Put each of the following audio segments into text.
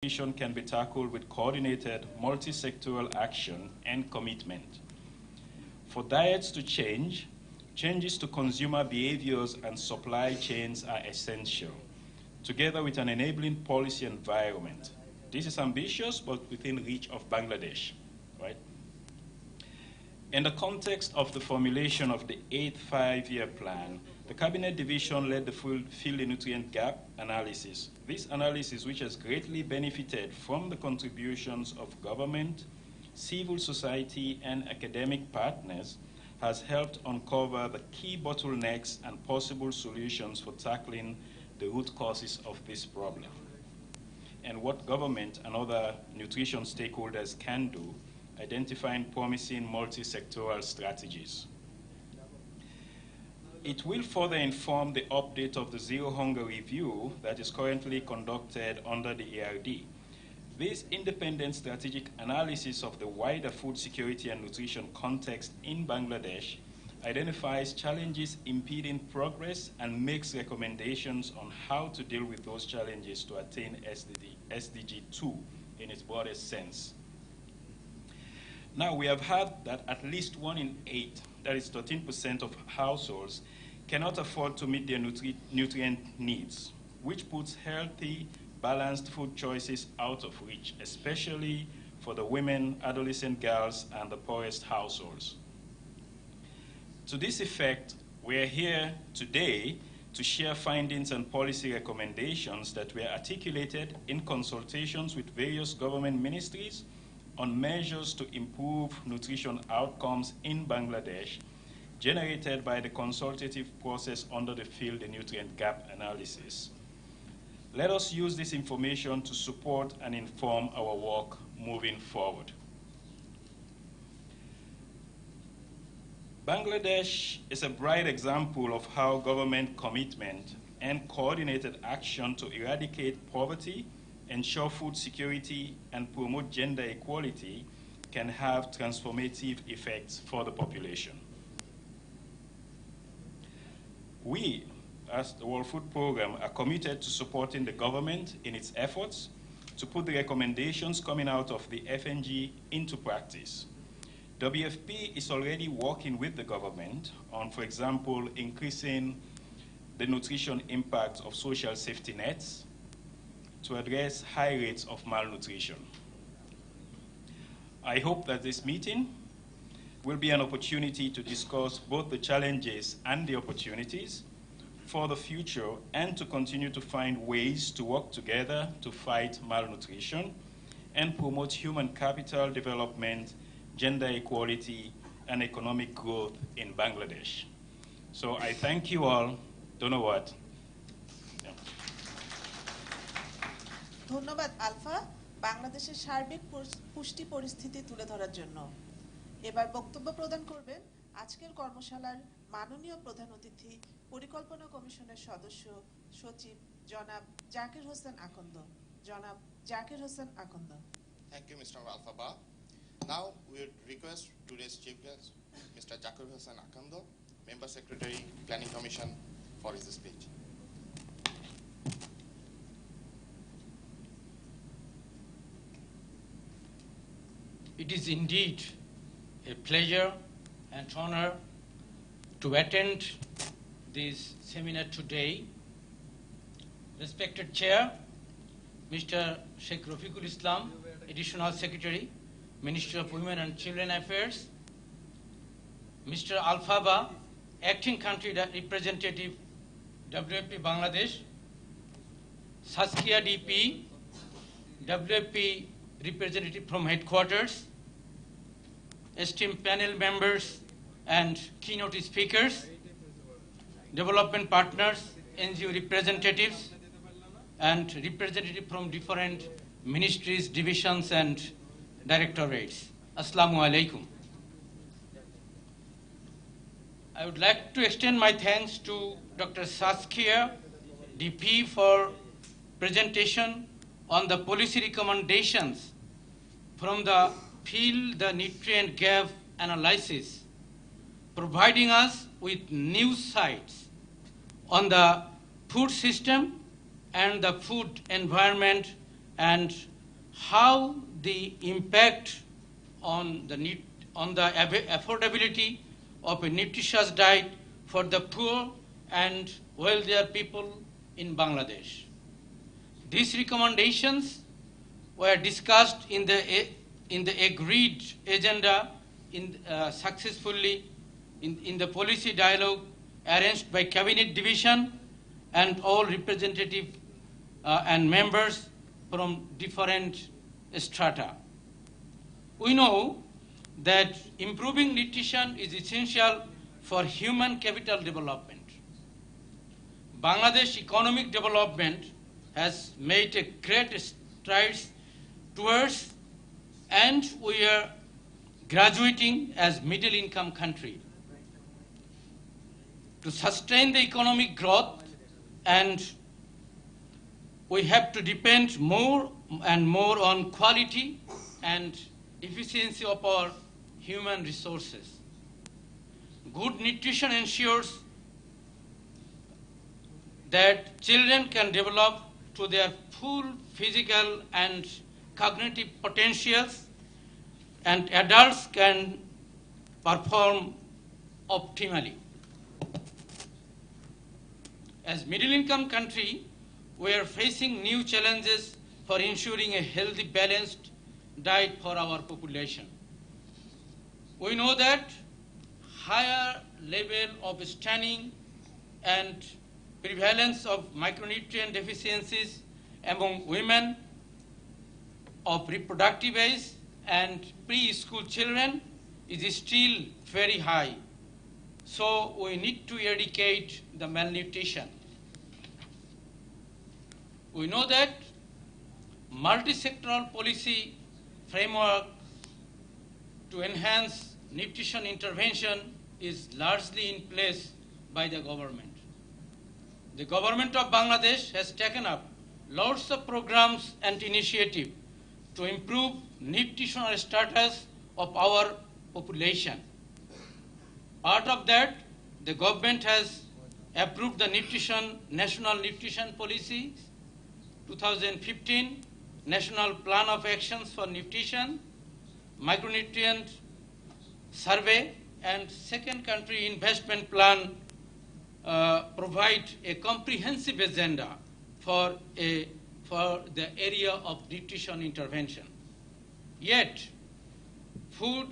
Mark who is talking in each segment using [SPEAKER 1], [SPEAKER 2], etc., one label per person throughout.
[SPEAKER 1] Malnutrition can be tackled with coordinated multi-sectoral action and commitment. For diets to change, changes to consumer behaviors and supply chains are essential, together with an enabling policy environment. This is ambitious, but within reach of Bangladesh, right? In the context of the formulation of the 8th five-year plan, the Cabinet Division led the field nutrient gap analysis. This analysis, which has greatly benefited from the contributions of government, civil society, and academic partners, has helped uncover the key bottlenecks and possible solutions for tackling the root causes of this problem, and what government and other nutrition stakeholders can do, identifying promising multi-sectoral strategies. It will further inform the update of the Zero Hunger Review that is currently conducted under the ARD. This independent strategic analysis of the wider food security and nutrition context in Bangladesh identifies challenges impeding progress and makes recommendations on how to deal with those challenges to attain SDG 2 in its broadest sense. Now, we have heard that at least 1 in 8, that is 13% of households, cannot afford to meet their nutrient needs, which puts healthy, balanced food choices out of reach, especially for the women, adolescent girls, and the poorest households. To this effect, we are here today to share findings and policy recommendations that were articulated in consultations with various government ministries on measures to improve nutrition outcomes in Bangladesh, generated by the consultative process under the field nutrient gap analysis. Let us use this information to support and inform our work moving forward. Bangladesh is a bright example of how government commitment and coordinated action to eradicate poverty, ensure food security, and promote gender equality can have transformative effects for the population. We, as the World Food Programme, are committed to supporting the government in its efforts to put the recommendations coming out of the FNG into practice. WFP is already working with the government on, for example, increasing the nutrition impact of social safety nets to address high rates of malnutrition. I hope that this meeting will be an opportunity to discuss both the challenges and the opportunities for the future, and to continue to find ways to work together to fight malnutrition and promote human capital development, gender equality, and economic growth in Bangladesh. So I thank you all. Don't know what.
[SPEAKER 2] ধন্যবাদ alpha, বাংলাদেশের সার্বিক পুষ্টি পরিস্থিতি তুলে ধরার জন্য। এবার বক্তব্য প্রদান করবেন আজকের কর্মশালার মাননীয় প্রধান অতিথি, পরিকল্পনা কমিশনের সদস্য সচিব জনাব জাকির হোসেন আকন্দ। জনাব জাকির হোসেন আকন্দ।
[SPEAKER 3] Thank you, Mr. Alfaba. Now we would request today's chief guest, Mr. Zakir Hossain Akando, Member Secretary, Planning Commission, for his speech.
[SPEAKER 4] It is indeed a pleasure and honor to attend this seminar today. Respected Chair, Mr. Sheikh Rafiqul Islam, Additional Secretary, Ministry of Women and Children Affairs, Mr. Alfaba, Acting Country Representative, WFP Bangladesh, Saskia DP, WFP Representative from Headquarters, esteemed panel members and keynote speakers, development partners, NGO representatives, and representatives from different ministries, divisions, and directorates. Assalamu alaikum. I would like to extend my thanks to Dr. Saskia DP for presentation on the policy recommendations from the field the nutrient gap analysis, providing us with new sights on the food system and the food environment and how the impact on the affordability of a nutritious diet for the poor and wealthier people in Bangladesh. These recommendations were discussed in the agreed agenda successfully in the policy dialogue arranged by Cabinet Division and all representative and members from different strata. We know that improving nutrition is essential for human capital development. Bangladesh economic development has made a great strides towards, and we are graduating as middle income country. To sustain the economic growth, and we have to depend more and more on quality and efficiency of our human resources. Good nutrition ensures that children can develop to their full physical and cognitive potentials, and adults can perform optimally. As middle-income country, we are facing new challenges for ensuring a healthy, balanced diet for our population. We know that higher level of stunting and prevalence of micronutrient deficiencies among women of reproductive age and preschool children is still very high. So we need to eradicate the malnutrition. We know that multi-sectoral policy framework to enhance nutrition intervention is largely in place by the government. The government of Bangladesh has taken up lots of programs and initiatives to improve nutritional status of our population. Part of that, the government has approved the National Nutrition Policy 2015, National Plan of Actions for Nutrition, Micronutrient Survey, and Second Country Investment Plan provide a comprehensive agenda for the area of nutrition intervention. Yet, food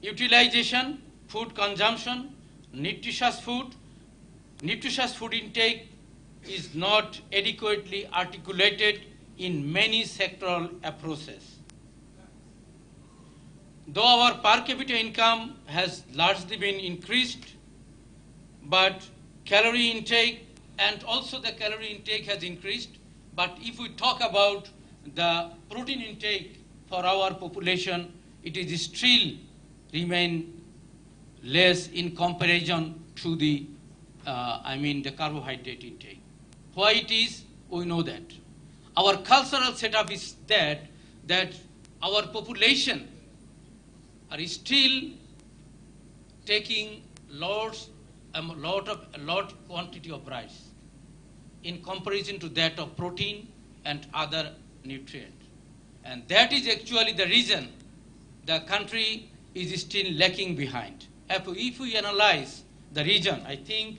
[SPEAKER 4] utilization, food consumption, nutritious food intake is not adequately articulated in many sectoral approaches. Though our per capita income has largely been increased, but calorie intake and also the calorie intake has increased, but if we talk about the protein intake for our population, it is still remain less in comparison to the the carbohydrate intake. Why it is, we know that. Our cultural setup is that our population are still taking large quantity of rice in comparison to that of protein and other nutrients. And that is actually the reason the country is still lacking behind. If we analyze the region, I think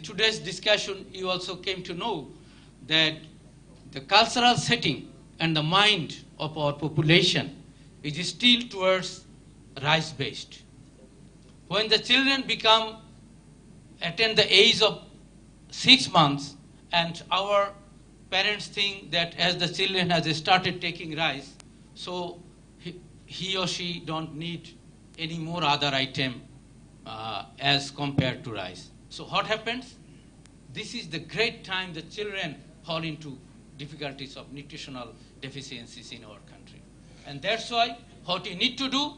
[SPEAKER 4] today's discussion, you also came to know that the cultural setting and the mind of our population is still towards rice-based. When the children attain the age of 6 months, and our parents think that as the children has started taking rice, so he or she don't need any more other item as compared to rice. So what happens? This is the great time the children fall into difficulties of nutritional deficiencies in our country. And that's why what we need to do,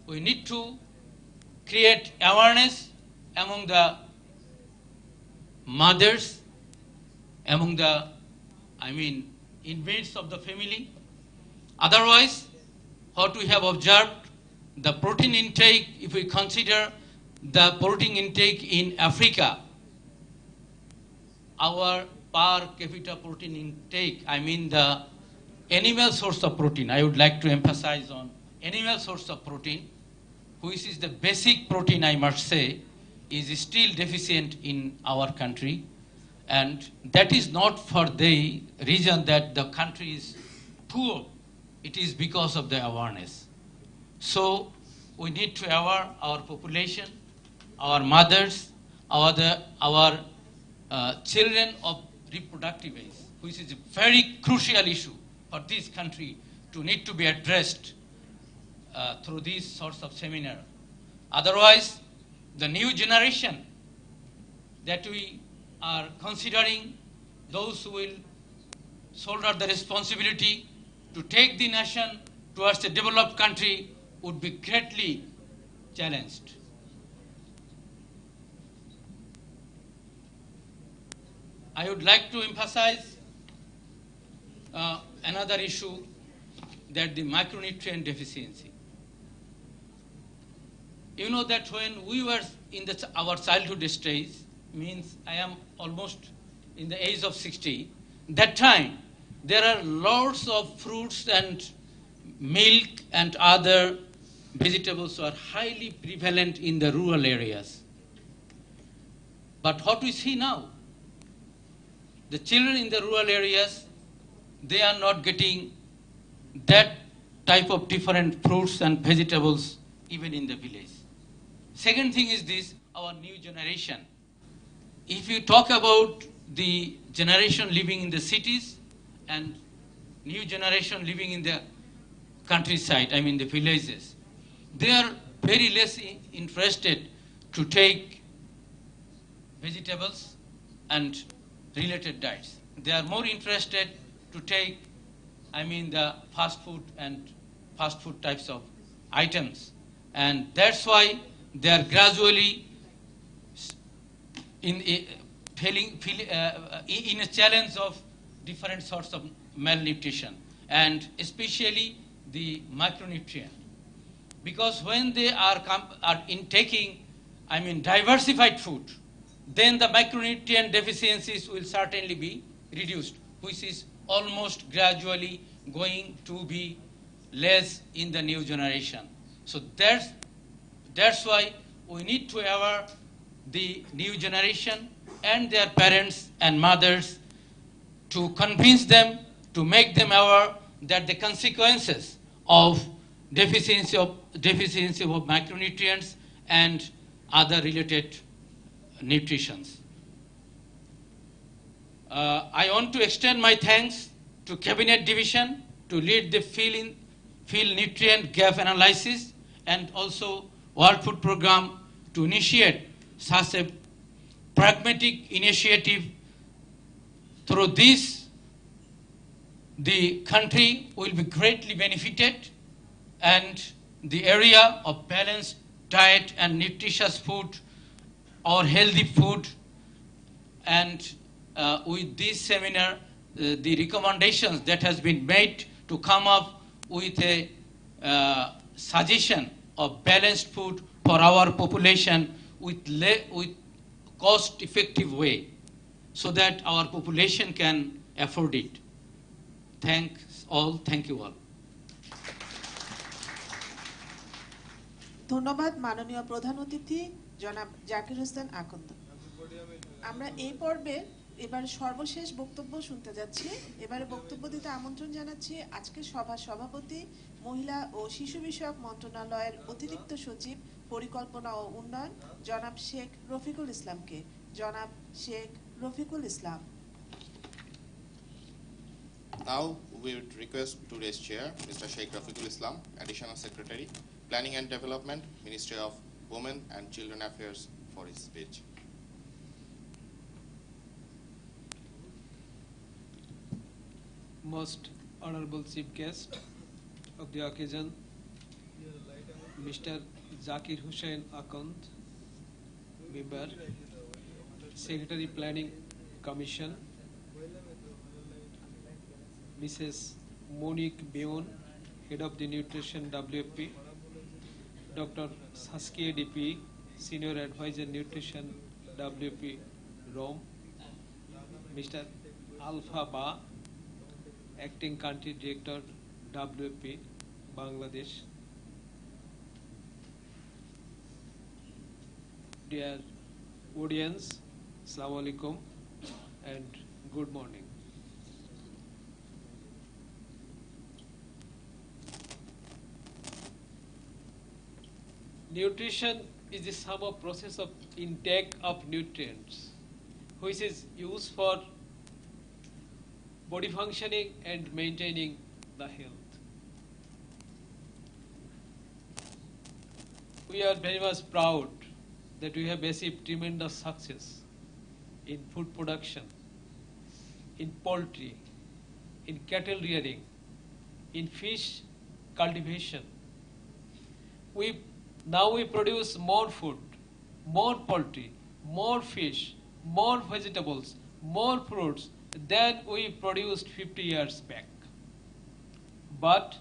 [SPEAKER 4] we need to create awareness among the mothers, among the, inmates of the family. Otherwise, what we have observed, the protein intake, if we consider the protein intake in Africa, our per capita protein intake, the animal source of protein. I would like to emphasize on animal source of protein, which is the basic protein, I must say, is still deficient in our country. And that is not for the reason that the country is poor. It is because of the awareness. So we need to aware our population, our mothers, our children of reproductive age, which is a very crucial issue for this country to need to be addressed through these sorts of seminar. Otherwise, the new generation that we are considering, those who will shoulder the responsibility to take the nation towards a developed country, would be greatly challenged. I would like to emphasize another issue, that the micronutrient deficiency. You know that when we were in our childhood stage, means I am almost in the age of 60, that time there are lots of fruits and milk and other vegetables are highly prevalent in the rural areas. But what we see now, the children in the rural areas, they are not getting that type of different fruits and vegetables even in the village. Second thing is this, our new generation. If you talk about the generation living in the cities and new generation living in the countryside, I mean the villages, they are very less interested to take vegetables and related diets. They are more interested to take, I mean, the fast food and fast food types of items. And that's why they are gradually in a challenge of different sorts of malnutrition, and especially the micronutrient. Because when they are intaking, I mean, diversified food, then the micronutrient deficiencies will certainly be reduced, which is almost gradually going to be less in the new generation. So that's why we need to aware the new generation and their parents and mothers, to convince them, to make them aware that the consequences of deficiency of micronutrients and other related nutritions. I want to extend my thanks to Cabinet Division to lead the field nutrient gap analysis, and also World Food Program to initiate such a pragmatic initiative. Through this, the country will be greatly benefited, and the area of balanced diet and nutritious food or healthy food, and with this seminar, the recommendations that has been made to come up with a suggestion of balanced food for our population with cost-effective way, so that our population can afford it. Thanks all. Thank you all.
[SPEAKER 2] ধন্যবাদ মাননীয় প্রধান অতিথি জনাব জাকির হোসেন আকন্দ। আমরা এই পর্বে এবার সর্বশেষ বক্তব্য শুনতে যাচ্ছি। এবারে বক্তব্য দিতে আমন্ত্রণ জানাচ্ছি আজকের সভার সভাপতি, মহিলা ও শিশু বিষয়ক মন্ত্রণালয়ের অতিরিক্ত সচিব পরিকল্পনা ও উন্নয়ন জনাব শেখ রফিকুল ইসলামকে। জনাব Sheikh Rafiqul Islam.
[SPEAKER 3] Now we would request today's chair, Mr. Sheikh Rafiqul Islam, Additional Secretary, Planning and Development, Ministry of Women and Children Affairs, for his speech.
[SPEAKER 5] Most honorable chief guest of the occasion, Mr. Zakir Hussain Akand, member, Secretary Planning Commission, Mrs. Monique Bion, Head of the Nutrition WFP, Dr. Saskia DP, Senior Advisor Nutrition WFP Rome, Mr. Alpha Ba, Acting Country Director, WFP, Bangladesh. Dear audience, Assalamu alaikum and good morning. Nutrition is the sum of process of intake of nutrients, which is used for body functioning and maintaining the health. We are very much proud that we have achieved tremendous success in food production, in poultry, in cattle rearing, in fish cultivation. Now we produce more food, more poultry, more fish, more vegetables, more fruits than we produced 50 years back. But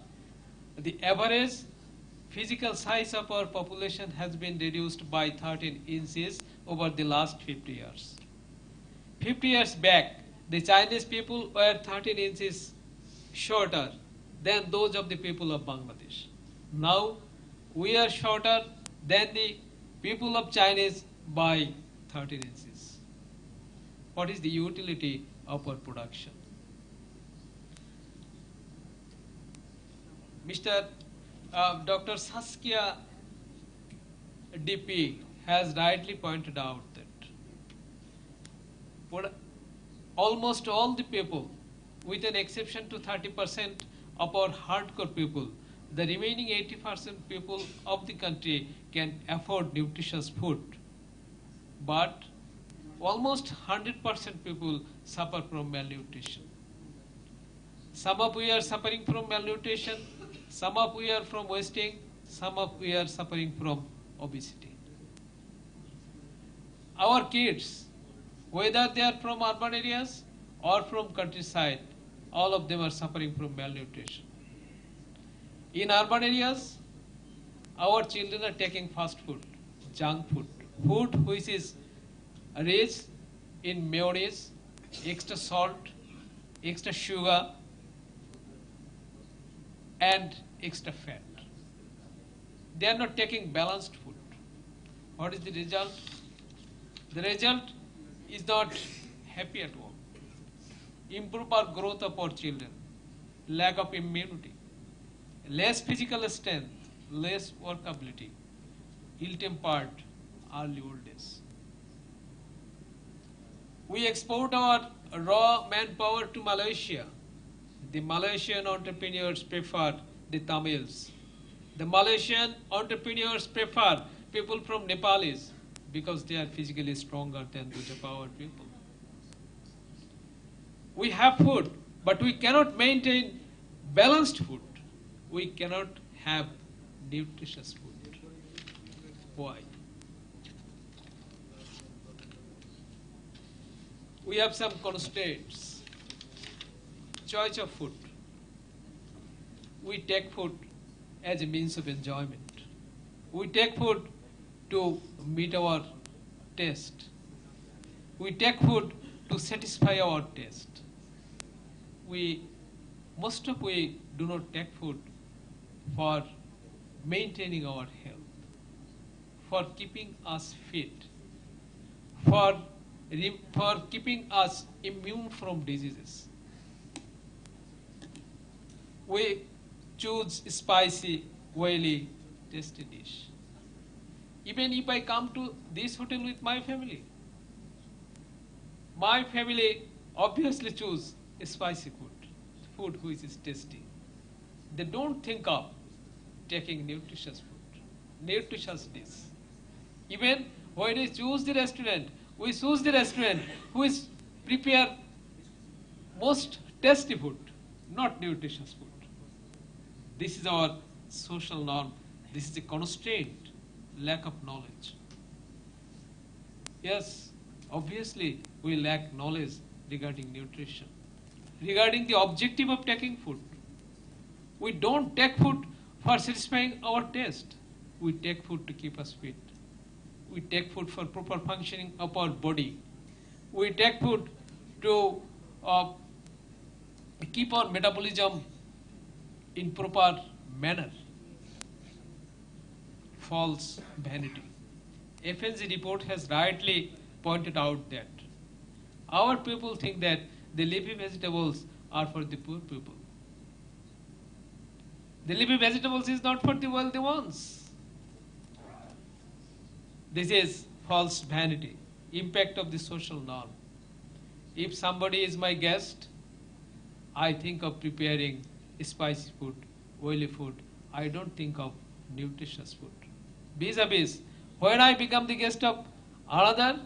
[SPEAKER 5] the average physical size of our population has been reduced by 13 inches over the last 50 years. 50 years back, the Chinese people were 13 inches shorter than those of the people of Bangladesh. Now, we are shorter than the people of Chinese by 13 inches. What is the utility of our production? Dr. Saskia DP has rightly pointed out that almost all the people, with an exception to 30% of our hardcore people, the remaining 80% people of the country can afford nutritious food. But almost 100% people suffer from malnutrition. Some of we are suffering from malnutrition, some of we are from wasting, some of we are suffering from obesity. Our kids, whether they are from urban areas or from countryside, all of them are suffering from malnutrition. In urban areas, our children are taking fast food, junk food, food which is rich in mayonnaise, extra salt, extra sugar, and extra fat. They are not taking balanced food. What is the result? The result is not happy at all. Improper growth of our children, lack of immunity, less physical strength, less workability, ill-tempered, early old age. We export our raw manpower to Malaysia. The Malaysian entrepreneurs prefer the Tamils. The Malaysian entrepreneurs prefer people from Nepalese because they are physically stronger than those of our people. We have food, but we cannot maintain balanced food. We cannot have nutritious food. Why? We have some constraints. Choice of food. We take food as a means of enjoyment. We take food to meet our taste. We take food to satisfy our taste. Most of we do not take food for maintaining our health, for keeping us fit, for keeping us immune from diseases. We choose spicy, oily, tasty dish. Even if I come to this hotel with my family obviously choose spicy food which is tasty. They don't think of taking nutritious food, nutritious dish. Even when we choose the restaurant, we choose the restaurant which prepare most tasty food, not nutritious food. This is our social norm. This is a constraint, lack of knowledge. Yes, obviously we lack knowledge regarding nutrition, regarding the objective of taking food. We don't take food for satisfying our taste. We take food to keep us fit. We take food for proper functioning of our body. We take food to keep our metabolism in proper manner. False vanity. FNZ report has rightly pointed out that our people think that the leafy vegetables are for the poor people. The leafy vegetables is not for the wealthy ones. This is false vanity, impact of the social norm. If somebody is my guest, I think of preparing spicy food, oily food. I don't think of nutritious food. Vis-a-vis, when I become the guest of another,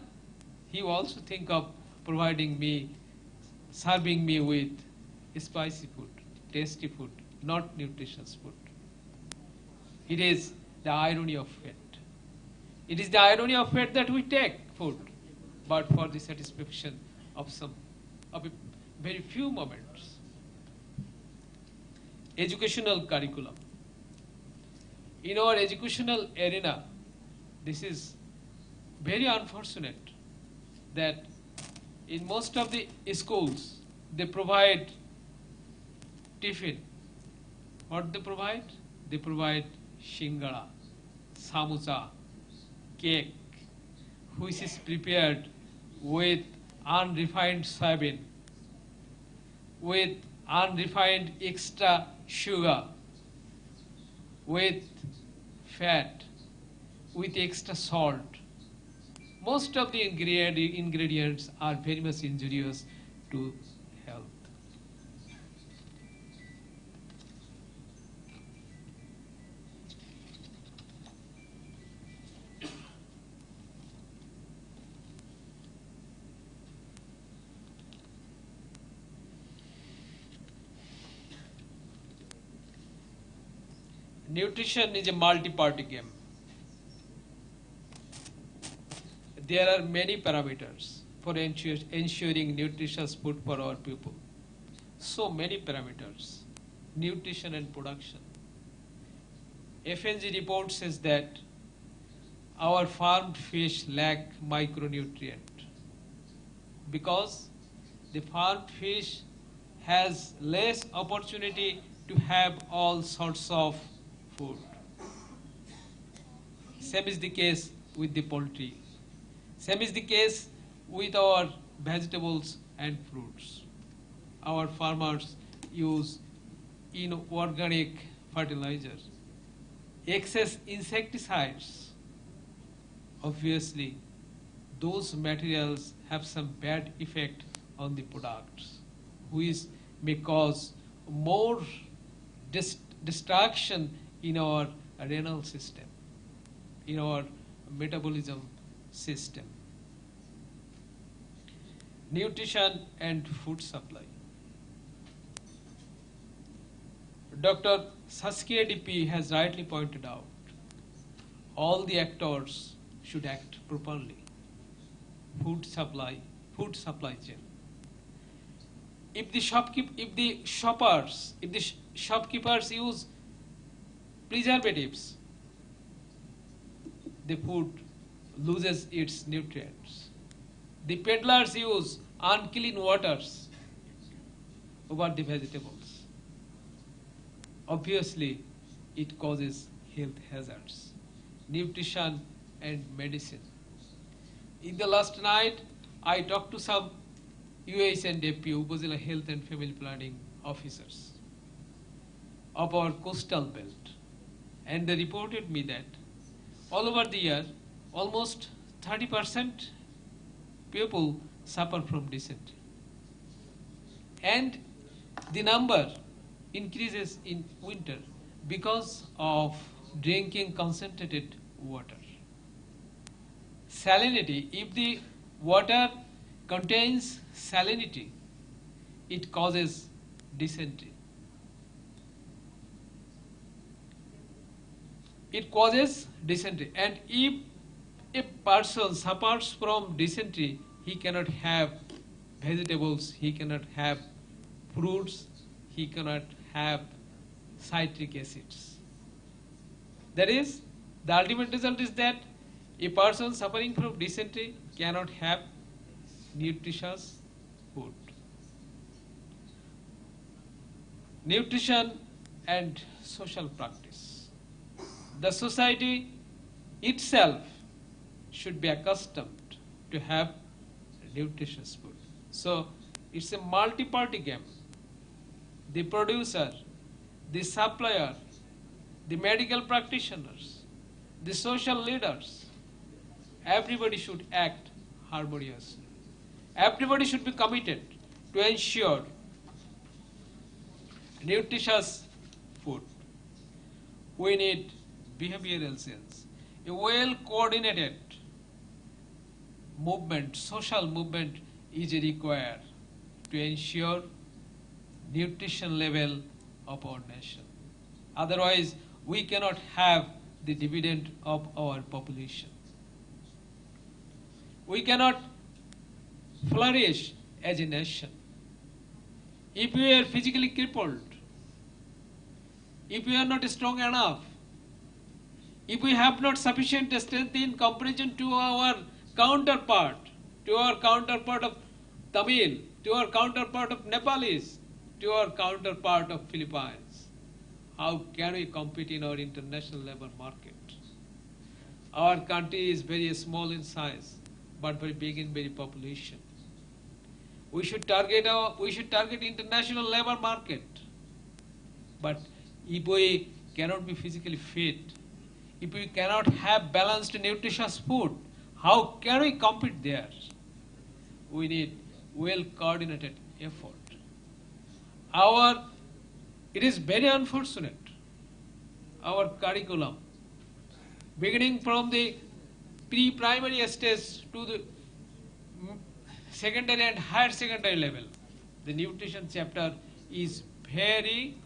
[SPEAKER 5] he also think of providing me, serving me with spicy food, tasty food, not nutritious food. It is the irony of fate. It is the irony of fate that we take food, but for the satisfaction of a very few moments. Educational curriculum. In our educational arena, this is very unfortunate that in most of the schools, they provide tiffin. What they provide? They provide shingara, samosa, cake, which is prepared with unrefined soybean, with unrefined extra sugar, with fat, with extra salt. Most of the ingredients are very much injurious to health. Nutrition is a multi-party game. There are many parameters for ensuring nutritious food for our people. So many parameters, nutrition and production. FNG report says that our farmed fish lack micronutrient because the farmed fish has less opportunity to have all sorts of food. Same is the case with the poultry. Same is the case with our vegetables and fruits. Our farmers use inorganic fertilizers, excess insecticides. Obviously, those materials have some bad effect on the products, which may cause more destruction in our renal system, in our metabolism system. Nutrition and food supply. Dr. Saskia DP has rightly pointed out, all the actors should act properly. Food supply chain. If the shopkeepers use preservatives, the food loses its nutrients. The peddlers use unclean waters over the vegetables. Obviously, it causes health hazards. Nutrition and medicine. In the last night, I talked to some UHNDP, Upazila Health and Family Planning officers of our coastal belt, and they reported me that all over the year, almost 30% people suffer from dysentery. And the number increases in winter because of drinking concentrated water. Salinity, if the water contains salinity, it causes dysentery. It causes dysentery. And if a person suffers from dysentery, he cannot have vegetables, he cannot have fruits, he cannot have citric acids. That is, the ultimate result is that a person suffering from dysentery cannot have nutritious food. nutrition and social practice. The society itself should be accustomed to have nutritious food. So it's a multi-party game. The producer, the supplier, the medical practitioners, the social leaders, everybody should act harmoniously. Everybody should be committed to ensure nutritious food. We need behavioral sense, a well-coordinated movement, social movement is required to ensure nutrition level of our nation. Otherwise, we cannot have the dividend of our population. We cannot flourish as a nation. If we are physically crippled, if we are not strong enough, if we have not sufficient strength in comparison to our counterpart of Tamil, to our counterpart of Nepalese, to our counterpart of Philippines, how can we compete in our international labor market? Our country is very small in size, but very big in very population. We should target international labor market. But if we cannot be physically fit, if we cannot have balanced nutritious food, how can we compete there? We need well-coordinated effort. It is very unfortunate, our curriculum, beginning from the pre-primary stage to the secondary and higher secondary level, the nutrition chapter is very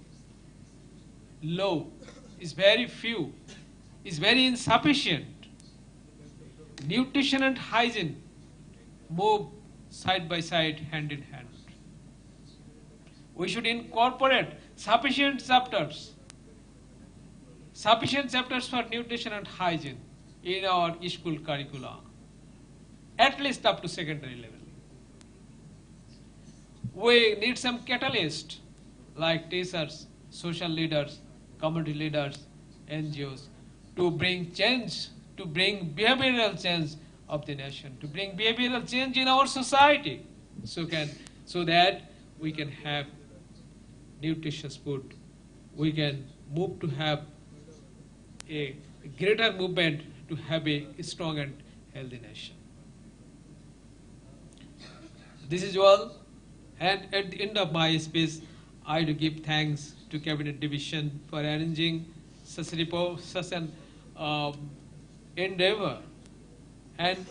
[SPEAKER 5] low, is very few, is very insufficient. Nutrition and hygiene move side by side, hand in hand. We should incorporate sufficient chapters for nutrition and hygiene in our school curricula, at least up to secondary level. We need some catalyst like teachers, social leaders, community leaders, NGOs to bring change, to bring behavioral change of the nation, to bring behavioral change in our society, so that we can have nutritious food. We can move to have a greater movement to have a strong and healthy nation. This is all, and at the end of my speech, I do give thanks to Cabinet Division for arranging such an endeavor, and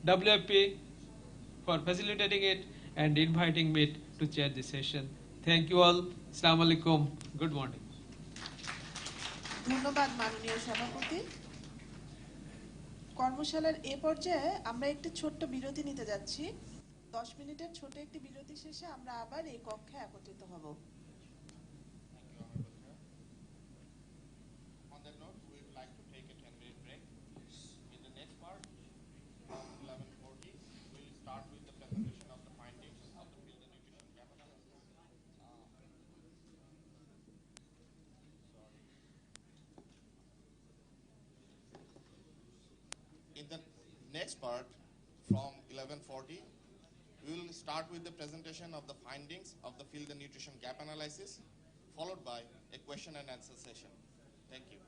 [SPEAKER 5] WFP for facilitating it and inviting me to chair the session. Thank you all. Assalamu alaikum. Good morning.
[SPEAKER 2] ধন্যবাদ মাননীয় সভাপতি। কর্মশালার এ পর্যায়ে আমরা একটি ছোট্ট বিরতি নিতে যাচ্ছি। 10 মিনিটের ছোট একটি বিরতি শেষে আমরা আবার এই কক্ষে একত্রিত হব।
[SPEAKER 3] On that note, we would like to take a 10-minute break. In the next part, from 11:40, we will start with the presentation of the findings of the field and nutrition gap analysis. In the next part, from 11:40, we will start with the presentation of the findings of the field and nutrition gap analysis, followed by a question and answer session. Thank you.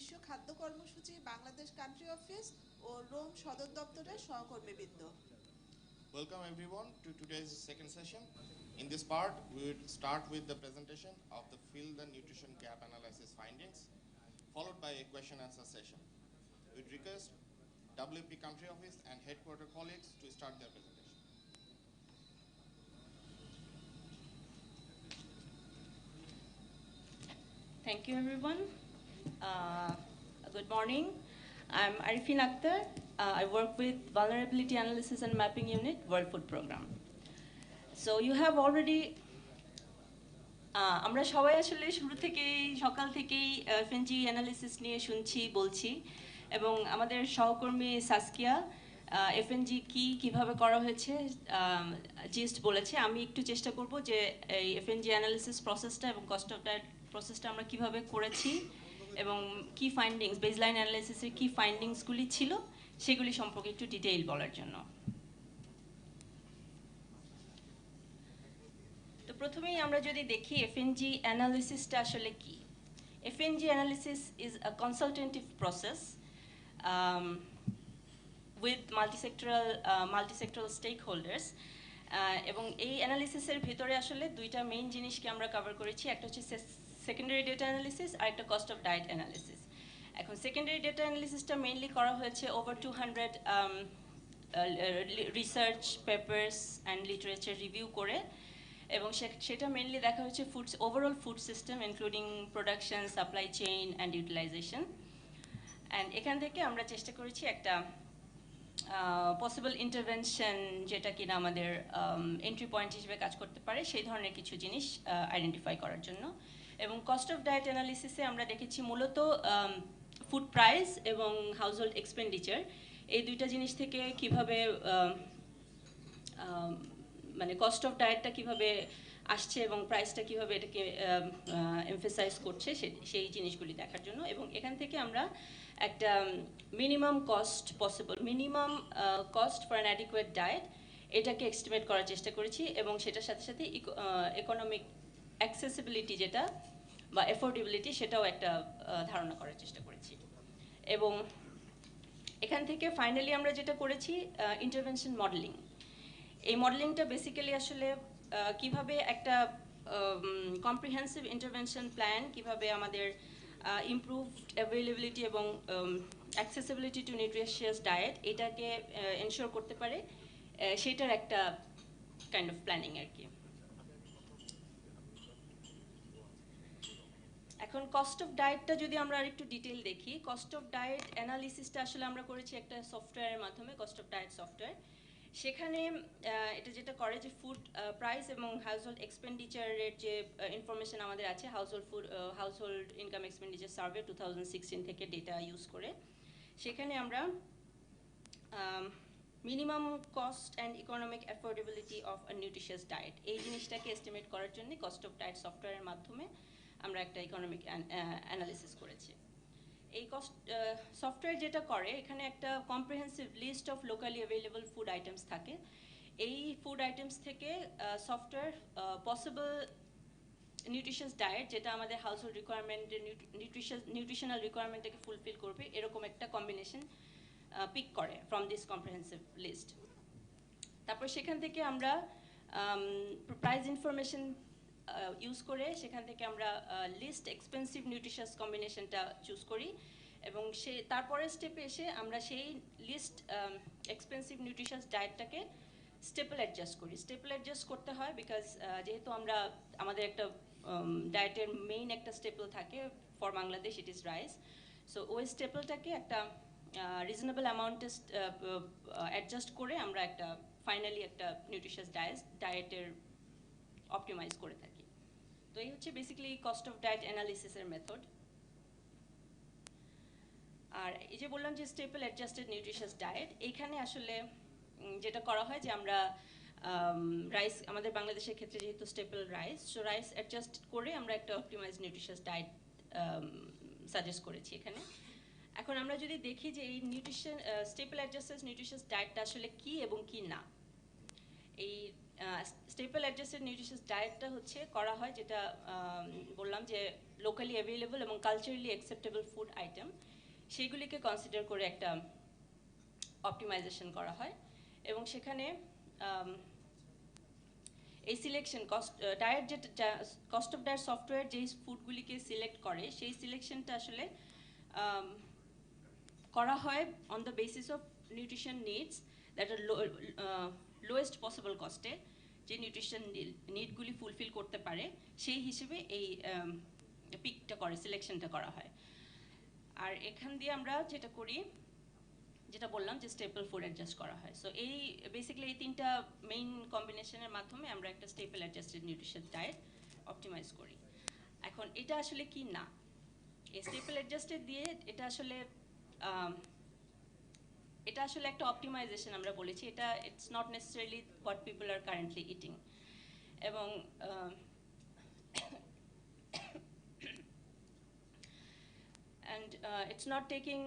[SPEAKER 2] বিশ্ব খাদ্য কর্মসূচি Bangladesh country office ও Rome সদর দপ্তরের সহকর্মীবৃন্দ।
[SPEAKER 3] Welcome everyone to today's second session. In this part, we will start with the presentation of the Field and Nutrition Gap Analysis findings, followed by a question answer session. We request WP Country Office and Headquarter colleagues to start their presentation.
[SPEAKER 6] Thank you, everyone. Good morning. I'm Arifin Akhtar. I work with Vulnerability Analysis and Mapping Unit, World Food Program. So you have already, আমরা সবাই আসলে শুরু থেকেই সকাল থেকেই এফএনজি analysis নিয়ে শুনছি বলছি এবং আমাদের সহকর্মী সাসকিয়া এফএনজি কিভাবে করা হয়েছে জিস্ট বলেছে। আমি একটু চেষ্টা করব যে এই এফএনজি অ্যানালিসিস প্রসেসটা এবং কস্ট অফ ডায়েট প্রসেসটা আমরা কিভাবে করেছি এবং কি ফাইন্ডিংস বেসলাইন অ্যানালিসিসের কি ফাইন্ডিংসগুলি ছিল সেগুলি সম্পর্কে একটু ডিটেইল বলার জন্য। তো প্রথমেই আমরা যদি দেখি এফএনজি অ্যানালিসিসটা আসলে কি। FNG analysis is a consultative process with multi-sectoral stakeholders এবং এই অ্যানালিসিসের ভিতরে আসলে দুইটা মেইন জিনিসকে আমরা কভার করেছি, একটা হচ্ছে সেকেন্ডারি ডেটা অ্যানালিসিস আর একটা কস্ট অফ ডায়েট অ্যানালিসিস। এখন সেকেন্ডারি ডেটা অ্যানালিসিসটা মেইনলি করা হয়েছে over 200 research papers and literature review করে এবং সেটা মেইনলি দেখা হচ্ছে overall food system including production, supply chain and utilisation. And এখান থেকে আমরা চেষ্টা করেছি একটা পসিবল ইন্টারভেনশন যেটা কিনা আমাদের এন্ট্রি পয়েন্ট হিসেবে কাজ করতে পারে সেই ধরনের কিছু জিনিস আইডেন্টিফাই করার জন্য। এবং কস্ট অফ ডায়েট অ্যানালিসিসে আমরা দেখেছি মূলত ফুড প্রাইস এবং হাউসহোল্ড এক্সপেন্ডিচার এই দুইটা জিনিস থেকে কিভাবে মানে কস্ট অফ ডায়েটটা কিভাবে আসছে এবং প্রাইসটা কিভাবে এটাকে এমফেসাইজ করছে সেই জিনিসগুলি দেখার জন্য। এবং এখান থেকে আমরা একটা minimum cost for an adequate diet এটাকে এস্টিমেট করার চেষ্টা করেছি এবং সেটার সাথে সাথে ইকোনমিক অ্যাক্সেসিবিলিটি যেটা বা অ্যাফোর্ডেবিলিটি সেটাও একটা ধারণা করার চেষ্টা করেছি। এবং এখান থেকে ফাইনালি আমরা যেটা করেছি ইন্টারভেনশন মডেলিং। এই মডেলিংটা বেসিক্যালি আসলে কিভাবে একটা কম্প্রিহেন্সিভ ইন্টারভেনশন প্ল্যান কিভাবে আমাদের ইমপ্রুভড অ্যাভেলেবিলিটি এবং অ্যাক্সেসিবিলিটি টু নিউট্রিশিয়াস ডায়েট এটাকে এনশিওর করতে পারে সেটার একটা কাইন্ড অফ প্ল্যানিং আর কি। এখন কস্ট অফ ডায়েটটা যদি আমরা আরেকটু ডিটেইল দেখি, কস্ট অফ ডায়েট অ্যানালিসিসটা আসলে আমরা করেছি একটা সফটওয়্যারের মাধ্যমে, কস্ট অফ ডায়েট সফটওয়্যার। সেখানে এটা যেটা করে যে ফুড প্রাইস এবং হাউসহোল্ড এক্সপেন্ডিচারের যে ইনফরমেশন আমাদের আছে হাউসহোল্ড ইনকাম এক্সপেন্ডিচার সার্ভে 2016 থেকে ডেটা ইউজ করে সেখানে আমরা minimum cost and economic affordability of a nutritious diet এই জিনিসটাকে এস্টিমেট করার জন্য কস্ট অফ ডায়েট সফটওয়্যারের মাধ্যমে আমরা একটা ইকোনমিক অ্যানালিসিস করেছি। এই সফটওয়্যার যেটা করে এখানে একটা comprehensive list of locally available food items থাকে। এই ফুড আইটেমস থেকে সফটওয়্যার পসিবল নিউট্রিশিয়াস ডায়েট যেটা আমাদের হাউসহোল্ড রিকোয়ারমেন্টের নিউট্রিশনাল রিকোয়ারমেন্টটাকে ফুলফিল করবে এরকম একটা কম্বিনেশন পিক করে ফ্রম দিস কম্প্রিহেন্সিভ লিস্ট। তারপর সেখান থেকে আমরা প্রাইস ইনফরমেশন ইউজ করে সেখান থেকে আমরা লিস্ট এক্সপেন্সিভ নিউট্রিশিয়াস কম্বিনেশনটা চুজ করি এবং তারপরের স্টেপে এসে আমরা সেই লিস্ট এক্সপেন্সিভ নিউট্রিশিয়াস ডায়েটটাকে স্টেপল অ্যাডজাস্ট করি। স্টেপল অ্যাডজাস্ট করতে হয় বিকজ যেহেতু আমাদের একটা ডায়েটের মেইন একটা স্টেপল থাকে for Bangladesh it is rice. So ওই স্টেপলটাকে একটা রিজনেবল অ্যামাউন্টে অ্যাডজাস্ট করে আমরা একটা ফাইনালি একটা নিউট্রিশিয়াস ডায়েটের অপটিমাইজ করে থাকি। তো এই হচ্ছে বেসিক্যালি কস্ট অফ ডায়েট অ্যানালিসিসের মেথড। আর এই যে বললাম যে স্টেপল অ্যাডজাস্টেড নিউট্রিশিয়াস ডায়েট এইখানে আসলে যেটা করা হয় যে আমরা রাইস আমাদের বাংলাদেশের ক্ষেত্রে যেহেতু staple rice so rice adjust করে আমরা একটা অপটিমাইজ নিউট্রিশিয়াস ডায়েট সাজেস্ট করেছি এখানে। এখন আমরা যদি দেখি যে এই স্টেপল অ্যাডজাস্টেড নিউট্রিশিয়াস ডায়েটটা আসলে কি এবং কি না। এই স্টেপল অ্যাডজাস্টেড নিউট্রিশিয়াস ডায়েটটা হচ্ছে করা হয় যেটা বললাম যে লোকালি অ্যাভেলেবল এবং কালচারালি অ্যাকসেপ্টেবল ফুড আইটেম সেইগুলিকে কনসিডার করে একটা অপটিমাইজেশন করা হয় এবং সেখানে এই সিলেকশন ডায়েট যেটা কস্ট অফ ডায়েট সফটওয়্যার যেই ফুডগুলিকে সিলেক্ট করে সেই সিলেকশনটা আসলে করা হয় on the basis of nutrition needs that are lowest possible কস্টে যে নিউট্রিশন নিডগুলি ফুলফিল করতে পারে সেই হিসেবে এই পিকটা করে সিলেকশনটা করা হয়। আর এখান দিয়ে আমরা যেটা করি যেটা বললাম যে স্টেপল ফুড অ্যাডজাস্ট করা হয়। সো এই বেসিক্যালি এই তিনটা মেইন কম্বিনেশনের মাধ্যমে আমরা একটা staple adjusted nutrition diet optimise করি। এখন এটা আসলে কি না, এই স্টেপল অ্যাডজাস্টেড দিয়ে এটা আসলে একটা অপটিমাইজেশন আমরা বলেছি, এটা it's not necessarily what people are currently eating এবং and it's not taking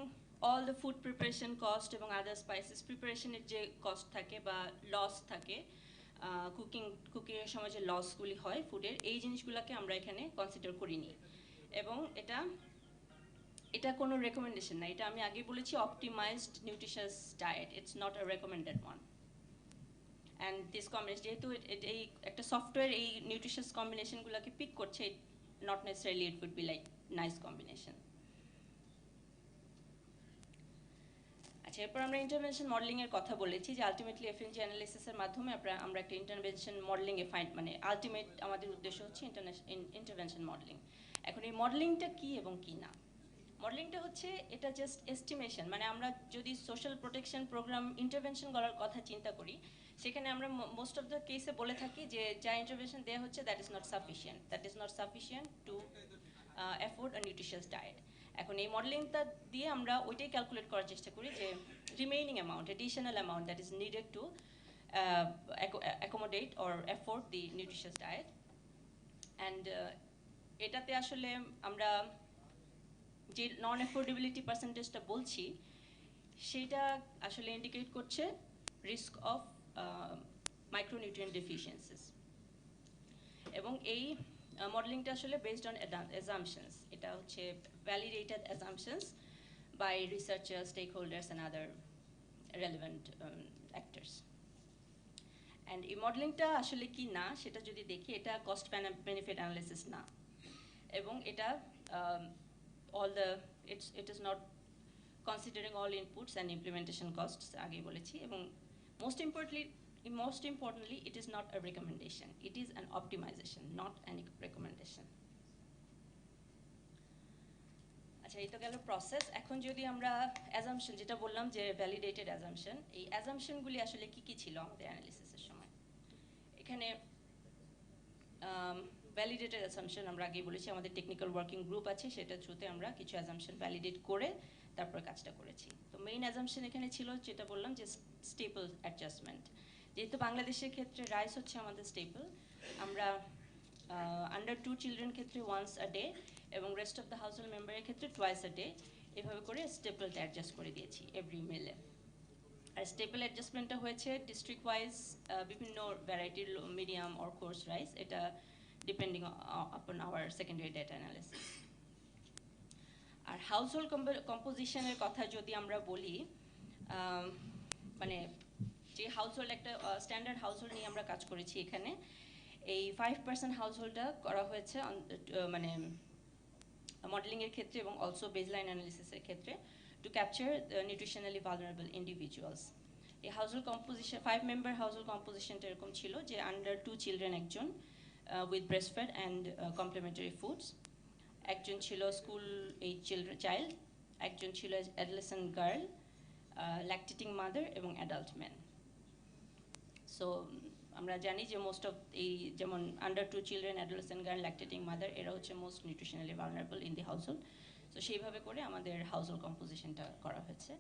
[SPEAKER 6] all the food preparation cost এবং other spices preparationের যে কস্ট থাকে বা লস থাকে কুকিংয়ের সময় যে লসগুলি হয় ফুডের, এই জিনিসগুলোকে আমরা এখানে কনসিডার করিনি এবং এটা কোনো রেকমেন্ডেশন না, এটা আমি আগে বলেছি optimized nutritious diet, it's not a recommended one. And this combination যেহেতু এই একটা সফটওয়্যার এই নিউট্রিশিয়াস কম্বিনেশনগুলোকে পিক করছে, not necessarily it would be like nice combination. আচ্ছা, এরপর আমরা ইন্টারভেনশন মডেলিংয়ের কথা বলেছি যে আলটিমেটলি এফএনজি অ্যানালিসিসের মাধ্যমে আমরা একটা ইন্টারভেনশন মডেলিংয়ে মানে আলটিমেট আমাদের উদ্দেশ্য হচ্ছে ইন্টারভেনশন মডেলিং। এখন এই মডেলিংটা কি এবং কি না, মডেলিংটা হচ্ছে এটা জাস্ট এস্টিমেশন, মানে আমরা যদি সোশ্যাল প্রোটেকশন প্রোগ্রাম ইন্টারভেনশন করার কথা চিন্তা করি সেখানে আমরা মোস্ট অফ দ্য কেসে বলে থাকি যে যা ইন্টারভেনশন দেওয়া হচ্ছে that is not sufficient two afford a nutritious diet. এখন এই মডেলিংটা দিয়ে আমরা ওইটাই ক্যালকুলেট করার চেষ্টা করি যে remaining amount, additional amount that is needed to accommodate or afford the nutritious diet. And এটাতে আসলে আমরা যে নন অ্যাফোর্ডেবিলিটি পার্সেন্টেজটা বলছি সেটা আসলে ইন্ডিকেট করছে রিস্ক অফ মাইক্রোনিউট্রিয়েন্ট ডেফিসিয়েন্সিস এবং এই মডেলিংটা আসলে বেসড অন অ্যাজাম্পশনস, এটা হচ্ছে validated assumptions by researchers, stakeholders and other relevant actors. And এই মডেলিংটা আসলে কি না সেটা যদি দেখি, এটা কস্ট বেনিফিট অ্যানালিসিস না এবং এটা it is not considering all inputs and implementation costs আগে বলেছি এবং most importantly it is not a recommendation, it is an optimization, not a recommendation. আচ্ছা, এই তো গেল প্রসেস। এখন যদি আমরা অ্যাজাম্পশন যেটা বললাম যে ভ্যালিডেটেড অ্যাজাম্পশন, এই অ্যাজাম্পশনগুলি আসলে কি কি ছিল আমাদের অ্যানালিসিসের সময়, এখানে ভ্যালিডেটেড অ্যাসাম্পশন আমরা আগেই বলেছি আমাদের টেকনিক্যাল ওয়ার্কিং গ্রুপ আছে, সেটার থ্রুতে আমরা কিছু অ্যাসাম্পশন ভ্যালিডেট করে তারপর কাজটা করেছি। তো মেইন অ্যাসাম্পশন এখানে ছিল যেটা বললাম যে স্টেপল অ্যাডজাস্টমেন্ট, যেহেতু বাংলাদেশের ক্ষেত্রে রাইস হচ্ছে আমাদের স্টেপল, আমরা আন্ডার 2 চিলড্রেন ক্ষেত্রে ওয়ান্স আ ডে এবং রেস্ট অফ দ্য হাউসহোল্ড মেম্বারের ক্ষেত্রে টুয়াইস আ ডে, এভাবে করে স্টেপলটা অ্যাডজাস্ট করে দিয়েছি এভরি মিলে। আর স্টেপল অ্যাডজাস্টমেন্টটা হয়েছে ডিস্ট্রিক্ট ওয়াইজ, বিভিন্ন ভ্যারাইটির মিডিয়াম অর কোর্স রাইস, এটা depending upon our secondary data analysis. আর হাউসহোল্ড কম্পোজিশনের কথা যদি আমরা বলি, মানে যে হাউসহোল্ড একটা স্ট্যান্ডার্ড হাউসহোল্ড নিয়ে আমরা কাজ করেছি এখানে, এই 5% হাউসহোল্ডটা করা হয়েছে মানে মডেলিংয়ের ক্ষেত্রে এবং অলসো বেসলাইন অ্যানালিসিসের ক্ষেত্রে to capture nutritionally vulnerable individuals. এই হাউসহোল্ড কম্পোজিশন 5 মেম্বার হাউসহোল্ড কম্পোজিশনটা এরকম ছিল যে আন্ডার 2 চিলড্রেন একজন with breastfed and complementary foods, একজন ছিল স্কুল এইজ চাইল্ড, একজন ছিল অ্যাডোলেসেন্ট গার্ল, ল্যাকটেটিং মাদার এবং অ্যাডাল্ট ম্যান। সো আমরা জানি যে মোস্ট অফ এই যেমন under 2 children, adolescent girl, lactating mother, এরা হচ্ছে most nutritionally vulnerable in the household. So সেইভাবে করে আমাদের হাউসহোল্ড কম্পোজিশনটা করা হয়েছে।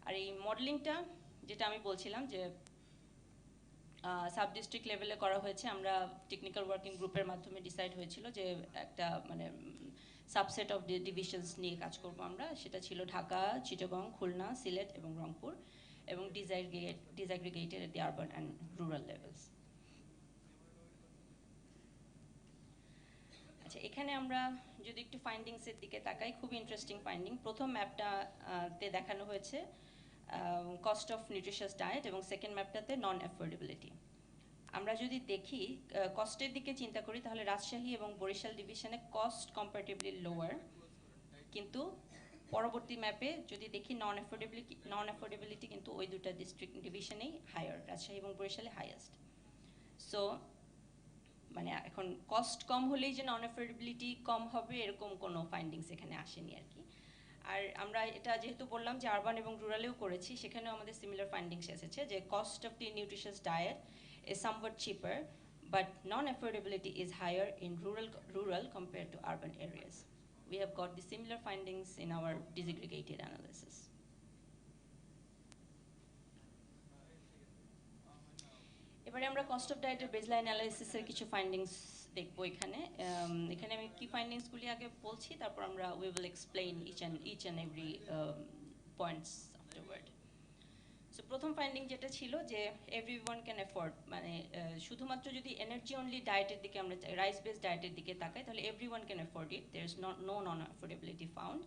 [SPEAKER 6] আর এই মডেলিংটা যেটা আমি বলছিলাম যে সাব ডিস্ট্রিক্ট লেভেলে করা হয়েছে, আমরা টেকনিক্যাল ওয়ার্কিং গ্রুপের মাধ্যমে ডিসাইড হয়েছিল যে একটা মানে সাবসেট অফ ডিভিশনস নিয়ে কাজ করব আমরা, সেটা ছিল ঢাকা, চিটাগং, খুলনা, সিলেট এবং রংপুর, এবং ডিসঅ্যাগ্রিগেটেড এট দি আরবান অ্যান্ড রুরাল লেভেলস। আচ্ছা, এখানে আমরা যদি একটু ফাইন্ডিংসের দিকে তাকাই, খুব ইন্টারেস্টিং ফাইন্ডিং। প্রথম ম্যাপটাতে দেখানো হয়েছে কস্ট অফ নিউট্রিশাস ডায়েট এবং সেকেন্ড ম্যাপটাতে নন অ্যাফোর্ডেবিলিটি। আমরা যদি দেখি কস্টের দিকে চিন্তা করি, তাহলে রাজশাহী এবং বরিশাল ডিভিশনে কস্ট কম্পারেটিভলি লোয়ার, কিন্তু পরবর্তী ম্যাপে যদি দেখি নন অ্যাফোর্ডেবিলিটি কিন্তু ওই দুটা ডিস্ট্রিক্ট ডিভিশনেই হায়ার, রাজশাহী এবং বরিশালে হাইয়েস্ট। সো মানে এখন কস্ট কম হলেই যে নন অ্যাফোর্ডেবিলিটি কম হবে এরকম কোনো ফাইন্ডিংস এখানে আসেনি আর কি। আর আমরা এটা যেহেতু বললাম যে আরবান এবং রুরালেও করেছি, সেখানেও আমাদের সিমিলার ফাইন্ডিংস এসেছে যে cost of the nutritious diet is somewhat cheaper, but non-affordability is higher in rural compared to urban areas. We have got the similar findings in our disaggregated analysis. এবারে আমরা cost of ডায়েটের baseline অ্যানালাইসিসের কিছু findings দেখবো এখানে। এখানে আমি কি ফাইন্ডিংসগুলি আগে বলছি, তারপর আমরা we will explain each and every points afterward. So প্রথম ফাইন্ডিং যেটা ছিল যে এভরিওয়ান ক্যান অ্যাফোর্ড, মানে শুধুমাত্র যদি এনার্জি অনলি ডায়েটের দিকে আমরা রাইস বেসড ডায়েটের দিকে তাকাই, তাহলে everyone can afford it, there is no non affordability found.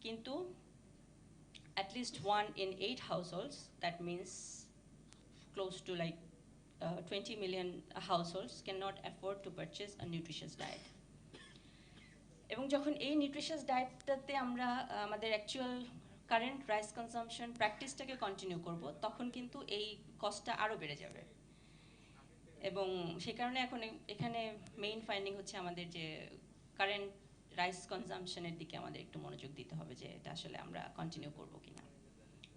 [SPEAKER 6] কিন্তু at least 1 in 8 households, that means close to like 20 million households cannot afford to purchase a nutritious diet. এবং যখন এই নিউট্রিশাস ডায়েটটাতে আমরা আমাদের অ্যাকচুয়াল কারেন্ট রাইস কনজাম্পশন প্র্যাকটিসটাকে continue করব, তখন কিন্তু এই কস্টটা আরও বেড়ে যাবে। এবং সেই কারণে এখন এখানে মেইন ফাইন্ডিং হচ্ছে আমাদের যে কারেন্ট রাইস কনজাম্পশনের দিকে আমাদের একটু মনোযোগ দিতে হবে, যে এটা আসলে আমরা কন্টিনিউ করবো কিনা।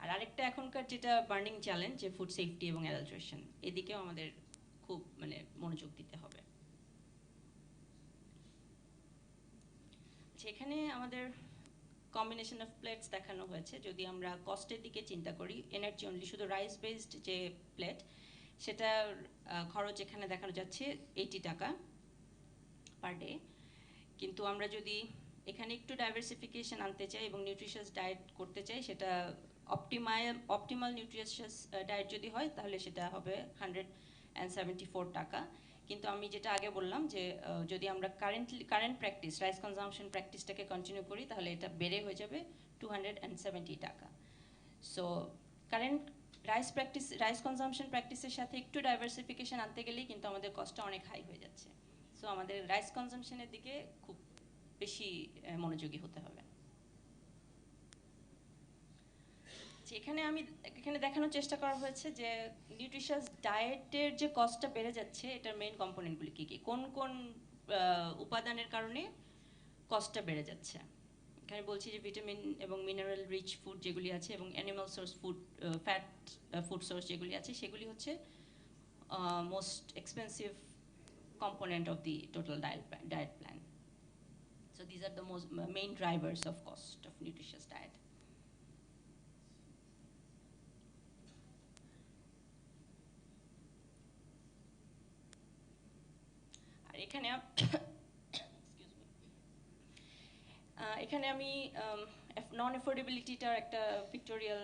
[SPEAKER 6] আর আরেকটা এখনকার যেটা বার্নিং চ্যালেঞ্জ, যে ফুড সেফটি এবং অ্যাডাল্ট্রেশন, এদিকেও আমাদের খুব মানে মনোযোগ দিতে হবে। সেখানে আমাদের কম্বিনেশন অফ প্লেটস দেখানো হয়েছে। যদি আমরা কস্টের দিকে চিন্তা করি, এনার্জি অনলি শুধু রাইস বেসড যে প্লেট, সেটার খরচ এখানে দেখানো যাচ্ছে 80 টাকা পার ডে। কিন্তু আমরা যদি এখানে একটু ডাইভার্সিফিকেশন আনতে চাই এবং নিউট্রিশাস ডায়েট করতে চাই, সেটা অপটিমাল নিউট্রিশাস ডায়েট যদি হয়, তাহলে সেটা হবে 174 টাকা। কিন্তু আমি যেটা আগে বললাম যে যদি আমরা কারেন্ট প্র্যাকটিস রাইস কনজাম্পশন প্র্যাকটিসটাকে কন্টিনিউ করি, তাহলে এটা বেড়ে হয়ে যাবে 270 টাকা। সো কারেন্ট রাইস কনজাম্পশন প্র্যাকটিসের সাথে একটু ডাইভার্সিফিকেশন আনতে গেলেই কিন্তু আমাদের কস্টটা অনেক হাই হয়ে যাচ্ছে। সো আমাদের রাইস কনজাম্পশনের দিকে খুব বেশি মনোযোগী হতে হবে। এখানে দেখানোর চেষ্টা করা হয়েছে যে নিউট্রিশাস ডায়েটের যে কস্টটা বেড়ে যাচ্ছে, এটার মেইন কম্পোনেন্টগুলি কী কী, কোন কোন উপাদানের কারণে কস্টটা বেড়ে যাচ্ছে। এখানে বলছি যে ভিটামিন এবং মিনারেল রিচ ফুড যেগুলি আছে এবং animal source food, fat food source যেগুলি আছে, সেগুলি হচ্ছে most expensive component of the total diet plan. So these are the main drivers of cost of nutritious diet. আর এখানে আমি নন অ্যাফোর্ডেবিলিটিটার একটা পিক্টোরিয়াল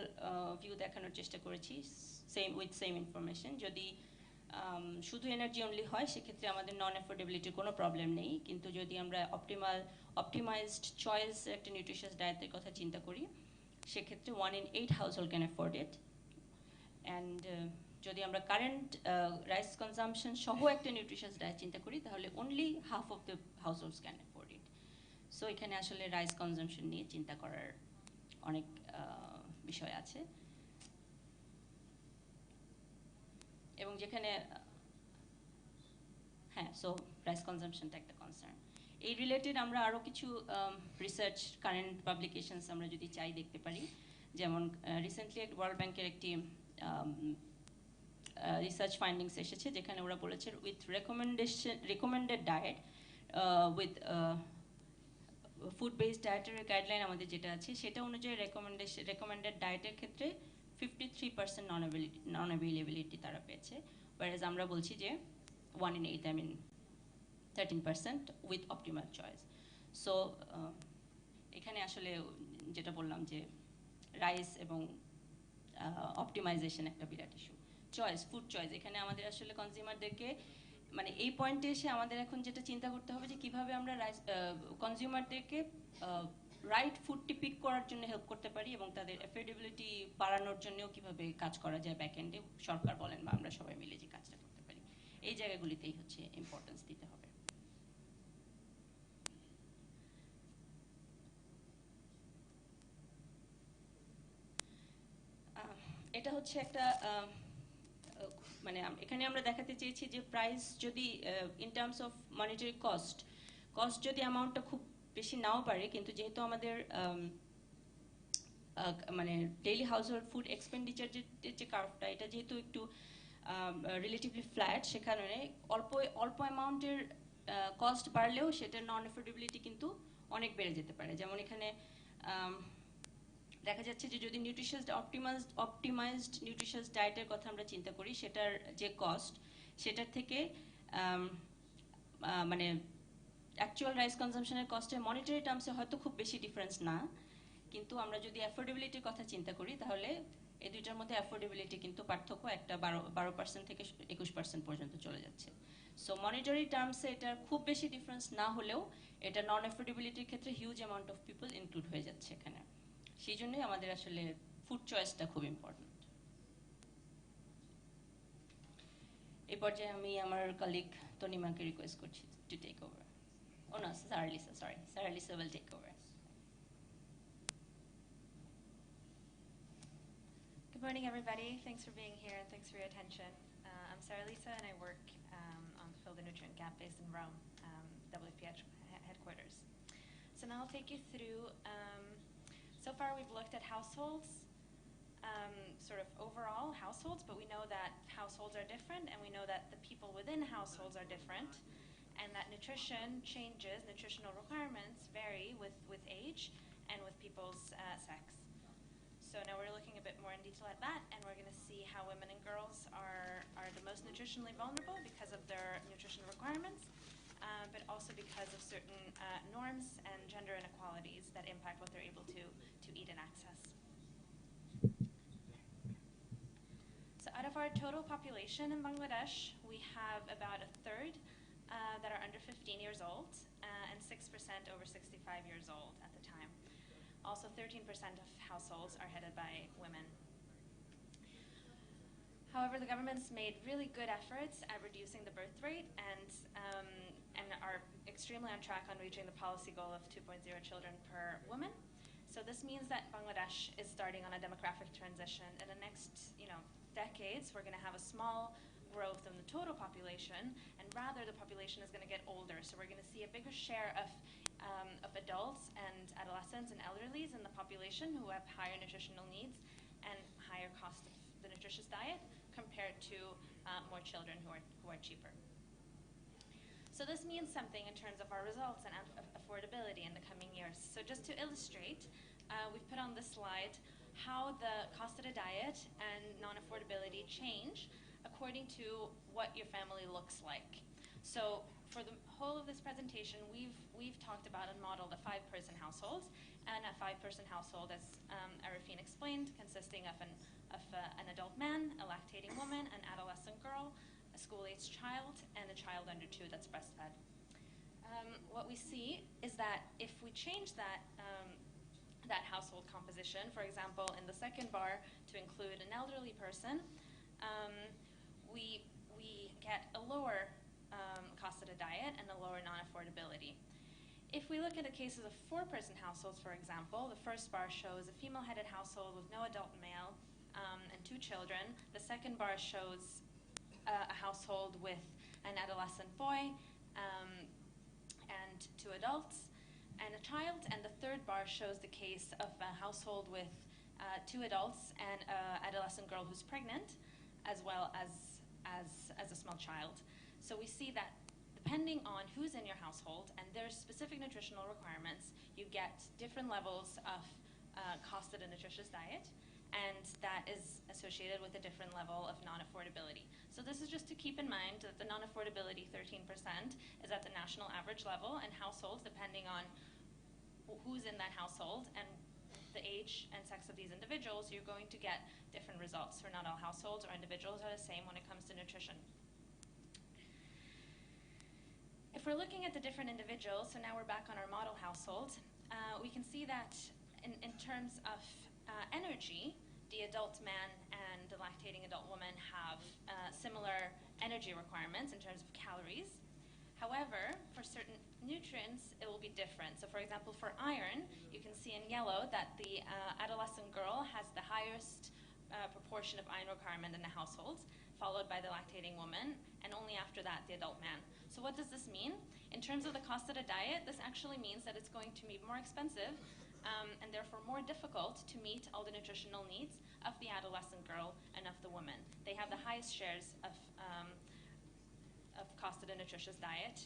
[SPEAKER 6] ভিউ দেখানোর চেষ্টা করেছি, সেম ইনফরমেশন। যদি শুধু এনার্জি অনলি হয়, সেক্ষেত্রে আমাদের নন অ্যাফোর্ডেবিলিটির কোনো প্রবলেম নেই। কিন্তু যদি আমরা অপটিমাইজড চয়েস একটা নিউট্রিশাস ডায়েটের কথা চিন্তা করি, সেক্ষেত্রে 1 in 8 household can afford it. And যদি আমরা কারেন্ট রাইস কনজাম্পশন সহ একটা নিউট্রিশাস ডায়েট চিন্তা করি, তাহলে only half of the হাউসহোল্ডস can afford it. So এখানে আসলে রাইস কনজাম্পশন নিয়ে চিন্তা করার অনেক বিষয় আছে। এবং যেখানে সো রাইস কনজাম্পশনটা একটা কনসার্ন। এই রিলেটেড আমরা আরও কিছু রিসার্চ কারেন্ট পাবলিকেশনস আমরা যদি চাই দেখতে পারি। যেমন রিসেন্টলি ওয়ার্ল্ড ব্যাংকের একটি রিসার্চ ফাইন্ডিংস এসেছে, যেখানে ওরা বলেছে with recommended diet with food based dietary guideline আমাদের যেটা আছে, সেটা অনুযায়ী রেকমেন্ডেড ডায়েটের ক্ষেত্রে 53% নন অ্যাভেইলেবিলিটি তারা পেয়েছে। whereas আমরা বলছি যে 1 in 8, I mean 13% with optimal choice. So এখানে আসলে যেটা বললাম যে রাইস এবং অপটিমাইজেশন একটা বিরাট ইস্যু। ফুড চয়েস, এখানে আমাদের আসলে কনজিউমারদেরকে মানে এই পয়েন্টে এসে আমাদের এখন যেটা চিন্তা করতে হবে যে কিভাবে আমরা কনজিউমারদেরকে রাইট ফুডটি পিক করার জন্য হেল্প করতে পারি এবং তাদের অ্যাফোর্ডেবিলিটি বাড়ানোর জন্যও কিভাবে কাজ করা যায় ব্যাক এন্ডে, সরকার বলেন বা আমরা সবাই মিলে যে কাজটা করতে পারি, এই জায়গাগুলিতেই হচ্ছে ইম্পর্টেন্স দিতে হবে। এটা হচ্ছে একটা মানে এখানে আমরা দেখাতে চেয়েছি যে প্রাইস যদি in terms of monetary cost যদি অ্যামাউন্টটা খুব বেশি নাও পারে, কিন্তু যেহেতু আমাদের মানে daily house hold food expenditure যে কার্ভটা, এটা যেহেতু একটু রিলেটিভলি ফ্ল্যাট, সেখানে অল্প অ্যামাউন্টের কস্ট বাড়লেও সেটার নন অ্যাফোর্ডেবিলিটি কিন্তু অনেক বেড়ে যেতে পারে। যেমন এখানে দেখা যাচ্ছে যে যদি অপটিমাইজড নিউট্রিশিয়াস ডায়েটের কথা আমরা চিন্তা করি, সেটার যে কস্ট সেটার থেকে মানে অ্যাকচুয়াল রাইস কনজাম্পশনের কস্টে মনিটারি টার্মসে হয়তো খুব বেশি ডিফারেন্স না, কিন্তু আমরা যদি অ্যাফোর্ডেবিলিটির কথা চিন্তা করি তাহলে এই দুইটার মধ্যে অ্যাফোর্ডেবিলিটি কিন্তু পার্থক্য একটা 12% থেকে 21% পর্যন্ত চলে যাচ্ছে। সো মনিটারি টার্মসে এটার খুব বেশি ডিফারেন্স না হলেও এটা নন অ্যাফোর্ডেবিলিটির ক্ষেত্রে huge amount of people include হয়ে যাচ্ছে এখানে। সেই জন্যই আমাদের আসলে ফুড চয়েসটা খুব ইম্পর্টেন্ট। এই পর্যায়ে আমি আমার কলিগ তনিমাকে রিকোয়েস্ট করছি to take over. Oh no, Sarah Lisa, sorry. Sarah Lisa will take over.
[SPEAKER 7] Good morning, everybody. Thanks for being here and thanks for your attention. I'm Sarah Lisa and I work on the Fill the Nutrient Gap based in Rome, WPH headquarters. So now I'll take you through, so far we've looked at households, sort of overall households, but we know that households are different and we know that the people within households are different and that nutrition changes, nutritional requirements vary with age and with people's sex. So now we're looking a bit more in detail at that, and we're going to see how women and girls are the most nutritionally vulnerable because of their nutritional requirements, but also because of certain norms and gender inequalities that impact what they're able to eat and access. So out of our total population in Bangladesh, we have about a third that are under 15 years old, and 6% over 65 years old at the time. Also, 13% of households are headed by women. However, the government's made really good efforts at reducing the birth rate and are extremely on track on reaching the policy goal of 2.0 children per woman. So this means that Bangladesh is starting on a demographic transition. In the next, decades, we're going to have a small growth in the total population, and rather the population is going to get older. So we're going to see a bigger share of adults and adolescents and elderlies in the population who have higher nutritional needs and higher cost of the nutritious diet compared to more children who are cheaper. So this means something in terms of our results and affordability in the coming years. So just to illustrate, we've put on this slide how the cost of a diet and non-affordability change according to what your family looks like. So for the whole of this presentation, we've talked about and modeled a 5-person household, and a 5-person household, as Arifine explained, consisting of an adult man, a lactating woman, an adolescent girl, a school-aged child, and a child under 2 that's breastfed. What we see is that if we change that that household composition, for example, in the second bar to include an elderly person, we get a lower cost of a diet and a lower non-affordability. If we look at the cases of 4-person households, for example, the first bar shows a female-headed household with no adult male and 2 children. The second bar shows a household with an adolescent boy and 2 adults and a child, and the third bar shows the case of a household with 2 adults and an adolescent girl who's pregnant, as well as a small child. So we see that depending on who's in your household and their specific nutritional requirements, you get different levels of cost of a nutritious diet, and that is associated with a different level of non-affordability. So this is just to keep in mind that the non-affordability, 13%, is at the national average level, and households, depending on who's in that household and the age and sex of these individuals, you're going to get different results. For not all households or individuals are the same when it comes to nutrition. If we're looking at the different individuals, so now we're back on our model household, we can see that in terms of energy, the adult man and the lactating adult woman have similar energy requirements in terms of calories. However, for certain nutrients, it will be different. So for example, for iron, you can see in yellow that the adolescent girl has the highest proportion of iron requirement in the household, followed by the lactating woman, and only after that, the adult man. So what does this mean? In terms of the cost of a diet, this actually means that it's going to be more expensive and therefore more difficult to meet all the nutritional needs of the adolescent girl and of the woman. They have the highest shares of costed and nutritious diet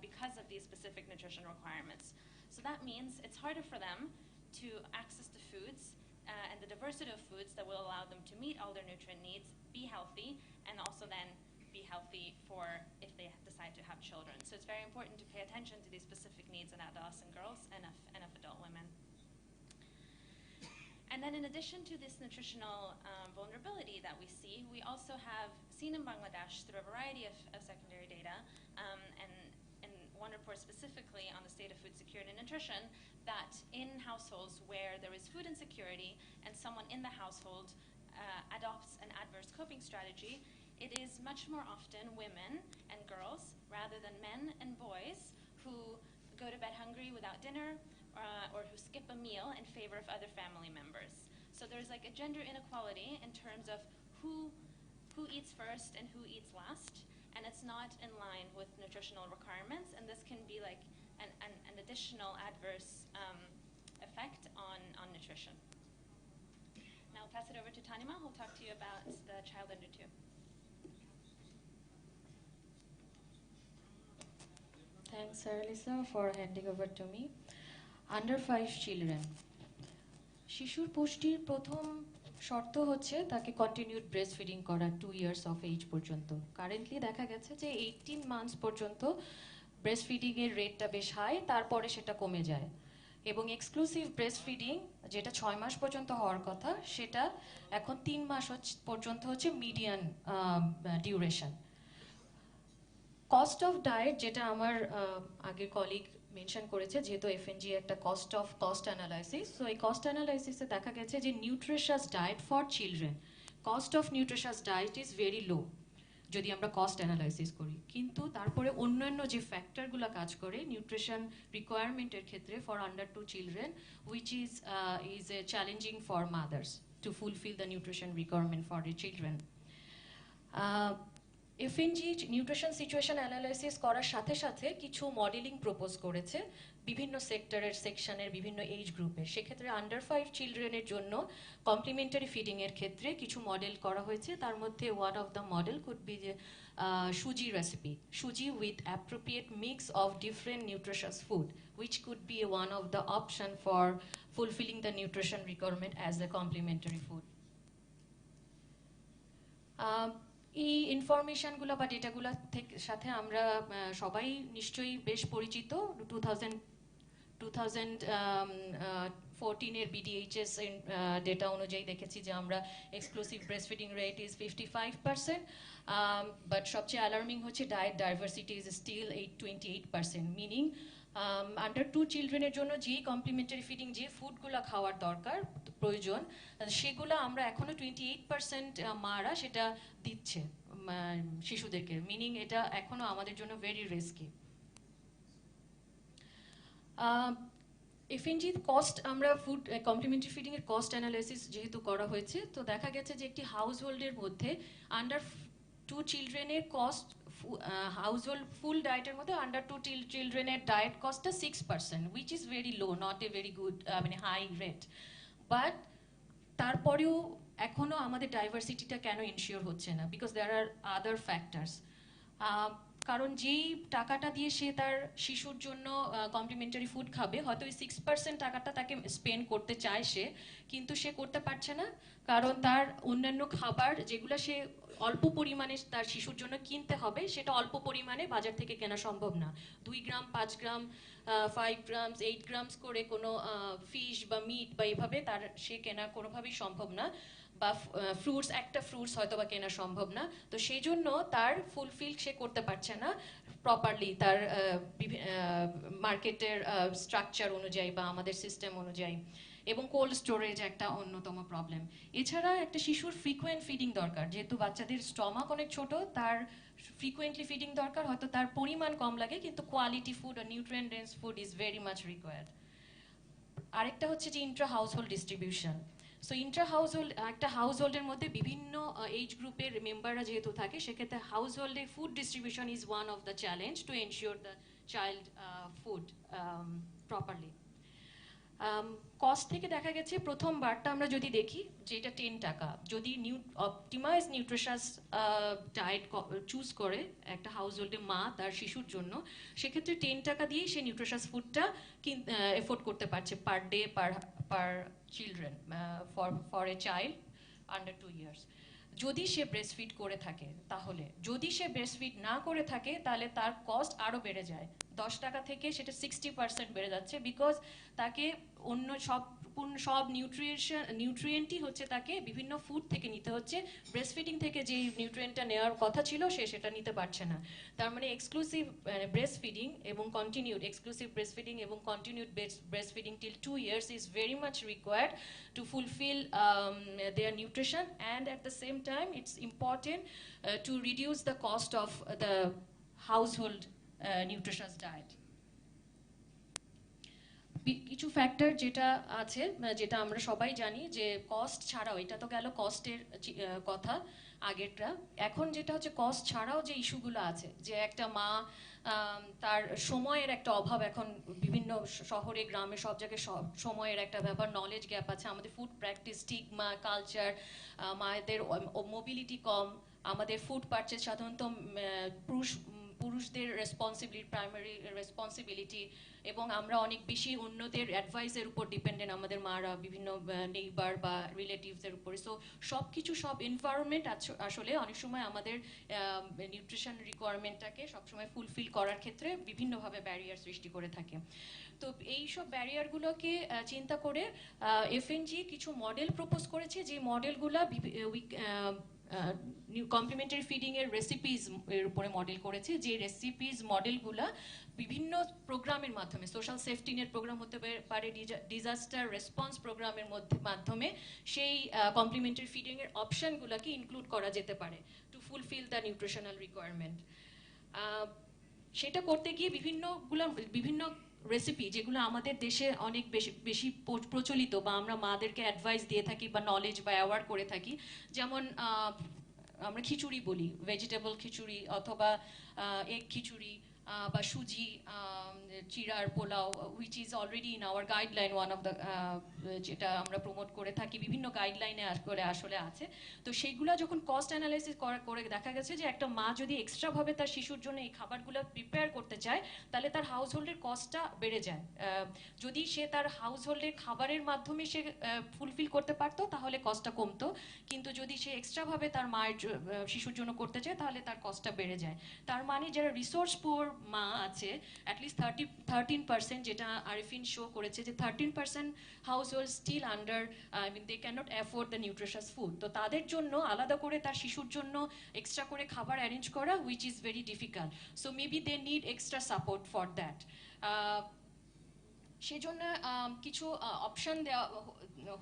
[SPEAKER 7] because of these specific nutrition requirements. So that means it's harder for them to access the foods and the diversity of foods that will allow them to meet all their nutrient needs, be healthy, and also then be healthy for if they decide to have children. So it's very important to pay attention to these specific needs in adolescent girls and of adult women. And then in addition to this nutritional vulnerability that we see, we also have seen in Bangladesh through a variety of secondary data, and one report specifically on the state of food security and nutrition, that in households where there is food insecurity and someone in the household adopts an adverse coping strategy, it is much more often women and girls rather than men and boys who go to bed hungry without dinner, or who skip a meal in favor of other family members. So there's like a gender inequality in terms of who eats first and who eats last, and it's not in line with nutritional requirements, and this can be like an additional adverse effect on nutrition. Now I'll pass it over to Tanima, who'll talk to you about the child under 2.
[SPEAKER 8] Thanks, Sarah Lisa, for handing over to me. Under 5 children. শিশুর পুষ্টির প্রথম শর্ত হচ্ছে তাকে continued breast feeding করা 2 years of age পর্যন্ত। Currently দেখা গেছে যে 18 মান্থস পর্যন্ত ব্রেস্ট ফিডিং এর রেটটা বেশ হাই, তারপরে সেটা কমে যায়। এবং এক্সক্লুসিভ ব্রেস্ট ফিডিং যেটা 6 মাস পর্যন্ত হওয়ার কথা, সেটা এখন 3 মাস পর্যন্ত হচ্ছে median duration. Cost of diet, যেটা আমার আগের কলিগ মেনশন করেছে, যেহেতু এফএনজি একটা কস্ট অ্যানালাইসিস, সো এই কস্ট অ্যানালাইসিসে দেখা গেছে যে nutritious diet for children, cost of nutritious diet is very লো যদি আমরা কস্ট অ্যানালাইসিস করি। কিন্তু তারপরে অন্যান্য যে ফ্যাক্টরগুলো কাজ করে নিউট্রিশন রিকোয়ারমেন্টের ক্ষেত্রে for under 2 children, which is a challenging for mothers to fulfil the nutrition requirement for the children. FNG nutrition situation analysis করার সাথে সাথে কিছু মডেলিং প্রপোজ করেছে বিভিন্ন সেক্টরের সেকশনের বিভিন্ন এজ গ্রুপে। সেক্ষেত্রে আন্ডার 5 চিলড্রেনের জন্য কমপ্লিমেন্টারি ফিডিংয়ের ক্ষেত্রে কিছু মডেল করা হয়েছে। তার মধ্যে one of the model could be যে সুজি রেসিপি, সুজি with appropriate mix of different nutritious food, which could be one of the option for fulfilling the nutrition requirement as a complementary food. এই ইনফরমেশনগুলো বা ডেটাগুলো সাথে আমরা সবাই নিশ্চয়ই বেশ পরিচিত। 2014 এর বিডিএইচএস ডেটা অনুযায়ী দেখেছি যে আমরা exclusive breast feeding rate is 55%, but সবচেয়ে অ্যালার্মিং হচ্ছে diet diversity is still 28%, meaning under 2 চিলড্রেনের জন্য যেই কমপ্লিমেন্টারি ফিডিং যে ফুডগুলো খাওয়ার দরকার প্রয়োজন, সেগুলো আমরা এখনো 28% মারা সেটা দিচ্ছে শিশুদেরকে, মিনিং এটা এখনো আমাদের জন্য ভেরি রিস্কি। এফএনজি কস্ট, আমরা ফুড কমপ্লিমেন্টারি ফিডিং এর কস্ট অ্যানালাইসিস যেহেতু করা হয়েছে, তো দেখা গেছে যে একটি হাউস হোল্ডের মধ্যে আন্ডার 2 চিলড্রেনের কস্ট, হাউসহোল্ড ফুল ডায়েটের মধ্যে আন্ডার 2 চিলড্রেনের ডায়েট কস্টটা 6%, which is very low, not a very good মানে হাই রেট। বাট তারপরেও এখনো আমাদের ডাইভার্সিটিটা কেন ইনশিওর হচ্ছে না? Because there are other factors. কারণ যেই টাকাটা দিয়ে সে তার শিশুর জন্য কমপ্লিমেন্টারি ফুড খাবে, হয়তো ওই 6% টাকাটা তাকে স্পেন্ড করতে চায় সে, কিন্তু সে করতে পারছে না, কারণ তার অন্যান্য খাবার যেগুলো সে অল্প পরিমাণে তার শিশুর জন্য কিনতে হবে, সেটা অল্প পরিমাণে বাজার থেকে কেনা সম্ভব না। 2 গ্রাম, 5 গ্রাম, 5 গ্রামস, 8 গ্রামস করে কোনো ফিশ বা মিট বা এভাবে তার সে কেনা কোনোভাবেই সম্ভব না। বা ফ্রুটস, একটা ফ্রুটস হয়তো বা কেনা সম্ভব না, তো সেই জন্য তার ফুলফিল সে করতে পারছে না প্রপারলি তার মার্কেটের স্ট্রাকচার অনুযায়ী বা আমাদের সিস্টেম অনুযায়ী। এবং কোল্ড স্টোরেজ একটা অন্যতম প্রবলেম। এছাড়া একটা শিশুর ফ্রিকোয়েন্ট ফিডিং দরকার, যেহেতু বাচ্চাদের স্টমাক অনেক ছোট, তার ফ্রিকোয়েন্টলি ফিডিং দরকার, হয়তো তার পরিমাণ কম লাগে কিন্তু কোয়ালিটি ফুড আর nutrient dense food is very much required. আরেকটা হচ্ছে যে intra household distribution. So intra household, একটা হাউস হোল্ডের মধ্যে বিভিন্ন এজ গ্রুপের মেম্বাররা যেহেতু থাকে, সেক্ষেত্রে হাউস হোল্ডে food distribution is one of the challenge to ensure the child food properly. Cost থেকে দেখা গেছে প্রথম বারটা আমরা যদি দেখি যে এটা 10 টাকা, যদি অপটিমাইজ নিউট্রিশাস ডায়েট চুজ করে একটা হাউস হোল্ডে মা তার শিশুর জন্য, সেক্ষেত্রে 10 টাকা দিয়েই সে নিউট্রিশাস ফুডটা এফোর্ড করতে পারছে per day per children, for a child under 2 years. যদি সে ব্রেস্টফিড করে থাকে তাহলে, যদি সে ব্রেস্টফিড না করে থাকে তাহলে তার কস্ট আরও বেড়ে যায়, 10 টাকা থেকে সেটা 60% বেড়ে যাচ্ছে, বিকজ তাকে অন্য সব নিউট্রিয়েন্টই হচ্ছে তাকে বিভিন্ন ফুড থেকে নিতে হচ্ছে, ব্রেস্টফিডিং থেকে যে নিউট্রিয়েন্টটা নেওয়ার কথা ছিল সে সেটা নিতে পারছে না। তার মানে এক্সক্লুসিভ ব্রেস্টফিডিং এবং কন্টিনিউড এক্সক্লুসিভ ব্রেস্টফিডিং এবং continued breastfeeding till 2 years is very much required to fulfill their nutrition, and at the same time it's important to reduce the cost of the household nutritious diet. কিছু factor যেটা আছে, যেটা আমরা সবাই জানি যে cost ছাড়াও, এটা তো গেল কস্টের কথা আগেরটা, এখন যেটা হচ্ছে কস্ট ছাড়াও যে ইস্যুগুলো আছে, যে একটা মা তার সময়ের একটা অভাব, এখন বিভিন্ন শহরে গ্রামে সব জায়গায় সময়ের একটা ব্যাপার, নলেজ গ্যাপ আছে, আমাদের ফুড প্র্যাকটিস, স্টিগমা কালচার, মায়েদের মোবিলিটি কম, আমাদের ফুড পারচেজ সাধারণত পুরুষদের প্রাইমারি রেসপন্সিবিলিটি, এবং আমরা অনেক বেশি অন্যদের অ্যাডভাইসের উপর ডিপেন্ডেন্ট, আমাদের মারা বিভিন্ন নেইবার বা রিলেটিভসের উপরে। সো সব এনভায়রনমেন্ট আসলে অনেক সময় আমাদের নিউট্রিশন রিকোয়ারমেন্টটাকে সবসময় ফুলফিল করার ক্ষেত্রে বিভিন্নভাবে ব্যারিয়ার সৃষ্টি করে থাকে। তো এই সব ব্যারিয়ারগুলোকে চিন্তা করে এফএনজি কিছু মডেল প্রপোজ করেছে, যে মডেলগুলো কমপ্লিমেন্টারি ফিডিং এর রেসিপিজ এর উপরে মডেল করেছে, যে রেসিপিজ মডেলগুলা বিভিন্ন প্রোগ্রামের মাধ্যমে, সোশ্যাল সেফটি নেট প্রোগ্রাম হতে পারে, ডিজাস্টার রেসপন্স প্রোগ্রামের মাধ্যমে সেই কমপ্লিমেন্টারি ফিডিং এর অপশনগুলোকে ইনক্লুড করা যেতে পারে two fulfil the nutritional requirement. সেটা করতে গিয়ে বিভিন্ন রেসিপি যেগুলো আমাদের দেশে অনেক বেশি প্রচলিত, বা আমরা মাদেরকে অ্যাডভাইস দিয়ে থাকি বা নলেজ বা অ্যাওয়ার্ড করে থাকি, যেমন আমরা খিচুড়ি বলি, ভেজিটেবল খিচুড়ি অথবা এগ খিচুড়ি, বা সুজি চিড়ার pulao, which is already in our guideline, one of the, যেটা আমরা প্রমোট করে থাকি, বিভিন্ন গাইডলাইনে করে আসলে আছে। তো সেইগুলো যখন কস্ট অ্যানালাইসিস করে দেখা গেছে যে একটা মা যদি এক্সট্রাভাবে তার শিশুর জন্য এই খাবারগুলো প্রিপেয়ার করতে চায়, তাহলে তার হাউস হোল্ডের কস্টটা বেড়ে যায়। যদি সে তার হাউস হোল্ডের খাবারের মাধ্যমে সে ফুলফিল করতে পারতো তাহলে কস্টটা কমতো, কিন্তু যদি সে এক্সট্রাভাবে তার মায়ের শিশুর জন্য করতে চায় তাহলে তার কস্টটা বেড়ে যায়। তার মানে যারা রিসোর্স পুয়ার মা আছে, অ্যাটলিস্ট 13%, যেটা আরিফিন শো করেছে যে 13% household still under, they can't afford the nutritious food. তো তাদের জন্য আলাদা করে তার শিশুর জন্য এক্সট্রা করে খাবার অ্যারেঞ্জ করা, which is very difficult. So maybe they need extra support for that. সেজন্য কিছু অপশন দেওয়া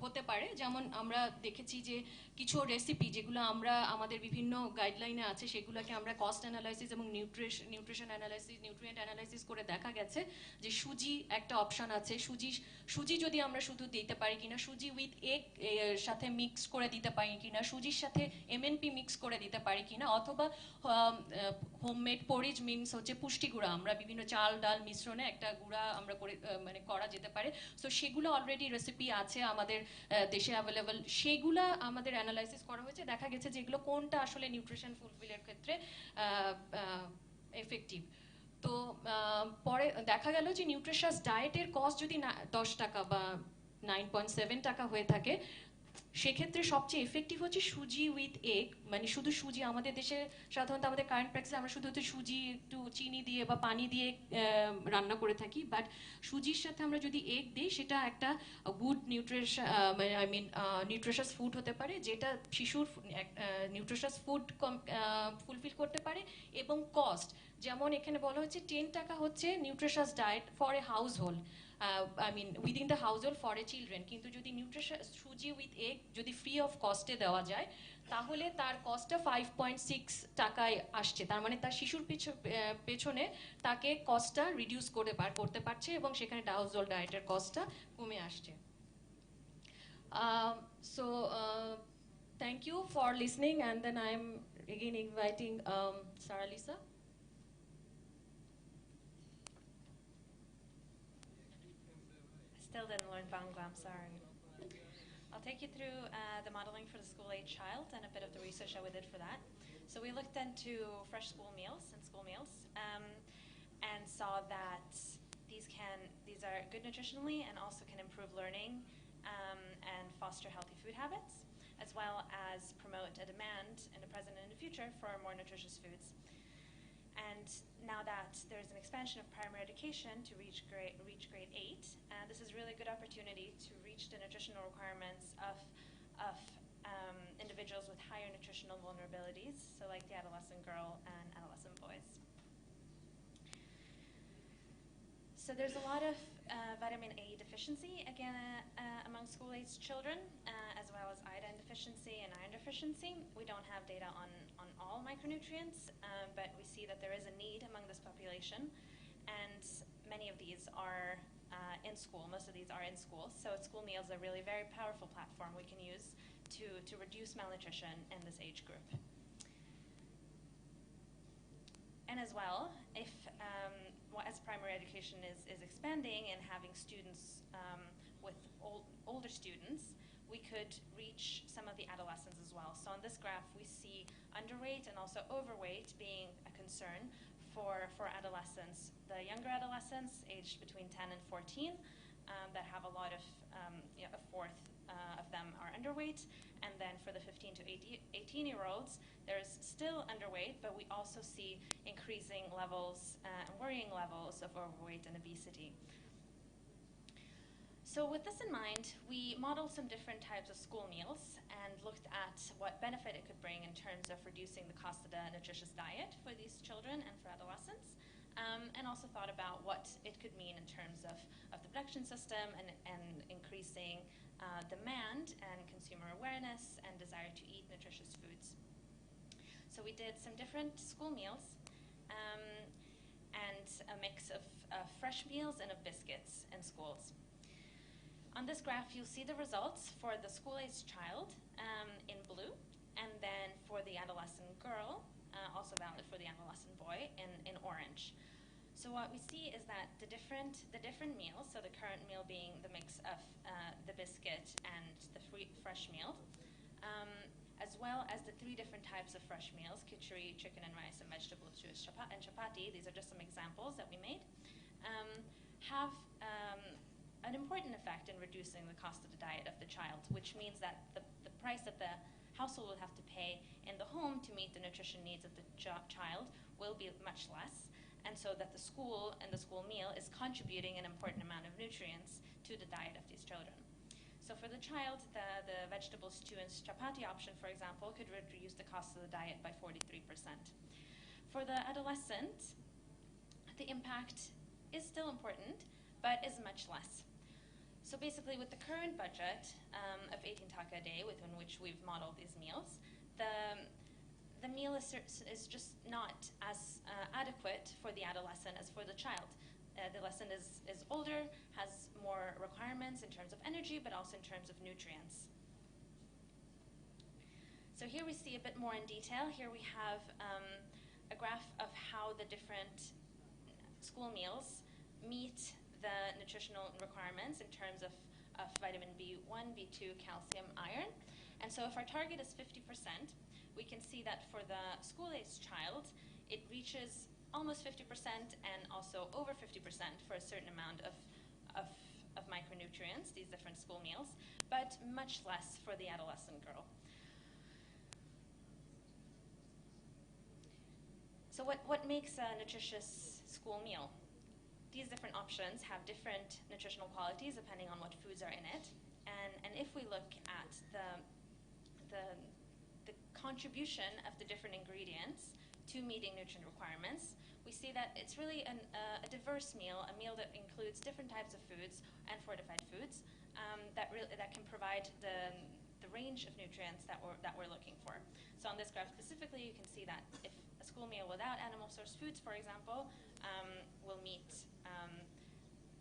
[SPEAKER 8] হতে পারে, যেমন আমরা দেখেছি যে কিছু রেসিপি যেগুলো আমরা আমাদের বিভিন্ন গাইডলাইনে আছে, সেগুলোকে আমরা কস্ট অ্যানালাইসিস এবং নিউট্রিশন অ্যানালাইসিস, নিউট্রিয়েন্ট অ্যানালাইসিস করে দেখা গেছে যে সুজি একটা অপশন আছে। সুজি যদি আমরা শুধু দিতে পারি কিনা, সুজি উইথ এগ সাথে মিক্স করে দিতে পারি কিনা, সুজির সাথে এমএনপি মিক্স করে দিতে পারি কিনা, অথবা হোমমেড পরিজ মিনস হচ্ছে পুষ্টি গুঁড়া, আমরা বিভিন্ন চাল ডাল মিশ্রণে একটা গুঁড়া আমরা করে মানে করা যেতে পারে। সো সেগুলো অলরেডি রেসিপি আছে আমাদের দেশে অ্যাভেলেবল, সেগুলা আমাদের অ্যানালাইসিস করা হয়েছে, দেখা গেছে যে এগুলো কোনটা আসলে নিউট্রিশন ফুলফিলের ক্ষেত্রে এফেক্টিভ। তো পরে দেখা গেল যে নিউট্রিশাস ডায়েটের কস্ট যদি 10 টাকা বা 9.7 টাকা হয়ে থাকে, সেক্ষেত্রে সবচেয়ে এফেক্টিভ হচ্ছে সুজি উইথ এগ, মানে শুধু সুজি। আমাদের দেশে সাধারণত আমাদের কারেন্ট প্র্যাকটিসে আমরা শুধু সুজি একটু চিনি দিয়ে বা পানি দিয়ে রান্না করে থাকি, বাট সুজির সাথে আমরা যদি এগ দিই সেটা একটা গুড নিউট্রিশাস ফুড হতে পারে, যেটা শিশুর নিউট্রিশাস ফুড ফুলফিল করতে পারে। এবং কস্ট, যেমন এখানে বলা হচ্ছে 10 টাকা হচ্ছে nutritious diet for a house hold, within the house hold for a children. কিন্তু যদি নিউট্রিশাস সুজি উইথ এগ যদি ফ্রি অফ কস্টে দেওয়া যায়, তাহলে তার কস্টটা 5.6 টাকায় আসছে। তার মানে তার শিশুর পেছনে তাকে কস্টটা রিডিউস করতে পারছে, এবং সেখানে হাউস হোল্ড ডায়েটের কস্টটা কমে আসছে। So thank you for listening, and then I'm again inviting Sarah Lisa.
[SPEAKER 7] Still didn't learn Bangla, I'm sorry. I'll take you through the modeling for the school-age child and a bit of the research that we did for that. So we looked into fresh school meals and school meals, and saw that these are good nutritionally and also can improve learning and foster healthy food habits, as well as promote a demand in the present and in the future for more nutritious foods. And now that there's an expansion of primary education to reach grade 8, this is really a good opportunity to reach the nutritional requirements of individuals with higher nutritional vulnerabilities, so like the adolescent girl and adolescent boys. So there's a lot of vitamin A deficiency, again, among school-aged children, as well as iodine deficiency and iron deficiency. We don't have data on all micronutrients, but we see that there is a need among this population, and many of these are in school. Most of these are in school, so school meals are really a very powerful platform we can use to reduce malnutrition in this age group. And as well, if as primary education is expanding and having students with older students, we could reach some of the adolescents as well. So on this graph, we see underweight and also overweight being a concern for adolescents. The younger adolescents, aged between 10 and 14, that have a lot of, a fourth of them are underweight. And then for the 15 to 18-year-olds, there's still underweight, but we also see increasing levels and worrying levels of overweight and obesity. So with this in mind, we modeled some different types of school meals and looked at what benefit it could bring in terms of reducing the cost of the nutritious diet for these children and for adolescents, and also thought about what it could mean in terms of the production system and increasing demand and consumer awareness and desire to eat nutritious foods. So we did some different school meals and a mix of fresh meals and of biscuits in schools. On this graph, you'll see the results for the school-aged child in blue, and then for the adolescent girl, also valid for the adolescent boy, in orange. So what we see is that the different meals, so the current meal being the mix of the biscuit and the fresh meal, as well as the 3 different types of fresh meals, khichdi, chicken and rice, and vegetable stew and chapati, these are just some examples that we made, have an important effect in reducing the cost of the diet of the child, which means that the price that the household will have to pay in the home to meet the nutrition needs of the child will be much less, and so that the school and the school meal is contributing an important amount of nutrients to the diet of these children. So for the child, the vegetable stew and chapati option, for example, could reduce the cost of the diet by 43%. For the adolescent, the impact is still important, but is much less. So basically, with the current budget of 18 taka a day within which we've modeled these meals, the meal is just not as adequate for the adolescent as for the child. The adolescent is older, has more requirements in terms of energy, but also in terms of nutrients. So here we see a bit more in detail. Here we have a graph of how the different school meals meet the nutritional requirements in terms of vitamin B1, B2, calcium, iron. And so if our target is 50%, we can see that for the school-aged child, it reaches almost 50% and also over 50% for a certain amount of micronutrients, these different school meals. but much less for the adolescent girl. So what makes a nutritious school meal? These different options have different nutritional qualities depending on what foods are in it. And if we look at the contribution of the different ingredients to meeting nutrient requirements, we see that it's really a diverse meal, a meal that includes different types of foods and fortified foods that can provide the range of nutrients that we're looking for. So on this graph specifically, you can see that if a school meal without animal source foods, for example, will meet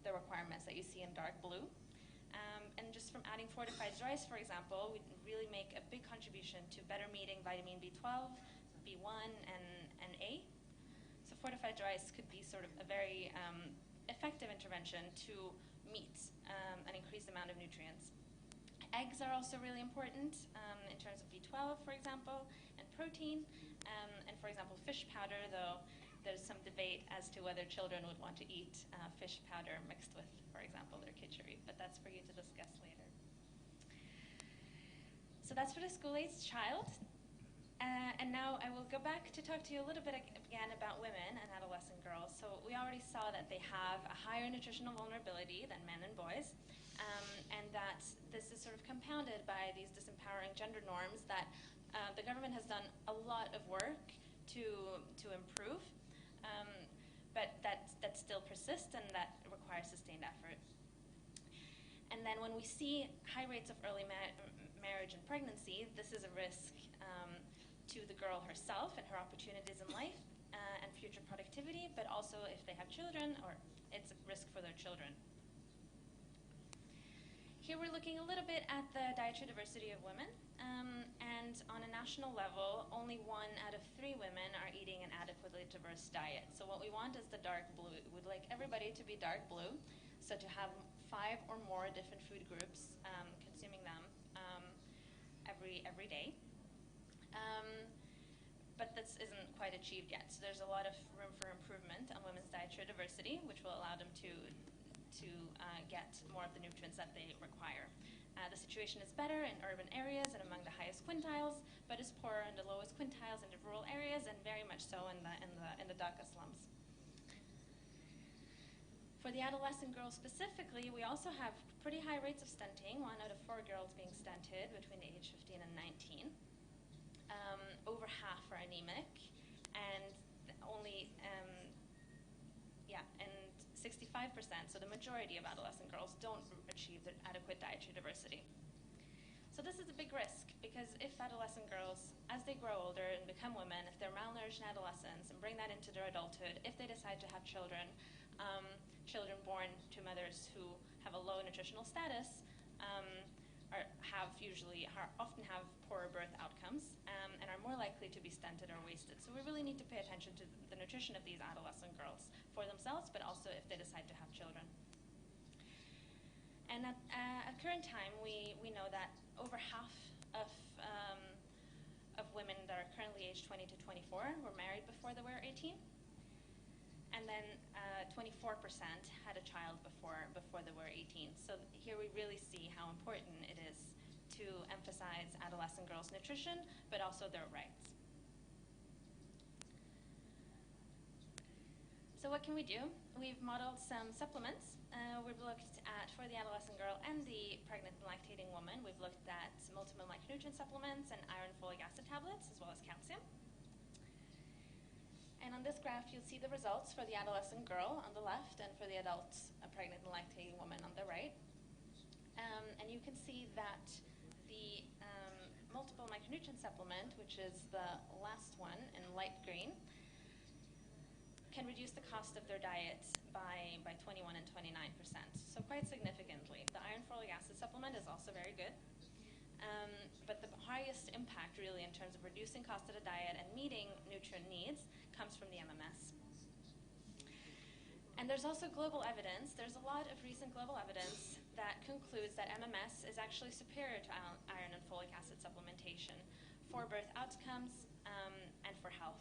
[SPEAKER 7] the requirements that you see in dark blue. And just from adding fortified rice, for example, we really make a big contribution to better meeting vitamin B12, B1, and A. So fortified rice could be sort of a very effective intervention to meet an increased amount of nutrients. Eggs are also really important in terms of B12, for example, and protein. And for example, fish powder, though there's some debate as to whether children would want to eat fish powder mixed with, for example, their khichdi, but that's for you to discuss later. So that's for the school-aged child. And now I will go back to talk to you a little bit again about women and adolescent girls. So we already saw that they have a higher nutritional vulnerability than men and boys, and that this is sort of compounded by these disempowering gender norms that the government has done a lot of work to improve, but that still persists and that requires sustained effort. And then when we see high rates of early marriage and pregnancy, this is a risk to the girl herself and her opportunities in life and future productivity, but also if they have children, or it's a risk for their children. Here we're looking a little bit at the dietary diversity of women, and on a national level, only 1 out of 3 women are eating an adequately diverse diet. So what we want is the dark blue. We'd like everybody to be dark blue, so to have 5 or more different food groups, consuming them every day. But this isn't quite achieved yet. So there's a lot of room for improvement on women's dietary diversity, which will allow them to get more of the nutrients that they require. The situation is better in urban areas and among the highest quintiles, but is poorer in the lowest quintiles in the rural areas, and very much so in the Dhaka slums. For the adolescent girls specifically, we also have pretty high rates of stunting, 1 out of 4 girls being stunted between the age 15 and 19. Over half are anemic, and only, and 65%, so the majority of adolescent girls don't achieve the adequate dietary diversity. So this is a big risk, because if adolescent girls, as they grow older and become women, if they're malnourished in adolescence and bring that into their adulthood, if they decide to have children, children born to mothers who have a low nutritional status, often have poorer birth outcomes and are more likely to be stunted or wasted. So we really need to pay attention to the nutrition of these adolescent girls for themselves, but also if they decide to have children. And at current time, we know that over half of women that are currently aged 20 to 24 were married before they were 18. And then 24% had a child before they were 18. So here we really see how important it is to emphasize adolescent girls' nutrition, but also their rights. So what can we do? We've modeled some supplements. We've looked at, for the adolescent girl and the pregnant and lactating woman, we've looked at multiple micronutrient supplements and iron folic acid tablets, as well as calcium. And on this graph, you'll see the results for the adolescent girl on the left and for the adult pregnant and lactating woman on the right. And you can see that the multiple micronutrient supplement, which is the last one in light green, can reduce the cost of their diet by 21 and 29%, so quite significantly. The iron folic acid supplement is also very good. But the highest impact, really, in terms of reducing cost of the diet and meeting nutrient needs comes from the MMS. And there's also global evidence. There's a lot of recent global evidence that concludes that MMS is actually superior to iron and folic acid supplementation for birth outcomes and for health.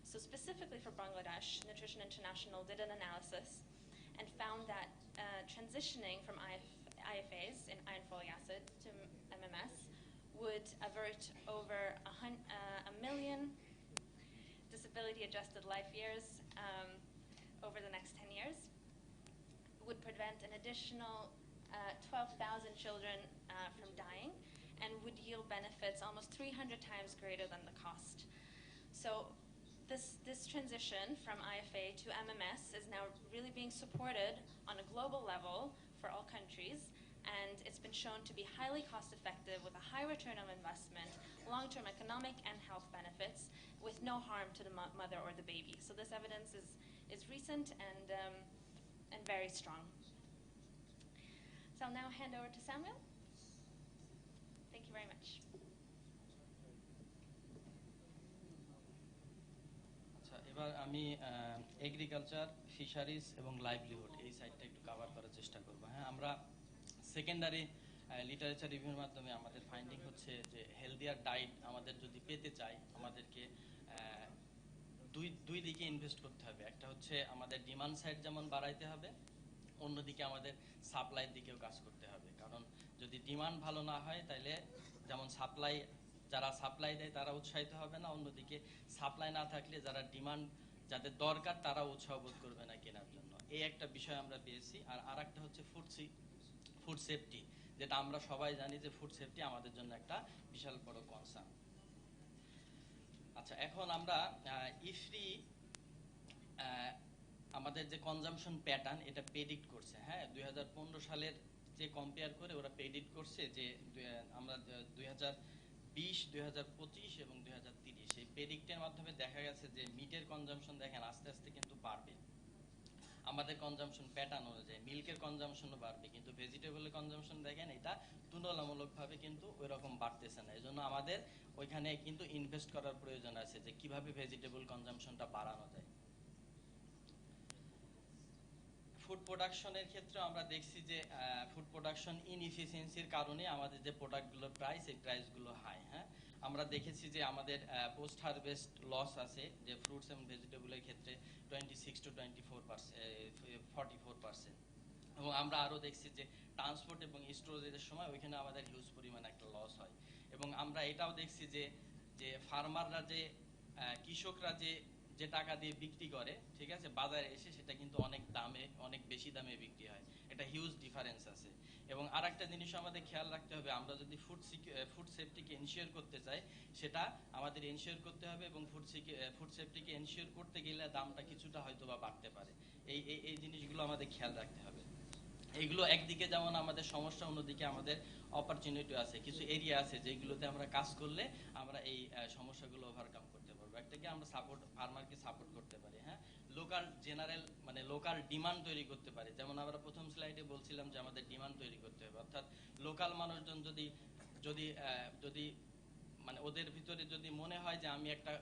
[SPEAKER 7] So specifically for Bangladesh, Nutrition International did an analysis and found that transitioning from IFA rise in iron folic acid to MMS would avert over a million disability-adjusted life years over the next 10 years, would prevent an additional 12,000 children from dying, and would yield benefits almost 300 times greater than the cost. So this transition from IFA to MMS is now really being supported on a global level for all countries, and it's been shown to be highly cost-effective with a high return on investment, long-term economic and health benefits, with no harm to the mother or the baby. So this evidence is recent and very strong. So I'll now hand over to Samuel. Thank you very much.
[SPEAKER 9] আচ্ছা, এবার আমি agriculture, fisheries এবং livelihood এই সাইডটা একটু cover করার চেষ্টা করব। হ্যাঁ, আমরা সেকেন্ডারি লিটারেচার রিভিউর মাধ্যমে আমাদের ফাইন্ডিং হচ্ছে যে হেলদিয়ার ডায়েট আমাদের যদি পেতে চাই, আমাদেরকে দুই দিকে ইনভেস্ট করতে হবে। একটা হচ্ছে আমাদের ডিমান্ড সাইড যেমন বাড়াইতে হবে, অন্যদিকে আমাদের সাপ্লাইয়ের দিকেও কাজ করতে হবে। কারণ যদি ডিমান্ড ভালো না হয় তাহলে যেমন যারা সাপ্লাই দেয় তারা উৎসাহিত হবে না, অন্যদিকে সাপ্লাই না থাকলে যারা ডিমান্ড যাদের দরকার তারা উৎসাহ বোধ করবে না কেনার জন্য। এই একটা বিষয় আমরা পেয়েছি। আর একটা হচ্ছে ফুড সেফটি, যেটা আমরা সবাই জানি যে ফুড সেফটি আমাদের জন্য একটা বিশাল বড় কনসার্ন। আচ্ছা, এখন আমরা ইফরি আমাদের যে কনজাম্পশন প্যাটার্ন এটা প্রেডিক্ট করছে। হ্যাঁ, 2015 সালের যে কম্পেয়ার করে ওরা প্রেডিক্ট করছে যে আমরা 2020, 2025 এবং 2030 এই প্রেডিক্টের মাধ্যমে দেখা গেছে যে মিটের কনজাম্পশন দেখেন আস্তে আস্তে কিন্তু বাড়বে আমাদের কনজাম্পশন প্যাটার্ন অনুযায়ী। মিল্কের কনজাম্পশনও বাড়বে, কিন্তু ভেজিটেবলের কনজাম্পশন দেখেন এটা তুলনামূলকভাবে কিন্তু ওই রকম বাড়তেছে না। এই জন্য আমাদের ওইখানে কিন্তু ইনভেস্ট করার প্রয়োজন আছে যে কিভাবে ভেজিটেবল কনজাম্পশনটা বাড়ানো যায়। ফুড প্রোডাকশনের ক্ষেত্রে আমরা দেখছি যে ফুড প্রোডাকশন ইনএফিসিয়েন্সির কারণে আমাদের যে প্রোডাক্টগুলোর প্রাইস, এই প্রাইসগুলো হাই। হ্যাঁ, আমরা দেখেছি যে আমাদের পোস্ট হারভেস্ট লস আছে যে ফ্রুটস এবং ভেজিটেবলের ক্ষেত্রে 26 to 44%। এবং আমরা আরও দেখছি যে ট্রান্সপোর্ট এবং স্টোরেজের সময় ওইখানে আমাদের হিউজ পরিমাণে একটা লস হয়। এবং আমরা এটাও দেখছি যে ফার্মাররা কৃষকরা যে টাকা দিয়ে বিক্রি করে, ঠিক আছে, বাজারে এসে সেটা কিন্তু অনেক বেশি দামে বিক্রি হয়। এটা হিউজ ডিফারেন্স আছে। এবং আরেকটা জিনিস আমাদের খেয়াল রাখতে হবে, আমরা যদি ফুড সেফটিকে এনশিওর করতে চাই সেটা আমাদের এনশিওর করতে হবে, এবং ফুড সেফটিকে এনশিওর করতে গেলে দামটা কিছুটা হয়তো বা বাড়তে পারে। এই জিনিসগুলো আমাদের খেয়াল রাখতে হবে। এইগুলো একদিকে যেমন আমাদের সমস্যা, অন্যদিকে আমাদের অপরচুনিটি আছে। কিছু এরিয়া আছে যেগুলোতে আমরা কাজ করলে আমরা এই সমস্যাগুলো ওভারকাম করতে পারবো। একটাকে আমরা ফার্মারকে সাপোর্ট করতে পারি। হ্যাঁ, লোকাল ডিমান্ড তৈরি করতে পারি। যেমন আমরা প্রথম স্লাইডে বলছিলাম যে আমাদের ডিমান্ড তৈরি করতে হবে, অর্থাৎ লোকাল মানুষজন যদি মানে ওদের ভিতরে যদি মনে হয় যে আমি একটা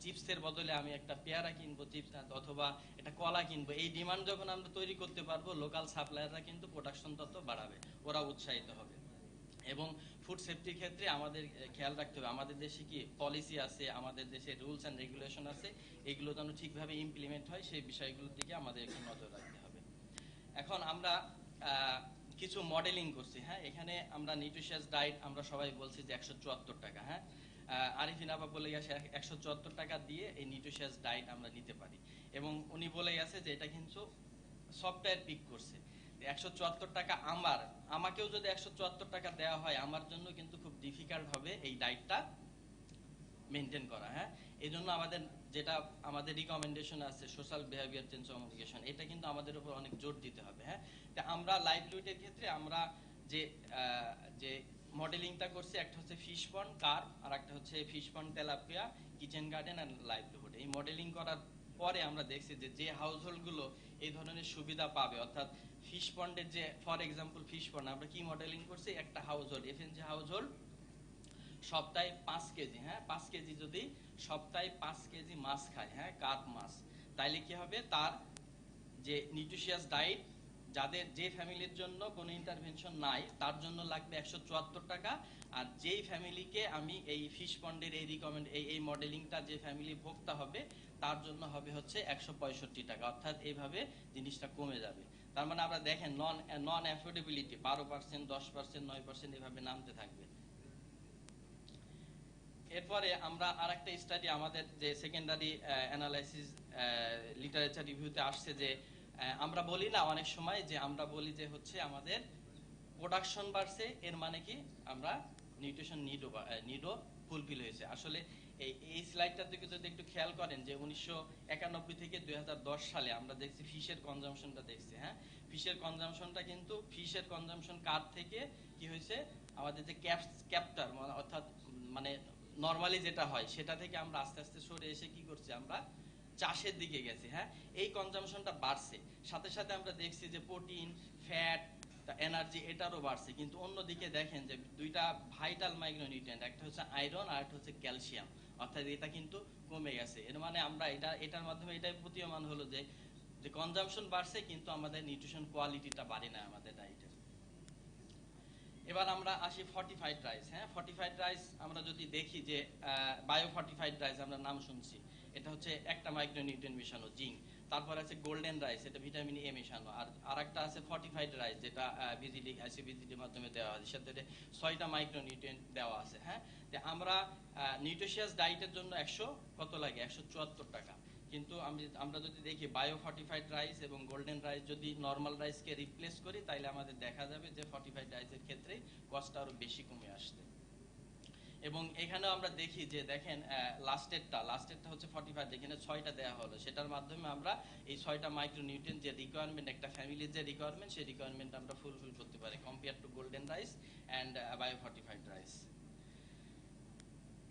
[SPEAKER 9] চিপসের বদলে আমি একটা পেয়ারা কিনবো, চিপস অথবা একটা কলা কিনবো, এই ডিমান্ড যখন আমরা তৈরি করতে পারবো, লোকাল সাপ্লায়াররা কিন্তু প্রোডাকশন তত বাড়াবে, ওরা উৎসাহিত হবে। এবং ফুড সেফটির ক্ষেত্রে আমাদের খেয়াল রাখতে হবে আমাদের দেশে কি পলিসি আছে, আমাদের দেশে রুলস অ্যান্ড রেগুলেশন আছে, এগুলো যেন ঠিকভাবে ইমপ্লিমেন্ট হয় সেই বিষয়গুলোর দিকে আমাদের একটু নজর রাখতে হবে। এখন আমরা কিছু মডেলিং করছি। হ্যাঁ, এখানে আমরা নিউট্রিশিয়াস ডায়েট আমরা সবাই বলছি যে 174 টাকা। হ্যাঁ, আরিফিন আপা বলে গেছে 174 টাকা দিয়ে এই নিউট্রিশিয়াস ডায়েট আমরা নিতে পারি। এবং উনি বলে গেছে যে এটা কিন্তু সফটওয়্যার পিক করছে 174 টাকা। আমাকেও যদি 174 টাকা দেওয়া হয় আমার জন্য কিন্তু খুব ডিফিকাল্ট হবে এই ডায়েটটা মেনটেন করা। হ্যাঁ, এই জন্য আমাদের রিকমেন্ডেশন আছে সোশ্যাল বিহেভিয়ার চেঞ্জ কমিউনিকেশন, এটা কিন্তু আমাদের উপর অনেক জোর দিতে হবে। হ্যাঁ, তা আমরা লাইভলিহুডের ক্ষেত্রে আমরা যে মডেলিংটা করছি, একটা হচ্ছে ফিশ পন্ড কার্প, আর একটা হচ্ছে fish pond tilapia, kitchen garden and livelihood. এই মডেলিং করার পরে আমরা দেখছি যে হাউসহোল্ডগুলো এই ধরনের সুবিধা পাবে, অর্থাৎ ফিশ পন্ডের যে ফর এক্সাম্পল ফিশ পন্ড আমরা কি মডেলিং করছি, একটা হাউসহোল্ড এফএনজি হাউসহোল্ড সপ্তাহে 5 কেজি, হ্যাঁ 5 কেজি যদি সপ্তাহে 5 কেজি মাছ খায়, হ্যাঁ কার্প মাছ, তাইলে কি হবে, তার যে নিউট্রিশিয়াস ডায়েট যে ফ্যামিলির জন্য কোনো ইন্টারভেনশন নাই তার জন্য লাগবে 174 টাকা। আর যেই ফ্যামিলিকে আমি এই ফিশ পন্ডের এই মডেলিংটা যে ফ্যামিলি ভোক্তা হবে তার জন্য হবে হচ্ছে 165 টাকা। অর্থাৎ এইভাবে জিনিসটা কমে যাবে। তার মানে আমরা দেখেন নন অ্যাফোর্ডেবিলিটি 12%, 10%, 9% এভাবে নামতে থাকবে। এরপরে আমরা আরেকটা স্টাডি আমাদের যে সেকেন্ডারি অ্যানালাইসিস লিটারেচার রিভিউতে আসছে যে আমরা বলি না অনেক সময় যে আমরা বলি যে হচ্ছে আমাদের প্রোডাকশন বাড়ছে, এর মানে কি আমরা নিউট্রিশন নিডও ফুলফিল হয়েছে। আসলে এই স্লাইডটার দিকে যদি একটু খেয়াল করেন যে 1991 থেকে 2010 সালে আমরা দেখছি ফিশের কনজাম্পশনটা দেখছি, হ্যাঁ ফিশের কনজাম্পশনটা কিন্তু ফিশের কনজাম্পশন কার থেকে কি হয়েছে, আমাদের যে ক্যাপ্টার অর্থাৎ মানে নরমালি যেটা হয় সেটা থেকে আমরা আস্তে আস্তে সরে এসে কি করছি, আমরা চাষের দিকে গেছি। হ্যাঁ এই কনজাম্পশনটা বাড়ছে, সাথে সাথে আমরা দেখছি যে প্রোটিন, ফ্যাট, এনার্জি এটারও বাড়ছে। কিন্তু অন্যদিকে দেখেন যে দুইটা ভাইটাল মাইক্রোনিউট্রিয়েন্ট, একটা হচ্ছে আয়রন আর একটা হচ্ছে ক্যালসিয়াম, অর্থাৎ এটা কিন্তু কমে গেছে। এর মানে আমরা এটার মাধ্যমে এটাই প্রতীয়মান হলো যে কনজাম্পশন বাড়ছে কিন্তু আমাদের নিউট্রিশন কোয়ালিটিটা বাড়ে না আমাদের ডায়েটের। এবার আমরা আসি ফর্টিফাইড রাইস। হ্যাঁ ফর্টিফাইড রাইস আমরা যদি দেখি যে বায়ো ফর্টিফাইড রাইস আমরা নাম শুনছি, এটা হচ্ছে একটা মাইক্রোনিউট্রিয়েন্ট মেশানো জিঙ্ক। তারপর আছে গোল্ডেন রাইস, এটা ভিটামিন এ মেশানো। আর একটা আছে ফর্টিফাইড রাইস যেটা ভিজিডি আইসিভিজিডির মাধ্যমে দেওয়া হয়, সাথে 6টা মাইক্রোনিউট্রিয়েন্ট দেওয়া আছে। হ্যাঁ যে আমরা নিউট্রিশিয়াস ডায়েটের জন্য 100 কত লাগে, 174 টাকা। কিন্তু আমরা যদি দেখি বায়ো ফর্টিফাইড রাইস এবং গোল্ডেন রাইস যদি নর্মাল রাইসকে রিপ্লেস করি তাহলে আমাদের দেখা যাবে যে ফর্টিফাইড রাইসের ক্ষেত্রে কস্টটা আরো বেশি কমে আসছে। এবং এখানে আমরা দেখি যে দেখেন লাস্টেরটা হচ্ছে 45, যেখানে 6টা দেওয়া হলো, সেটার মাধ্যমে আমরা এই 6টা মাইক্রোনিউট্রিয়েন্ট যে রিকোয়ারমেন্ট একটা ফ্যামিলির যে রিকোয়ারমেন্ট, সেই রিকোয়ারমেন্ট আমরা ফুলফিল করতে পারি compare to golden rice and bio fortified rice.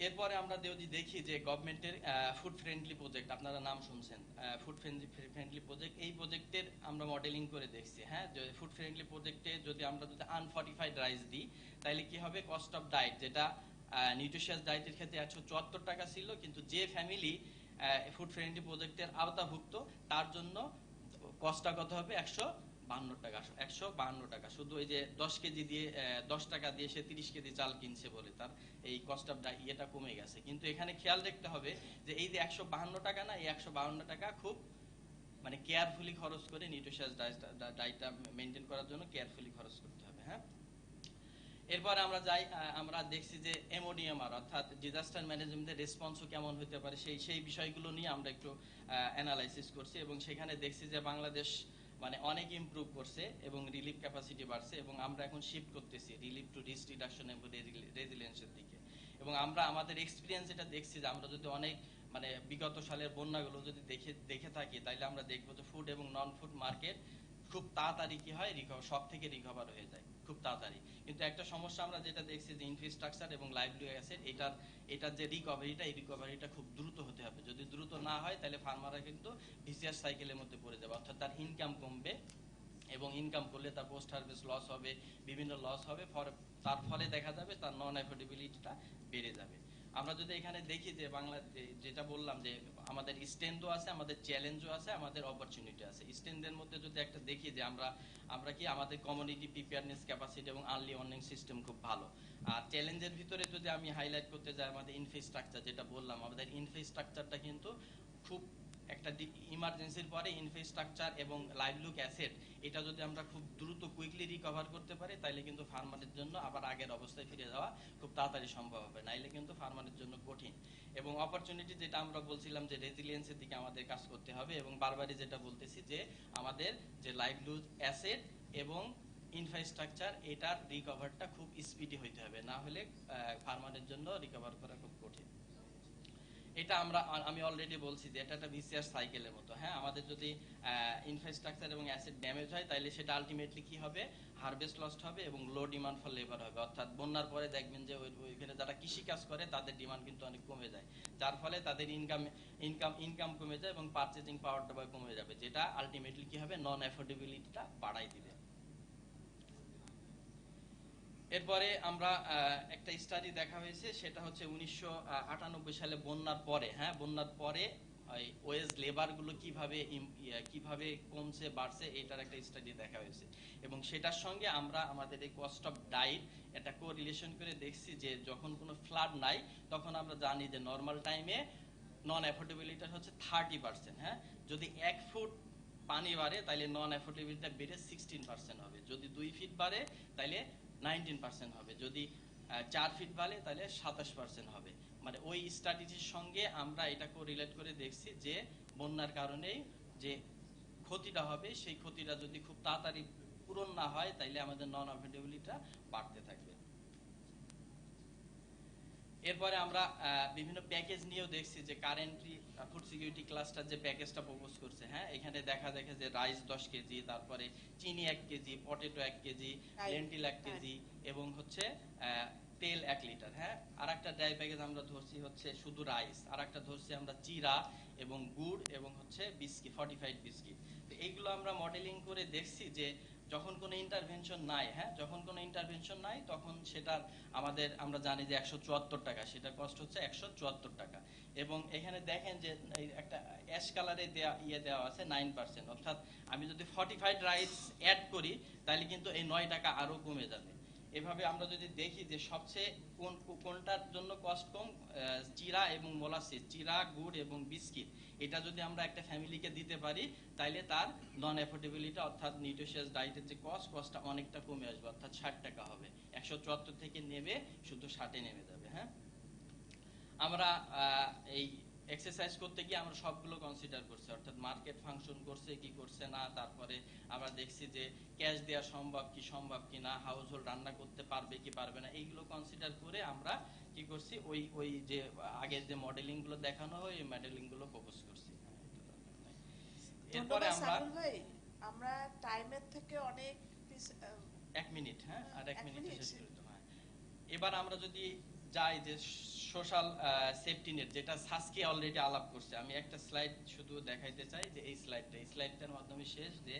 [SPEAKER 9] এরপরে আমরা যদি দেখি যে গভর্নমেন্টের ফুড ফ্রেন্ডলি প্রজেক্ট, আপনারা নাম শুনছেন ফুড ফ্রেন্ডলি প্রজেক্ট, এই প্রজেক্টের আমরা মডেলিং করে দেখছি। হ্যাঁ যে ফুড ফ্রেন্ডলি প্রজেক্টে যদি আমরা আনফর্টিফাইড রাইস দিই তাহলে কি হবে, কস্ট অফ ডায়েট যেটা নিউট্রিশিয়াস ডায়েটের ক্ষেত্রে 174 টাকা ছিল, কিন্তু যে ফ্যামিলি ফুড ফ্রেন্ডলি প্রজেক্টের আওতাভুক্ত তার জন্য কস্টটা কত হবে, 152 টাকা। শুধু এই যে 10 কেজি দিয়ে 10 টাকা দিয়ে সে 30 কেজি চাল কিনছে বলে তার এই কস্ট অফ ইয়েটা কমে গেছে। কিন্তু এখানে খেয়াল রাখতে হবে যে এই যে 152 টাকা না, এই 152 টাকা খুব মানে কেয়ারফুলি খরচ করে নিউট্রিশিয়াস ডায়েটটা মেনটেন করার জন্য কেয়ারফুলি খরচ করতে হবে। হ্যাঁ এরপর আমরা যাই, আমরা দেখছি যে এমওডিএমআর অর্থাৎ ডিজাস্টার ম্যানেজমেন্টের রেসপন্সও কেমন হতে পারে সেই বিষয়গুলো নিয়ে আমরা একটু অ্যানালাইসিস করছি এবং সেখানে দেখছি যে বাংলাদেশ মানে অনেক ইমপ্রুভ করছে এবং রিলিফ ক্যাপাসিটি বাড়ছে এবং আমরা এখন শিফট করতেছি রিলিফ টু রিস্ক রিডাকশন এবং রেজিলিয়েন্সের দিকে। এবং আমরা আমাদের এক্সপিরিয়েন্স এটা দেখছি যে আমরা যদি অনেক মানে বিগত সালের বন্যাগুলো যদি দেখে থাকি তাহলে আমরা দেখবো যে ফুড এবং নন ফুড মার্কেট খুব তাড়াতাড়ি কি হয়, সব থেকে রিকভার হয়ে যায় খুব তাড়াতাড়ি। কিন্তু একটা সমস্যা আমরা যেটা দেখছি যে ইনফ্রাস্ট্রাকচার এবং লাইভলিহুড অ্যাসেট এটার যে রিকভারিটা খুব দ্রুত হতে হবে। যদি দ্রুত না হয় তাহলে ফার্মাররা কিন্তু ভিসিআর সাইকেলের মধ্যে পড়ে যাবে, অর্থাৎ তার ইনকাম কমবে এবং ইনকাম করলে তার পোস্ট হারভেস্ট লস হবে, বিভিন্ন লস হবে, তার ফলে দেখা যাবে তার নন অ্যাফোর্ডেবিলিটিটা বেড়ে যাবে। আমরা যদি এখানে দেখি যে যেটা বললাম যে আমাদের স্ট্রেংথও আছে, আমাদের চ্যালেঞ্জও আছে, আমাদের অপরচুনিটি আছে। স্ট্রেংথের মধ্যে যদি একটা দেখি যে আমরা কি আমাদের কমিউনিটি প্রিপেয়ারনেস ক্যাপাসিটি এবং আর্লি ওয়ার্নিং সিস্টেম খুব ভালো। আর চ্যালেঞ্জের ভিতরে যদি আমি হাইলাইট করতে যাই আমাদের ইনফ্রাস্ট্রাকচার, যেটা বললাম আমাদের ইনফ্রাস্ট্রাকচারটা কিন্তু খুব একটা ইমার্জেন্সির পরে ইনফ্রাস্ট্রাকচার এবং লাইভলিহুড অ্যাসেট এটা যদি আমরা খুব দ্রুত কুইকলি রিকভার করতে পারি তাহলে কিন্তু ফার্মারের জন্য আবার আগের অবস্থায় ফিরে যাওয়া খুব তাড়াতাড়ি সম্ভব হবে, নাইলে কিন্তু ফার্মারের জন্য কঠিন। এবং অপরচুনিটি যেটা আমরা বলছিলাম যে রেজিলিয়েন্সের দিকে আমাদের কাজ করতে হবে এবং বারবারই যেটা বলতেছি যে আমাদের যে লাইভলিহুড অ্যাসেট এবং ইনফ্রাস্ট্রাকচার এটার রিকভারটা খুব স্পিডি হইতে হবে, না হলে ফার্মারের জন্য রিকভার করা খুব কঠিন। এটা আমি অলরেডি বলছি যে এটা একটা ভিসিআর সাইকেলের মতো। হ্যাঁ আমাদের যদি ইনফ্রাস্ট্রাকচার এবং অ্যাসেট ড্যামেজ হয় তাহলে সেটা আলটিমেটলি কি হবে, হারভেস্ট লস্ট হবে এবং লো ডিমান্ড ফর লেবার হবে। অর্থাৎ বন্যার পরে দেখবেন যে ওইখানে যারা কৃষি কাজ করে তাদের ডিমান্ড কিন্তু অনেক কমে যায়, যার ফলে তাদের ইনকাম কমে যায় এবং পারচেজিং পাওয়ারটা কমে যাবে, যেটা আলটিমেটলি কি হবে, নন অ্যাফোর্ডেবিলিটিটা বাড়াই দিবে। এরপরে আমরা একটা স্টাডি দেখা হয়েছে, সেটা হচ্ছে 1998 সালে বন্যার পরে। হ্যাঁ বন্যার পরে ওয়েজ লেবার গুলো কিভাবে কমছে বাড়ছে এটার একটা স্টাডি দেখা হয়েছে এবং সেটার সঙ্গে আমরা আমাদের এই কস্ট অফ ডায়েট এটা কোরিলেশন করে দেখছি যে যখন কোনো ফ্লাড নাই তখন আমরা জানি যে নর্মাল টাইমে নন অ্যাফোর্ডেবিলিটি হচ্ছে 30%। হ্যাঁ যদি 1 ফুট পানি বাড়ে তাহলে নন অ্যাফোর্ডেবিলিটি বেড়ে 16% হবে, যদি 2 ফিট বাড়ে তাহলে 19% হবে, যদি 4 ফিট বাড়ে তাহলে 27% হবে। মানে ওই স্ট্র্যাটেজির সঙ্গে আমরা এটা কোরিলেট করে দেখছি যে বন্যার কারণেই যে ক্ষতিটা হবে সেই ক্ষতিটা যদি খুব তাড়াতাড়ি পূরণ না হয় তাইলে আমাদের নন অ্যাফোর্ডেবিলিটিটা বাড়তে থাকবে। এরপরে আমরা বিভিন্ন প্যাকেজ নিয়েও দেখছি যে কারেন্টলি ফুড সিকিউরিটি ক্লাস্টার যে প্যাকেজটা প্রপোজ করছে, হ্যাঁ, এখানে দেখা দেখে যে রাইস 10 কেজি, তারপরে চিনি 1 KG, potato 1 KG, lentil 1 KG এবং হচ্ছে তেল 1 লিটার। হ্যাঁ, আর একটা ড্রাই প্যাকেজ আমরা ধরছি হচ্ছে শুধু রাইস, আর একটা ধরছি আমরা চিরা এবং গুড় এবং হচ্ছে বিস্কিট, ফর্টিফাইড বিস্কিট। তো এইগুলো আমরা মডেলিং করে দেখছি যে যখন কোনো ইন্টারভেনশন নাই, হ্যাঁ, যখন কোনো ইন্টারভেনশন নাই তখন সেটার আমাদের আমরা জানি যে 174 টাকা, সেটার কস্ট হচ্ছে 174 টাকা। এবং এখানে দেখেন যে একটা অ্যাশ কালারে দেওয়া আছে 9%, অর্থাৎ আমি যদি ফর্টিফাইড রাইস অ্যাড করি তাহলে কিন্তু এই 9 টাকা আরো কমে যাবে। এভাবে আমরা যদি দেখি যে সবচেয়ে কোনটার জন্য কস্ট কম, চিরা এবং মোলাসিস, চিরা, গুড় এবং বিস্কিট, এটা যদি আমরা একটা ফ্যামিলিকে দিতে পারি তাইলে তার নন অ্যাফোর্ডেবিলিটি অর্থাৎ নিউট্রিশিয়াস ডায়েটের যে কস্টটা অনেকটা কমে আসবে, অর্থাৎ 60 টাকা হবে, 174 থেকে নেমে শুধু 60-এ নেমে যাবে। হ্যাঁ, আমরা এই এক্সারসাইজ করতে গিয়ে আমরা সবগুলো কনসিডার করছি, অর্থাৎ মার্কেট ফাংশন করছে কি করছে না, তারপরে আমরা দেখছি যে ক্যাশ দেওয়া সম্ভব কি না, হাউস হোল্ড রান্না করতে পারবে কি পারবে না, এইগুলো কনসিডার করে আমরা কি করছি ওই যে আগের যে মডেলিং গুলো দেখানো হয় এই মডেলিং গুলো প্রপোজ করছি। এরপরে
[SPEAKER 2] আমরা টাইমের থেকে অনেক
[SPEAKER 9] 1 মিনিট, হ্যাঁ, আর 1 মিনিটে শেষ করে দিতে হয়। এবার আমরা যদি যাই যে সোশ্যাল সেফটি নেট, যেটা সাসকে অলরেডি আলাপ করছে, আমি একটা স্লাইড শুধু দেখাইতে চাই যে এই স্লাইডটার মাধ্যমে শেষ, যে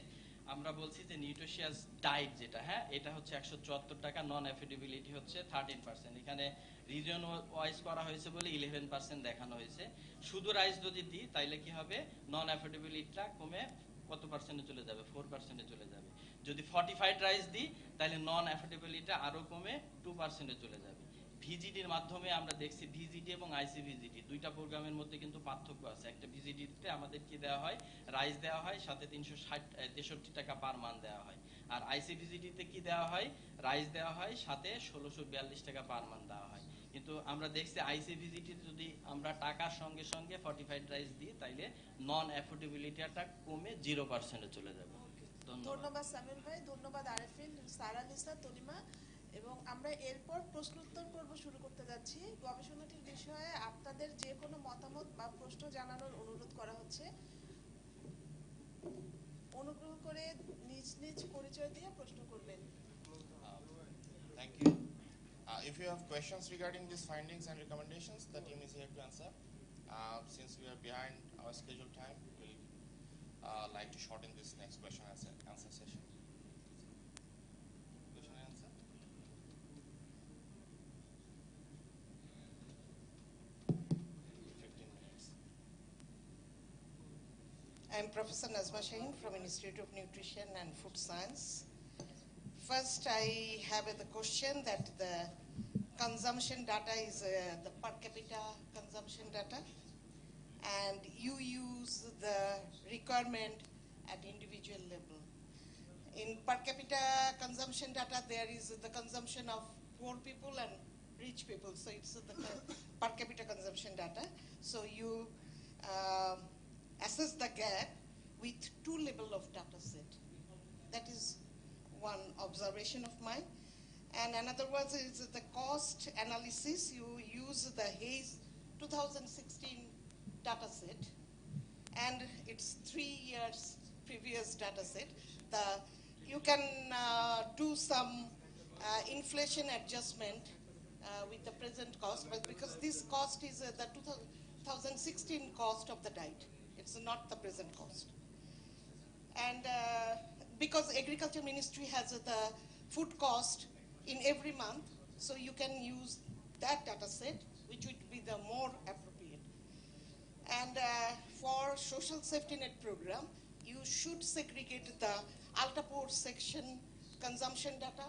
[SPEAKER 9] আমরা বলছি যে নিউট্রিশিয়াস ডায়েট যেটা, হ্যাঁ, এটা হচ্ছে 174 টাকা, নন অ্যাফোর্ডেবিলিটি হচ্ছে 13%। এখানে রিজন ওয়াইজ করা হয়েছে বলে 11% দেখানো হয়েছে। শুধু রাইস যদি দিই তাইলে কি হবে, নন অ্যাফোর্ডেবিলিটিটা কমে কত পার্সেন্টে চলে যাবে, 4%-এ চলে যাবে। যদি ফর্টিফাইড রাইস দিই তাহলে নন অ্যাফোর্ডেবিলিটি আরো কমে 2%-এ চলে যাবে। ভিজিডির মাধ্যমে আমরা দেখছি ভিজিডি এবং আইসিভিজিডি দুইটা প্রোগ্রামের মধ্যে কিন্তু পার্থক্য আছে। একটা ভিজিডিতে আমাদের কি দেওয়া হয়, রাইস দেওয়া হয়, সাথে 363 টাকা পার মান দেওয়া হয়। আর আইসিভিজিডিতে কি দেওয়া হয়, রাইস দেওয়া হয়, সাথে 1642 টাকা পার মান দেওয়া হয়। কিন্তু আমরা দেখছি আইসিভিজিডি যদি আমরা টাকার সঙ্গে সঙ্গে ফর্টিফাইড রাইস দিই তাইলে নন অ্যাফোর্ডেবিলিটিটা কমে 0%-এ চলে যাবে।
[SPEAKER 2] ধন্যবাদ সামিউল ভাই, ধন্যবাদ আরেফিন, সারা লিসা, তনিমা। এবং আমরা এরপর প্রশ্ন উত্তর পর্ব শুরু করতে যাচ্ছি। গবেষণাটির বিষয়ে আপনাদের যে কোনো মতামত বা প্রশ্ন জানানোর অনুরোধ করা হচ্ছে। অনুগ্রহ করে নিজ নিজ পরিচয় দিয়ে প্রশ্ন করবেন।
[SPEAKER 3] Thank you. If you have questions regarding these findings and recommendations, the team is here to answer. Since we are behind our scheduled time, we'll like to shorten this next question answer session. Question and answer?
[SPEAKER 10] I'm Professor Nazma Shaheen from Institute of Nutrition and Food Science. First, I have the question that the consumption data is the per capita consumption data, and you use the requirement at individual level. In per capita consumption data, there is the consumption of poor people and rich people, so it's the per capita consumption data. So you assess the gap with 2 levels of data set. That is one observation of mine. And another one is the cost analysis. You use the Hayes 2016 data set, and it's 3 years previous data set. You can do some inflation adjustment with the present cost, but because this cost is the 2016 cost of the diet, it's not the present cost. And because Agriculture Ministry has the food cost in every month, so you can use that data set, which would be the more appropriate. And for social safety net program, you should segregate the ultra-poor section consumption data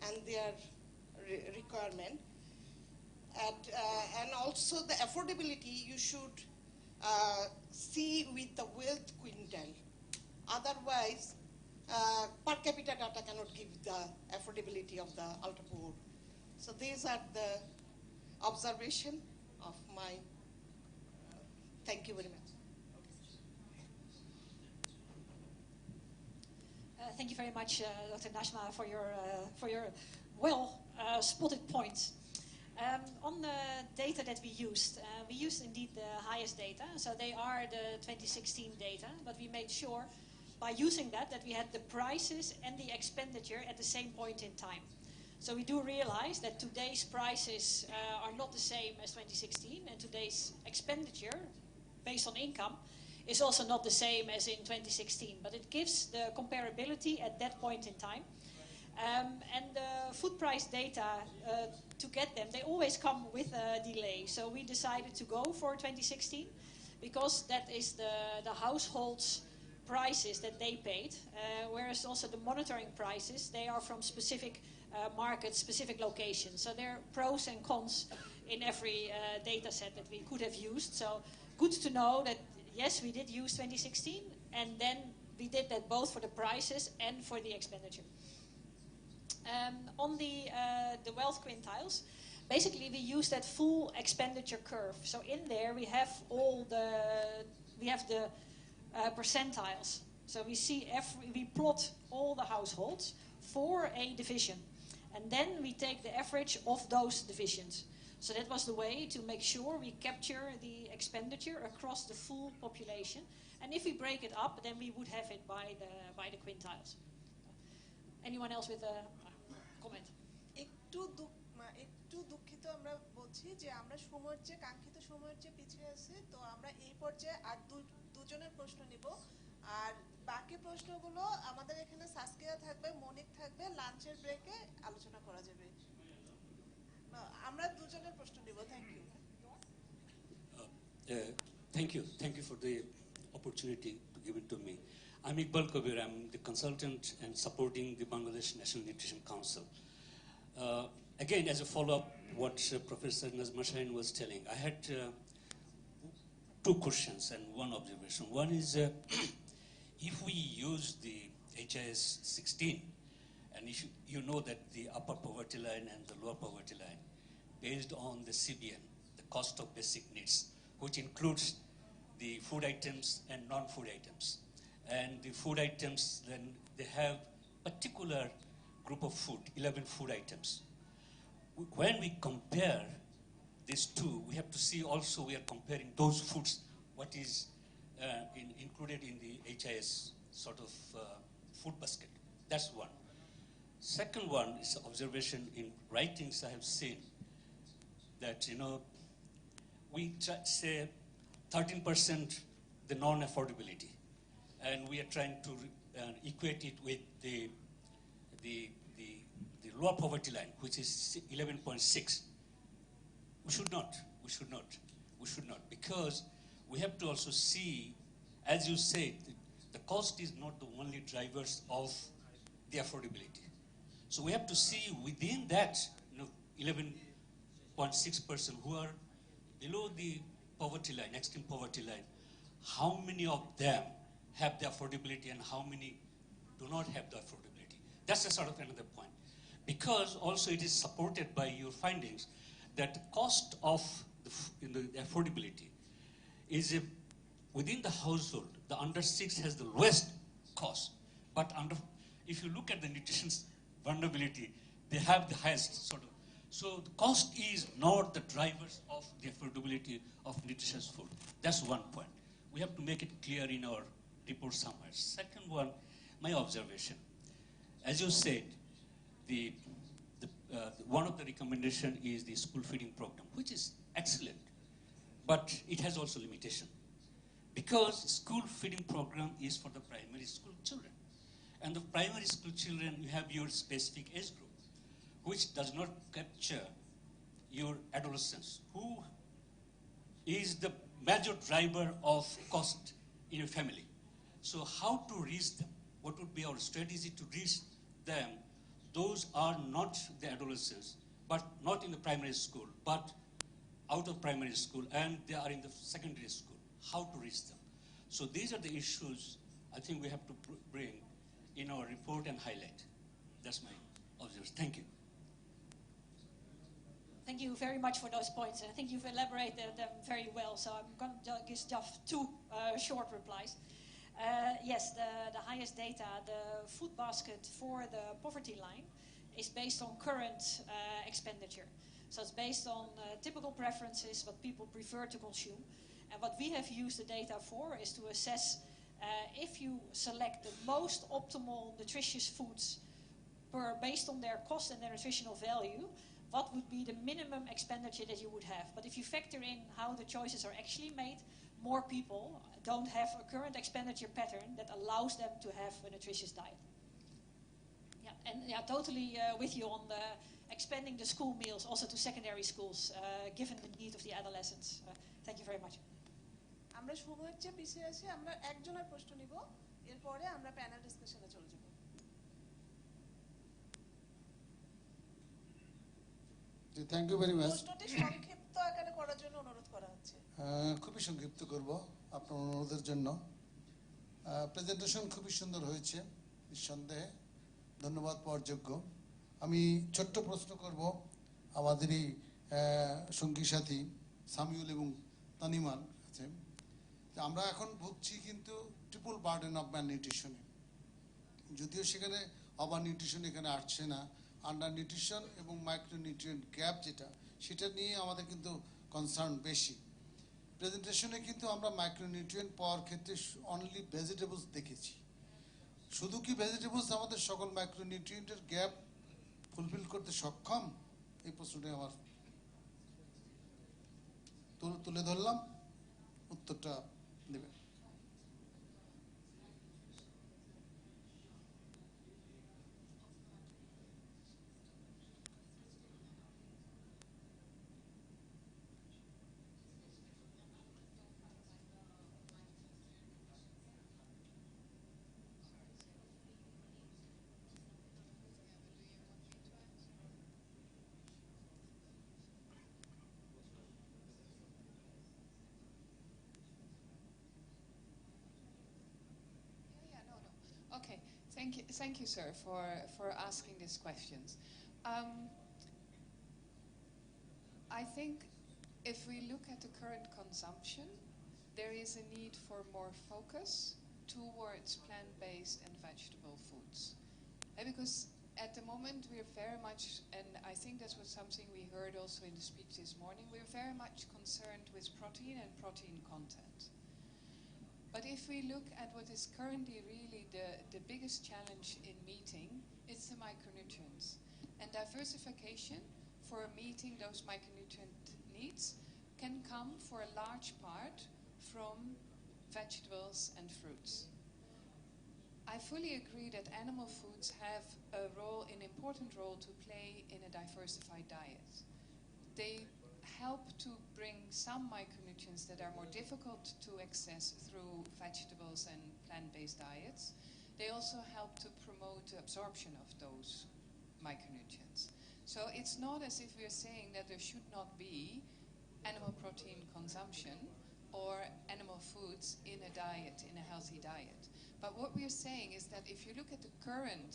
[SPEAKER 10] and their requirement. And also the affordability, you should see with the wealth quintile. Otherwise, per capita data cannot give the affordability of the ultra poor. So these are the observation of my, thank you very much.
[SPEAKER 11] Thank you very much, Dr. Nashma, for your well spotted points. On the data that we used indeed the highest data. So they are the 2016 data, but we made sure by using that we had the prices and the expenditure at the same point in time. So we do realize that today's prices are not the same as 2016, and today's expenditure based on income is also not the same as in 2016, but it gives the comparability at that point in time. And the food price data, to get them, they always come with a delay. So we decided to go for 2016 because that is the households' prices that they paid, whereas also the monitoring prices, they are from specific markets, specific locations. So there are pros and cons in every data set that we could have used. So good to know that, yes, we did use 2016, and then we did that both for the prices and for the expenditure. On the wealth quintiles, basically we use that full expenditure curve. So in there we have the percentiles. So we plot all the households for a division, and then we take the average of those divisions. So that was the way to make sure we capture the expenditure across the full population. And if we break it up, then we would have it by the quintiles. Anyone else with a comment?
[SPEAKER 2] একটু দুঃখিত আমরা বলছি যে আমরা সময়ের চেয়ে কাঙ্ক্ষিত সময়ের চেয়ে পিছিয়ে আছি, তো আমরা এই পর্যায়ে আর দুজনের প্রশ্ন নিব, আর বাকি প্রশ্নগুলো আমাদের এখানে সাসকিয়া থাকবে, মনিক থাকবে, লাঞ্চের ব্রেকে আলোচনা করা যাবে। আমরা দুজনের প্রশ্ন নিব। Thank you.
[SPEAKER 12] Thank you for the opportunity to give it to me. I'm Iqbal Kabir. I'm the consultant and supporting the Bangladesh National Nutrition Council. Again, as a follow-up, what Professor Nazma Shaheen was telling, I had two questions and one observation. One is, if we use the HIS 16, and if you know that the upper poverty line and the lower poverty line, based on the CBN, the cost of basic needs, which includes the food items and non-food items. And the food items, then they have particular group of food, 11 food items. When we compare these two, we have to see also we are comparing those foods, what is included in the HIS sort of food basket. That's one. Second one is observation in writings I have seen that, we say 13% the non-affordability, and we are trying to equate it with the lower poverty line, which is 11.6. We should not, because we have to also see, as you said, the cost is not the only drivers of the affordability. So we have to see within that 11.6% who are below the poverty line, extreme poverty line, how many of them have the affordability and how many do not have the affordability. That's a sort of another point. Because also it is supported by your findings that the cost of the affordability is within the household, the under 6 has the lowest cost. But if you look at the nutrition vulnerability, they have the highest sort of. So the cost is not the drivers of the affordability of nutritious food. That's one point. We have to make it clear in our report somewhere. Second one, my observation. As you said, one of the recommendation is the school feeding program, which is excellent, but it has also limitation. Because school feeding program is for the primary school children. And the primary school children, you have your specific age group, which does not capture your adolescents, who is the major driver of cost in your family. So how to reach them? What would be our strategy to reach them? Those are not the adolescents, but not in the primary school, but out of primary school, and they are in the secondary school. How to reach them? So these are the issues I think we have to bring in our report and highlight. That's my observation. Thank you.
[SPEAKER 11] Thank you very much for those points. I think you've elaborated them very well, so I'm going to give just two short replies. Yes, the highest data, the food basket for the poverty line is based on current expenditure. So it's based on typical preferences, what people prefer to consume. And what we have used the data for is to assess if you select the most optimal nutritious foods based on their cost and their nutritional value, what would be the minimum expenditure that you would have. But if you factor in how the choices are actually made, more people don't have a current expenditure pattern that allows them to have a nutritious diet. Yeah, and yeah, totally with you on the expanding the school meals also to secondary schools, given the need of the adolescents. Thank you very much.
[SPEAKER 2] আমরা সময়ের চেয়ে পিছিয়ে আছি, আমরা একজনের প্রশ্ন নিব, এরপরে আমরা প্যানেল ডিসকাশনে চলে যাব।
[SPEAKER 13] Thank you very much.
[SPEAKER 2] প্রশ্নটি সংক্ষিপ্ত আকারে করার জন্য অনুরোধ করা হচ্ছে।
[SPEAKER 13] খুবই সংক্ষিপ্ত করব আপনার অনুরোধের জন্য। প্রেজেন্টেশন খুবই সুন্দর হয়েছে, নিঃসন্দেহে ধন্যবাদ পাওয়ার যোগ্য। আমি ছোট্ট প্রশ্ন করব আমাদেরই সঙ্গী সাথী সামিউল এবং তানিমান আছে। আমরা এখন ভুগছি কিন্তু ট্রিপল বার্ডেন অফ ম্যাল নিউট্রিশনে, যদিও সেখানে ওভার নিউট্রিশন এখানে আসছে না, আন্ডার নিউট্রিশন এবং মাইক্রোনিউট্রিয়েন্ট গ্যাপ যেটা, সেটা নিয়ে আমাদের কিন্তু কনসার্ন বেশি। প্রেজেন্টেশনে কিন্তু আমরা মাইক্রোনিউট্রিয়েন্ট পাওয়ার ক্ষেত্রে অনলি ভেজিটেবলস দেখেছি। শুধু কি ভেজিটেবলস আমাদের সকল মাইক্রোনিউট্রিয়েন্টের গ্যাপ ফুলফিল করতে সক্ষম? এই প্রশ্নটাই আমার তুলে ধরলাম, উত্তরটা দেবেন।
[SPEAKER 14] Okay, thank you, sir, for asking these questions. I think if we look at the current consumption, there is a need for more focus towards plant-based and vegetable foods. Because at the moment we're very much, and I think that was something we heard also in the speech this morning, we're very much concerned with protein and protein content. But if we look at what is currently really the biggest challenge in meeting, it's the micronutrients. And diversification for meeting those micronutrient needs can come for a large part from vegetables and fruits. I fully agree that animal foods have an important role to play in a diversified diet. They help to bring some micronutrients that are more difficult to access through vegetables and plant-based diets. They also help to promote the absorption of those micronutrients. So it's not as if we're saying that there should not be animal protein consumption or animal foods in a diet, in a healthy diet. But what we're saying is that if you look at the current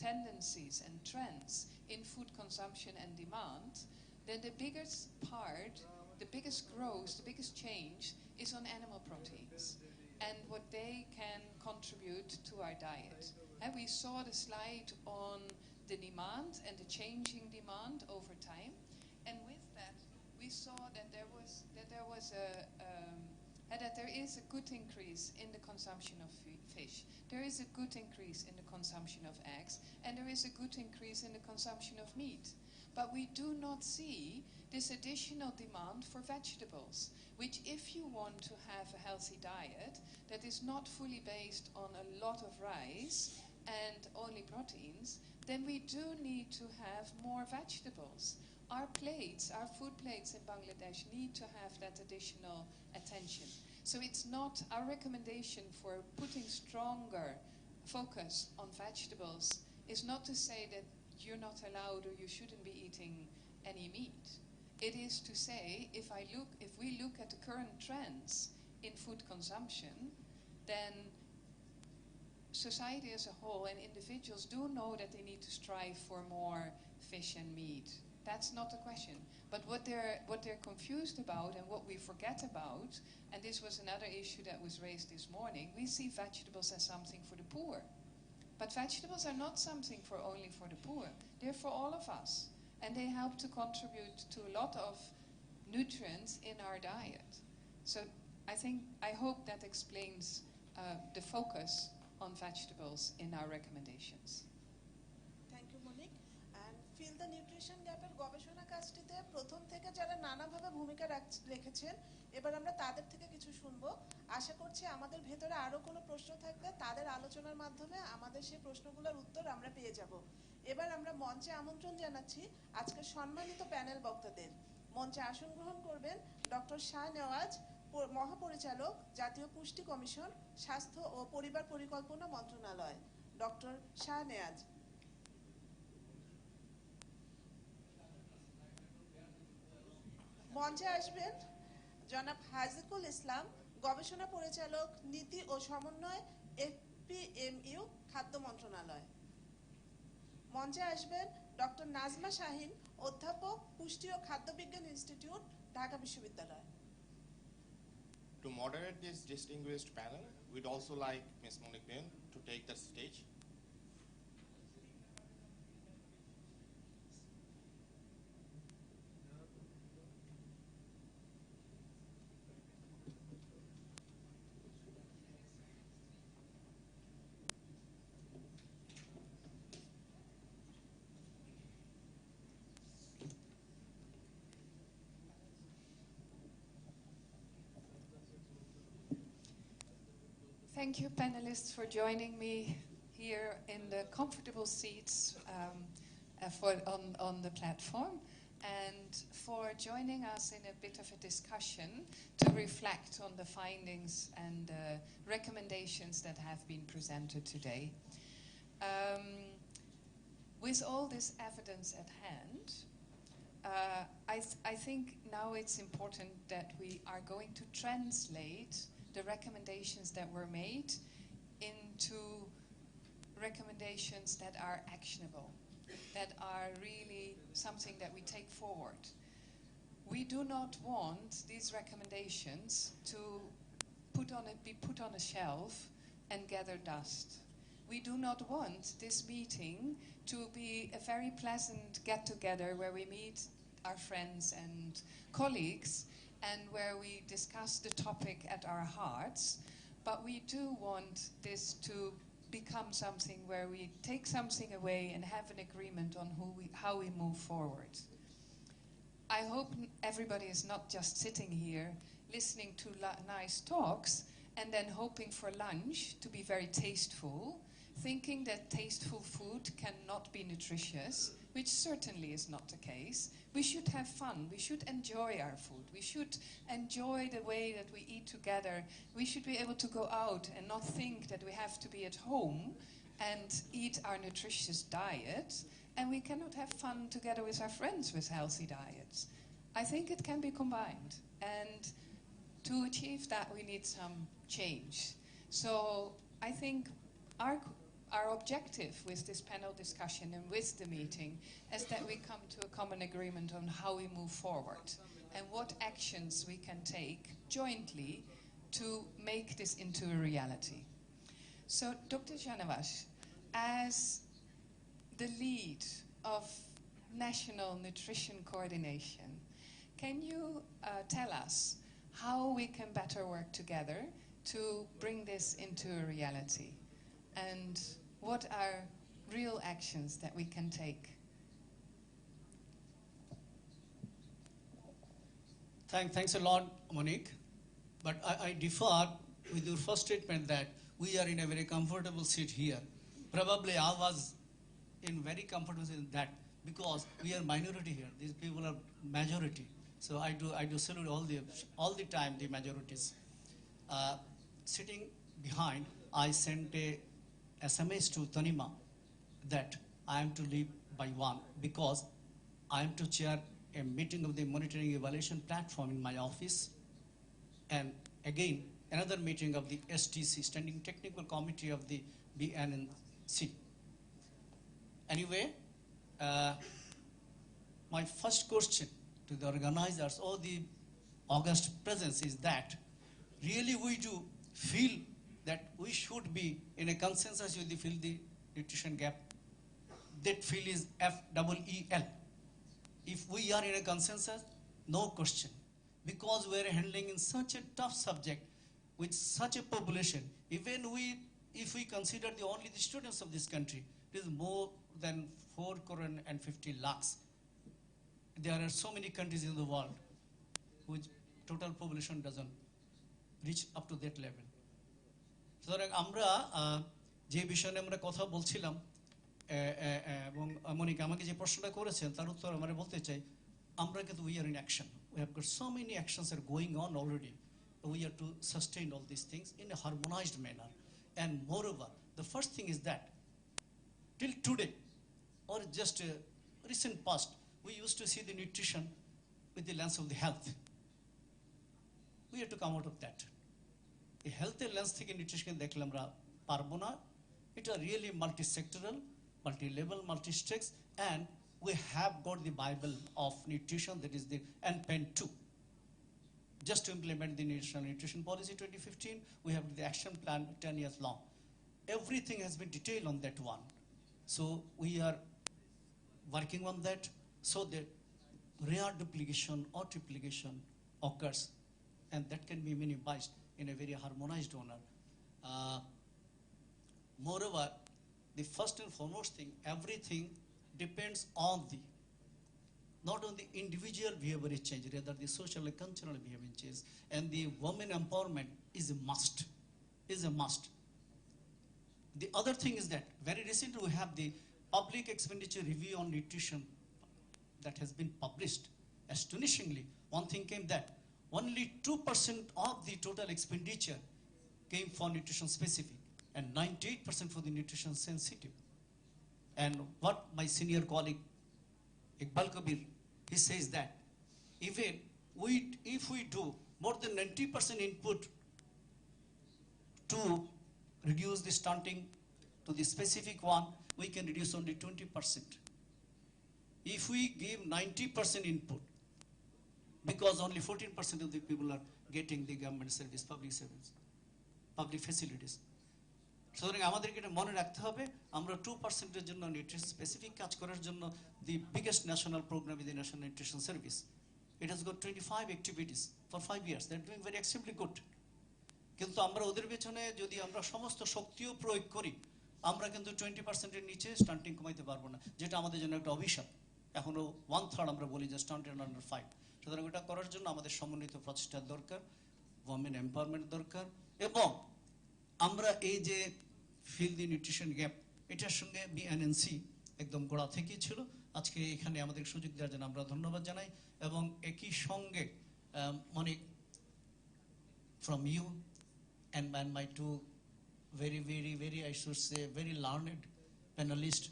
[SPEAKER 14] tendencies and trends in food consumption and demand, then the biggest part, the biggest growth, the biggest change is on animal proteins and what they can contribute to our diet. And we saw the slide on the demand and the changing demand over time, and with that we saw that there is a good increase in the consumption of fish. There is a good increase in the consumption of eggs, and there is a good increase in the consumption of meat. But we do not see this additional demand for vegetables, which if you want to have a healthy diet that is not fully based on a lot of rice and only proteins, then we do need to have more vegetables. Our plates, our food plates in Bangladesh need to have that additional attention. So it's not our recommendation for putting stronger focus on vegetables is not to say that you're not allowed or you shouldn't be eating any meat. It is to say, if we look at the current trends in food consumption, then society as a whole and individuals do know that they need to strive for more fish and meat. That's not the question. But what they're confused about and what we forget about, and this was another issue that was raised this morning, we see vegetables as something for the poor. But vegetables are not something only for the poor. They're for all of us. And they help to contribute to a lot of nutrients in our diet. So I hope that explains the focus on vegetables in our recommendations.
[SPEAKER 2] Thank you Monique and fill the nutrition গ্যাপের গবেষণা কাজটিতে প্রথম থেকে যারা নানাভাবে ভূমিকা রেখেছেন, এবার আমরা তাদের থেকে কিছু শুনবো। আশা করছি আমাদের ভেতরে আরো কোনো প্রশ্ন থাকলে তাদের আলোচনার মাধ্যমে আমাদের সেই প্রশ্নগুলোর উত্তর আমরা পেয়ে যাব। এবার আমরা মঞ্চে আমন্ত্রণ জানাচ্ছি আজকের সম্মানিত প্যানেল বক্তাদের। মঞ্চে আসন গ্রহণ করবেন ডক্টর শাহনেওয়াজ, মহাপরিচালক, জাতীয় পুষ্টি কমিশন, স্বাস্থ্য ও পরিবার পরিকল্পনা মন্ত্রণালয়। ডক্টর শাহনেওয়াজ। মঞ্চে আসবেন জনাব হাজিকুল ইসলাম, গবেষণা পরিচালক, নীতি ও সমন্বয়, এফপিএমইউ, খাদ্য মন্ত্রণালয়। মঞ্চে আসবেন ডক্টর নাজমা শাহিন, অধ্যাপক, পুষ্টি ও খাদ্য বিজ্ঞান ইনস্টিটিউট, ঢাকা বিশ্ববিদ্যালয়।
[SPEAKER 3] To moderate this distinguished panel, we'd also like Ms. Monique Ben to take the stage.
[SPEAKER 14] Thank you, panelists, for joining me here in the comfortable seats on the platform, and for joining us in a bit of a discussion to reflect on the findings and recommendations that have been presented today. With all this evidence at hand, I think now it's important that we are going to translate the recommendations that were made into recommendations that are actionable, that are really something that we take forward. We do not want these recommendations to be put on a shelf and gather dust. We do not want this meeting to be a very pleasant get-together where we meet our friends and colleagues and where we discuss the topic at our hearts, but we do want this to become something where we take something away and have an agreement on how we move forward. I hope everybody is not just sitting here listening to nice talks and then hoping for lunch to be very tasteful, thinking that tasteful food cannot be nutritious, which certainly is not the case. We should have fun. We should enjoy our food. We should enjoy the way that we eat together. We should be able to go out and not think that we have to be at home and eat our nutritious diet, and we cannot have fun together with our friends with healthy diets. I think it can be combined, and to achieve that we need some change. So I think our objective with this panel discussion and with the meeting is that we come to a common agreement on how we move forward and what actions we can take jointly to make this into a reality. So, Dr. Janavash, as the lead of National Nutrition Coordination, can you tell us how we can better work together to bring this into a reality? And what are real actions that we can take?
[SPEAKER 15] Thanks a lot, Monique. But I differ with your first statement that we are in a very comfortable seat here. Probably I was in very comfortable in that because we are minority here. These people are majority. So I do salute all the time the majorities. Sitting behind, I sent a SMS to Tanima that I am to leave by 1 because I am to chair a meeting of the monitoring evaluation platform in my office, and again another meeting of the STC, Standing Technical Committee of the BNC. Anyway, my first question to the organizers or the August presence is that really we do feel that we should be in a consensus with the fill the nutrition gap. That fill is FEEL. If we are in a consensus, no question. Because we are handling in such a tough subject with such a population, even if we consider only the students of this country, it is more than 4 crore and 50 lakhs. There are so many countries in the world which total population doesn't reach up to that level. সুতরাং আমরা যে বিষয়ে আমরা কথা বলছিলাম এবং মনিকা আমাকে যে প্রশ্নটা করেছেন তার উত্তর আমরা বলতে চাই আমরা কিন্তু we are in action. We have got so many actions are going on already. We have to sustain all these things in a harmonized manner. And moreover, the first thing is that till today or just recent past, we used to see the nutrition with the lens of the health. We have to come out of that. The health lens থেকে nutrition দেখলে আমরা পারবো না. It are really multi-sectoral, multi-level, multi-stakes, and we have got the Bible of nutrition, that is the NPEN 2. Just to implement the National Nutrition Policy 2015, we have the action plan 10 years long. Everything has been detailed on that one. So we are working on that so that rare duplication or triplication occurs, and that can be minimized in a very harmonized manner. Moreover, the first and foremost thing, everything depends on not on the individual behavior change, rather the social and cultural behavior change, and the women empowerment is a must. The other thing is that very recently we have the public expenditure review on nutrition that has been published. Astonishingly, one thing came that only 2% of the total expenditure came for nutrition specific and 98% for the nutrition sensitive. And what my senior colleague Iqbal Kabir, he says that even if we do more than 90% input to reduce the stunting to the specific one, we can reduce only 20%. If we give 90% input, because only 14% of the people are getting the government service, public service, public facilities. সুতরাং আমাদেরকে এটা মনে রাখতে হবে আমরা 2%-এর জন্য nutrition specific কাজ করার জন্য the biggest national program is the National Nutrition Service. It has got 25 activities for 5 years. They're doing very extremely good. কিন্তু আমরা ওদের পেছনে যদি আমরা সমস্ত শক্তিও প্রয়োগ করি আমরা কিন্তু 20%-এর নিচে স্টান্টিং কমাইতে পারবো না, যেটা আমাদের জন্য একটা অভিশাপ। এখনো 1/3 আমরা বলি যে স্টান্টেড আন্ডার 5। সুতরাং এটা করার জন্য আমাদের সমন্বিত প্রচেষ্টার দরকার, ওমেন এম্পাওয়ারমেন্ট দরকার, এবং আমরা এই যে ফিল দি নিউট্রিশন গ্যাপ এটার সঙ্গে বিএনএনসি একদম গোড়া থেকেই ছিল। আজকে এখানে আমাদের সুযোগ দেওয়ার জন্য আমরা ধন্যবাদ জানাই, এবং একই সঙ্গে অনেক from you and my two very I should say very learned panelists,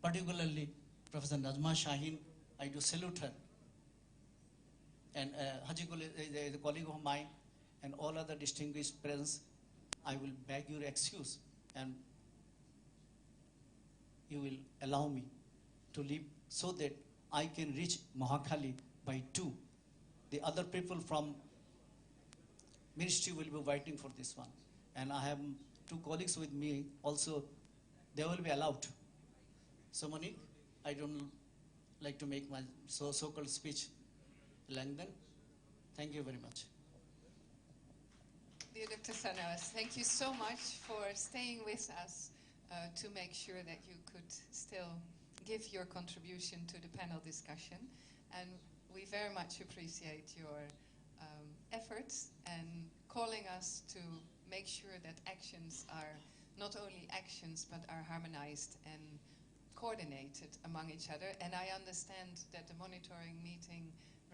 [SPEAKER 15] particularly Professor Najma Shaheen, I do salute her, and Haji is a colleague of mine, and all other distinguished presence. I will beg your excuse and you will allow me to leave so that I can reach Mahakali by 2. The other people from ministry will be waiting for this one. And I have 2 colleagues with me also. They will be allowed. So Monique, I don't like to make my so-called speech lengthen. Thank you very much.
[SPEAKER 14] Dear Dr. Sanas, thank you so much for staying with us to make sure that you could still give your contribution to the panel discussion. And we very much appreciate your efforts and calling us to make sure that actions are not only actions but are harmonized and coordinated among each other. And I understand that the monitoring meeting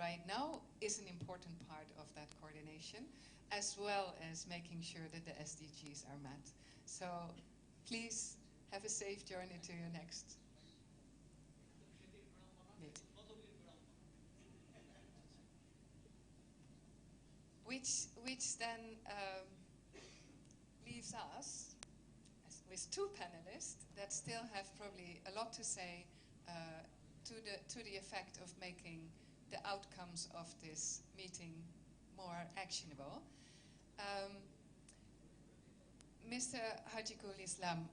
[SPEAKER 14] right now is an important part of that coordination, as well as making sure that the SDGs are met. So please have a safe journey to your next meeting. Which then leaves us with two panelists that still have probably a lot to say to the effect of making the outcomes of this meeting more actionable. Mr. Hajikul Islam,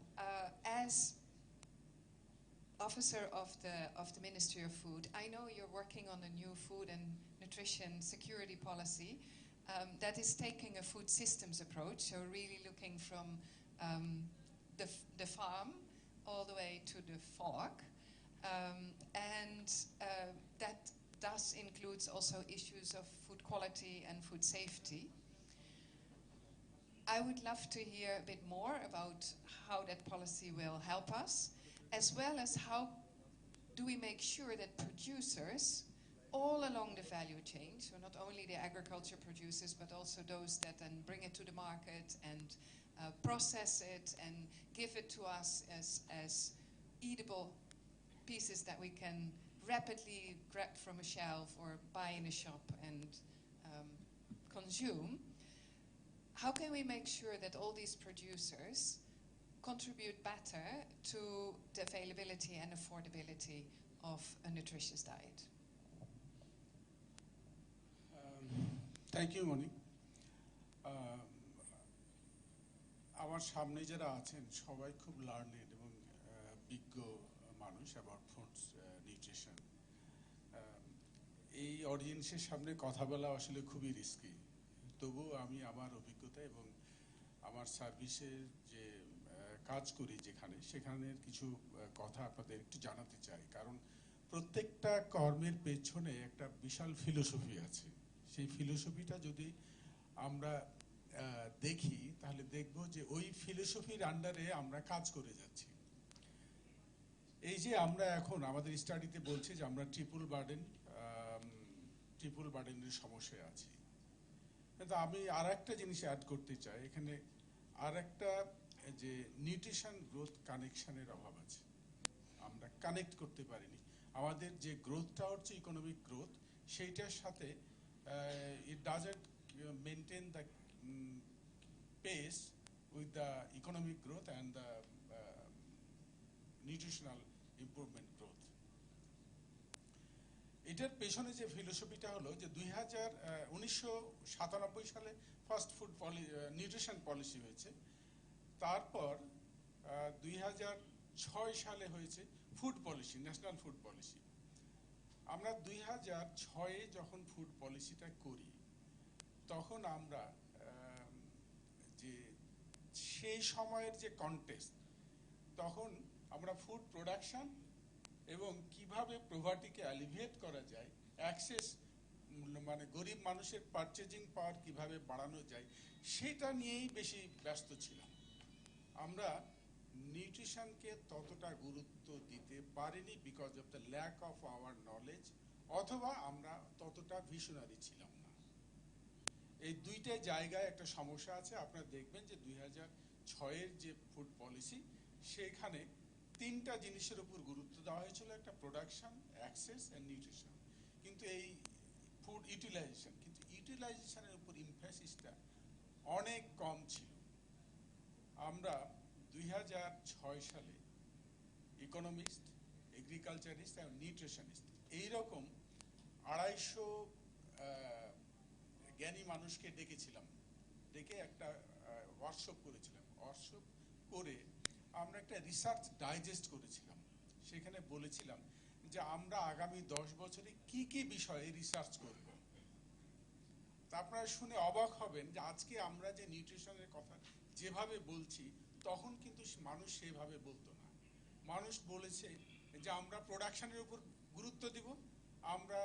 [SPEAKER 14] as officer of the Ministry of Food, I know you're working on a new food and nutrition security policy that is taking a food systems approach, so really looking from the farm all the way to the fork. That thus includes also issues of food quality and food safety. I would love to hear a bit more about how that policy will help us, as well as how do we make sure that producers all along the value chain, so not only the agriculture producers, but also those that then bring it to the market and process it and give it to us as eatable pieces that we can rapidly grab from a shelf or buy in a shop and consume. How can we make sure that all these producers contribute better to the availability and affordability of a nutritious diet?
[SPEAKER 16] Thank you, Moni. আমার সামনে যারা আছেন সবাই খুব learned এবং বিজ্ঞ মানুষ about foods nutrition. এই অডিয়েন্সের সামনে কথা বলা আসলে খুবই রিস্কি, তবুও আমি আমার অভিজ্ঞতা এবং আমার সার্ভিসের যে কাজ করি যেখানে, সেখানের কিছু কথা আপনাদের একটু জানাতে চাই। কারণ প্রত্যেকটা কর্মের পেছনে একটা বিশাল ফিলোসফি আছে। সেই ফিলোসফিটা যদি আমরা দেখি তাহলে দেখব যে ওই ফিলোসফির আন্ডারে আমরা কাজ করে যাচ্ছি। এই যে আমরা এখন আমাদের স্টাডিতে বলছি যে আমরা ট্রিপল বার্ডেনের সমস্যায় আছি, কিন্তু আমি আর একটা জিনিস অ্যাড করতে চাই। এখানে আর একটা যে নিউট্রিশন গ্রোথ কানেকশনের অভাব আছে, আমরা কানেক্ট করতে পারিনি। আমাদের যে গ্রোথটা হচ্ছে ইকোনমিক গ্রোথ, সেইটার সাথে it doesn't maintain the pace with the economic growth and the nutritional improvement growth. এটার পেছনে যে ফিলোসফিটা হলো যে 1997 সালে ফার্স্ট ফুড নিউট্রিশন পলিসি হয়েছে, তারপর 2006 সালে হয়েছে food policy, national food policy. আমরা 2006-এ যখন ফুড পলিসিটা করি, তখন আমরা যে সেই সময়ের যে কনটেক্সট, তখন আমরা ফুড প্রোডাকশন এবং কিভাবে প্রভার্টিকে অ্যালিভিয়েট করা যায়, অ্যাক্সেস মানে গরিব মানুষের পারচেজিং পাওয়ার কিভাবে বাড়ানো যায়, সেটা নিয়েই বেশি ব্যস্ত ছিলাম। আমরা নিউট্রিশনকে ততটা গুরুত্ব দিতে পারিনি because of the lack of our knowledge, অথবা আমরা ততটা ভিশনারি ছিলাম না। এই দুইটা জায়গায় একটা সমস্যা আছে। আপনারা দেখবেন যে 2006-এর যে ফুড পলিসি, সেখানে তিনটা জিনিসের উপর গুরুত্ব দেওয়া হয়েছিল, একটা প্রোডাকশন, অ্যাক্সেস অ্যান্ড নিউট্রিশন, কিন্তু এই ফুড ইউটিলাইজেশন, কিন্তু ইউটিলাইজেশনের উপর ইমফেসিসটা অনেক কম ছিল। আমরা 2006 সালে ইকোনমিস্ট, এগ্রিকালচারিস্ট এবং নিউট্রিশনিস্ট এইরকম 250 জ্ঞানী মানুষকে ডেকেছিলাম, ডেকে একটা ওয়ার্কশপ করেছিলাম। ওয়ার্কশপ করে আমরা একটা রিসার্চ ডাইজেস্ট করেছিলাম। সেখানে বলেছিলাম যে আমরা আগামী 10 বছরে কি কি বিষয়ে রিসার্চ করব। তা আপনারা শুনে অবাক হবেন যে আজকে আমরা যে নিউট্রিশনের কথা যেভাবে বলছি, তখন কিন্তু মানুষ সেভাবে বলতো না। মানুষ বলেছে যে আমরা প্রোডাকশনের উপর গুরুত্ব দিব, আমরা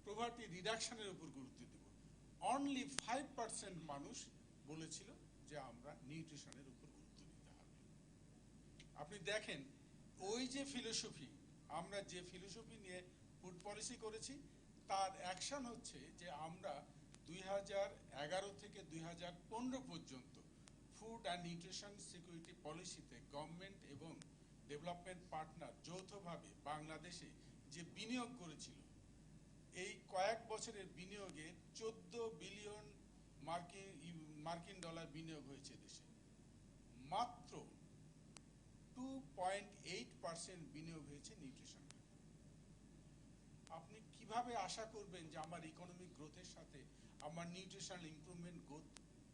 [SPEAKER 16] প্রভার্টি রিডাকশনের উপর গুরুত্ব দিব। অনলি 5% মানুষ বলেছিল যে আমরা নিউট্রিশনের উপর গুরুত্ব দিতে হবে। আপনি দেখেন ওই যে ফিলোসফি, আমরা যে ফিলোসফি নিয়ে ফুড পলিসি করেছি, তার অ্যাকশন হচ্ছে যে আমরা 2011 থেকে 2015 পর্যন্ত ফুড অ্যান্ড নিউট্রিশন সিকিউরিটি পলিসিতে গভর্নমেন্ট এবং ডেভেলপমেন্ট পার্টনার যৌথভাবে বাংলাদেশে যে বিনিয়োগ করেছিল, এই কয়েক বছরের বিনিয়োগে 14 বিলিয়ন মার্কিন ডলার বিনিয়োগ হয়েছে দেশে। মাত্র 2.8% বিনিয়োগ হয়েছে নিউট্রিশন। আপনি কিভাবে আশা করবেন যে আমার ইকোনমিক গ্রোথের সাথে আমার নিউট্রিশনাল ইমপ্রুভমেন্ট গ্রোথ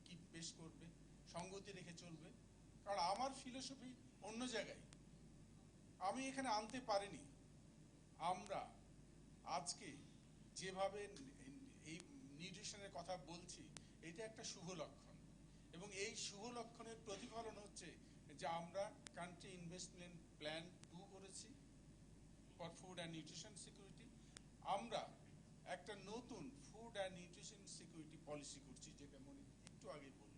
[SPEAKER 16] কি পেশ করবে, সঙ্গতি রেখে চলবে? কারণ আমার ফিলোসফি অন্য জায়গায়, আমি এখানে আনতে পারিনি। আমরা আজকে যেভাবে এই নিউট্রিশনের কথা বলছি, এটা একটা শুভ লক্ষণ, এবং এই শুভ লক্ষণের প্রতিফলন হচ্ছে যে আমরা কান্ট্রি ইনভেস্টমেন্ট প্ল্যান 2 করেছি for food and nutrition security. আমরা একটা নতুন food and nutrition security policy করছি, যেটা মনে একটু আগে বলল,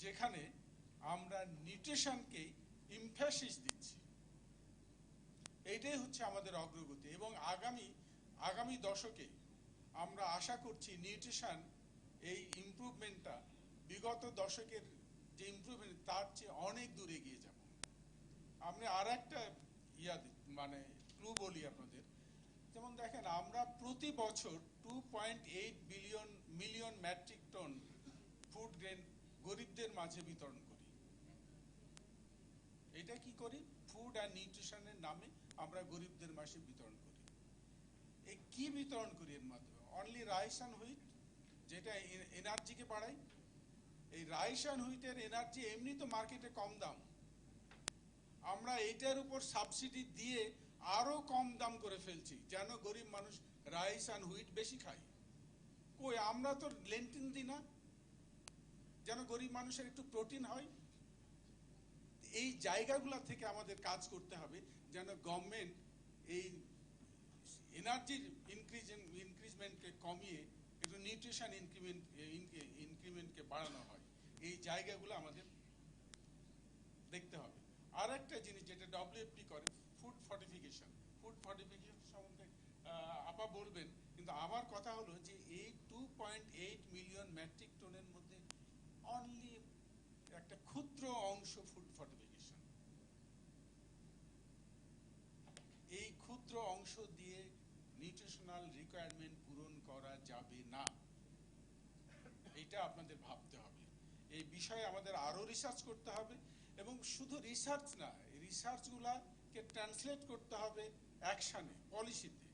[SPEAKER 16] যেখানে আমরা নিউট্রিশনকে ইমফ্যাসিস দিচ্ছি। এইটাই হচ্ছে আমাদের অগ্রগতি, এবং আগামী দশকে আমরা আশা করছি নিউট্রিশন এই ইমপ্রুভমেন্টটা বিগত দশকের যে ইমপ্রুভমেন্ট তার চেয়ে অনেক দূর এগিয়ে যাব। আমি আর একটা মানে ক্লু বলি আপনাদের, যেমন দেখেন আমরা প্রতি বছর 2.8 million metric ton food grain গরিবদের মাঝে বিতরণ করি। এটা কি করি? ফুড অ্যান্ড নিউট্রিশনের নামে আমরা গরিবদের মাঝে বিতরণ করি। এই কি বিতরণ করি? এর মাধ্যমে অনলি রাইস অ্যান্ড হুইট, যেটা এনার্জিকে বাড়ায়। এই রাইস অ্যান্ড হুইটের এনার্জি এমনি তো মার্কেটে কম দাম, আমরা এইটার উপর সাবসিডি দিয়ে আরো কম দাম করে ফেলছি, যেন গরিব মানুষ রাইস অ্যান্ড হুইট বেশি খায়। কই, আমরা তো লেন্টিন দিই না, যেন গরিব মানুষের একটু প্রোটিন হয়। এই জায়গাগুলো থেকে আমাদের কাজ করতে হবে, যেন গভর্নমেন্ট এই এনার্জির ইনক্রিজমেন্টকে কমিয়ে একটু নিউট্রিশন ইনক্রিমেন্টকে বাড়ানো হয়। এই জায়গাগুলো আমাদের দেখতে হবে। আর একটা জিনিস যেটা WFP করে, ফুড ফর্টিফিকেশন সম্বন্ধে আপা বলবেন, কিন্তু আমার কথা হলো যে এই 2.8 মিলিয়ন মেট্রিক টনের মধ্যে অনলি একটা ক্ষুদ্র অংশ ফুড ফর্টিফিকেশন। এই ক্ষুদ্র অংশ দিয়ে নিউট্রিশনাল রিকোয়ারমেন্ট পূরণ করা যাবে না, এটা আপনাদের ভাবতে হবে। এই বিষয়ে আমাদের আরো রিসার্চ করতে হবে, এবং শুধু রিসার্চ না, রিসার্চগুলোকে ট্রান্সলেট করতে হবে অ্যাকশনে, পলিসিতে।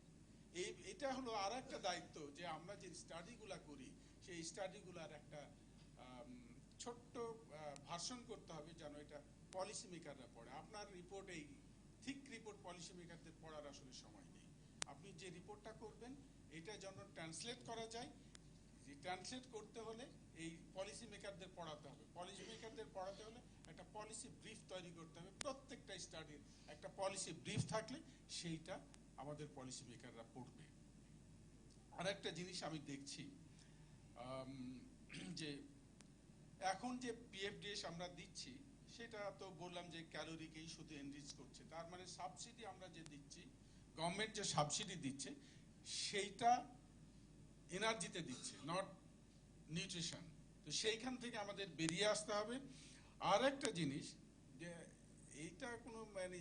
[SPEAKER 16] এটা হলো আর একটা দায়িত্ব, যে আমরা যে স্টাডিগুলো করি সেই স্টাডিগুলোর একটা ছোট্ট ভার্সন করতে হবে, যেন এটা পলিসি মেকাররা পড়ে। আপনার রিপোর্ট, এই থিক রিপোর্ট পলিসি মেকারদের পড়ার আসলে সময় নেই। আপনি যে রিপোর্টটা করবেন এটা যেন ট্রান্সলেট করা যায়। যে ট্রান্সলেট করতে হলে এই পলিসি মেকারদের পড়াতে হবে। পলিসি মেকারদের পড়াতে হলে একটা পলিসি ব্রিফ তৈরি করতে হবে। প্রত্যেকটা স্টাডির একটা পলিসি ব্রিফ থাকলে সেইটা আমাদের পলিসি মেকাররা পড়বে। আর একটা জিনিস আমি দেখছি, যে এখন যে PFDS আমরা দিচ্ছি, সেটা তো বললাম যে ক্যালোরিকেই শুধু এনরিচ করছে। তার মানে সাবসিডি আমরা যে দিচ্ছি, গভর্নমেন্ট যে সাবসিডি দিচ্ছে, সেইটা এনার্জিতে দিচ্ছে, নট নিউট্রিশন। তো সেইখান থেকে আমাদের বেরিয়ে আসতে হবে। আর একটা জিনিস, যে এইটা কোনো মানে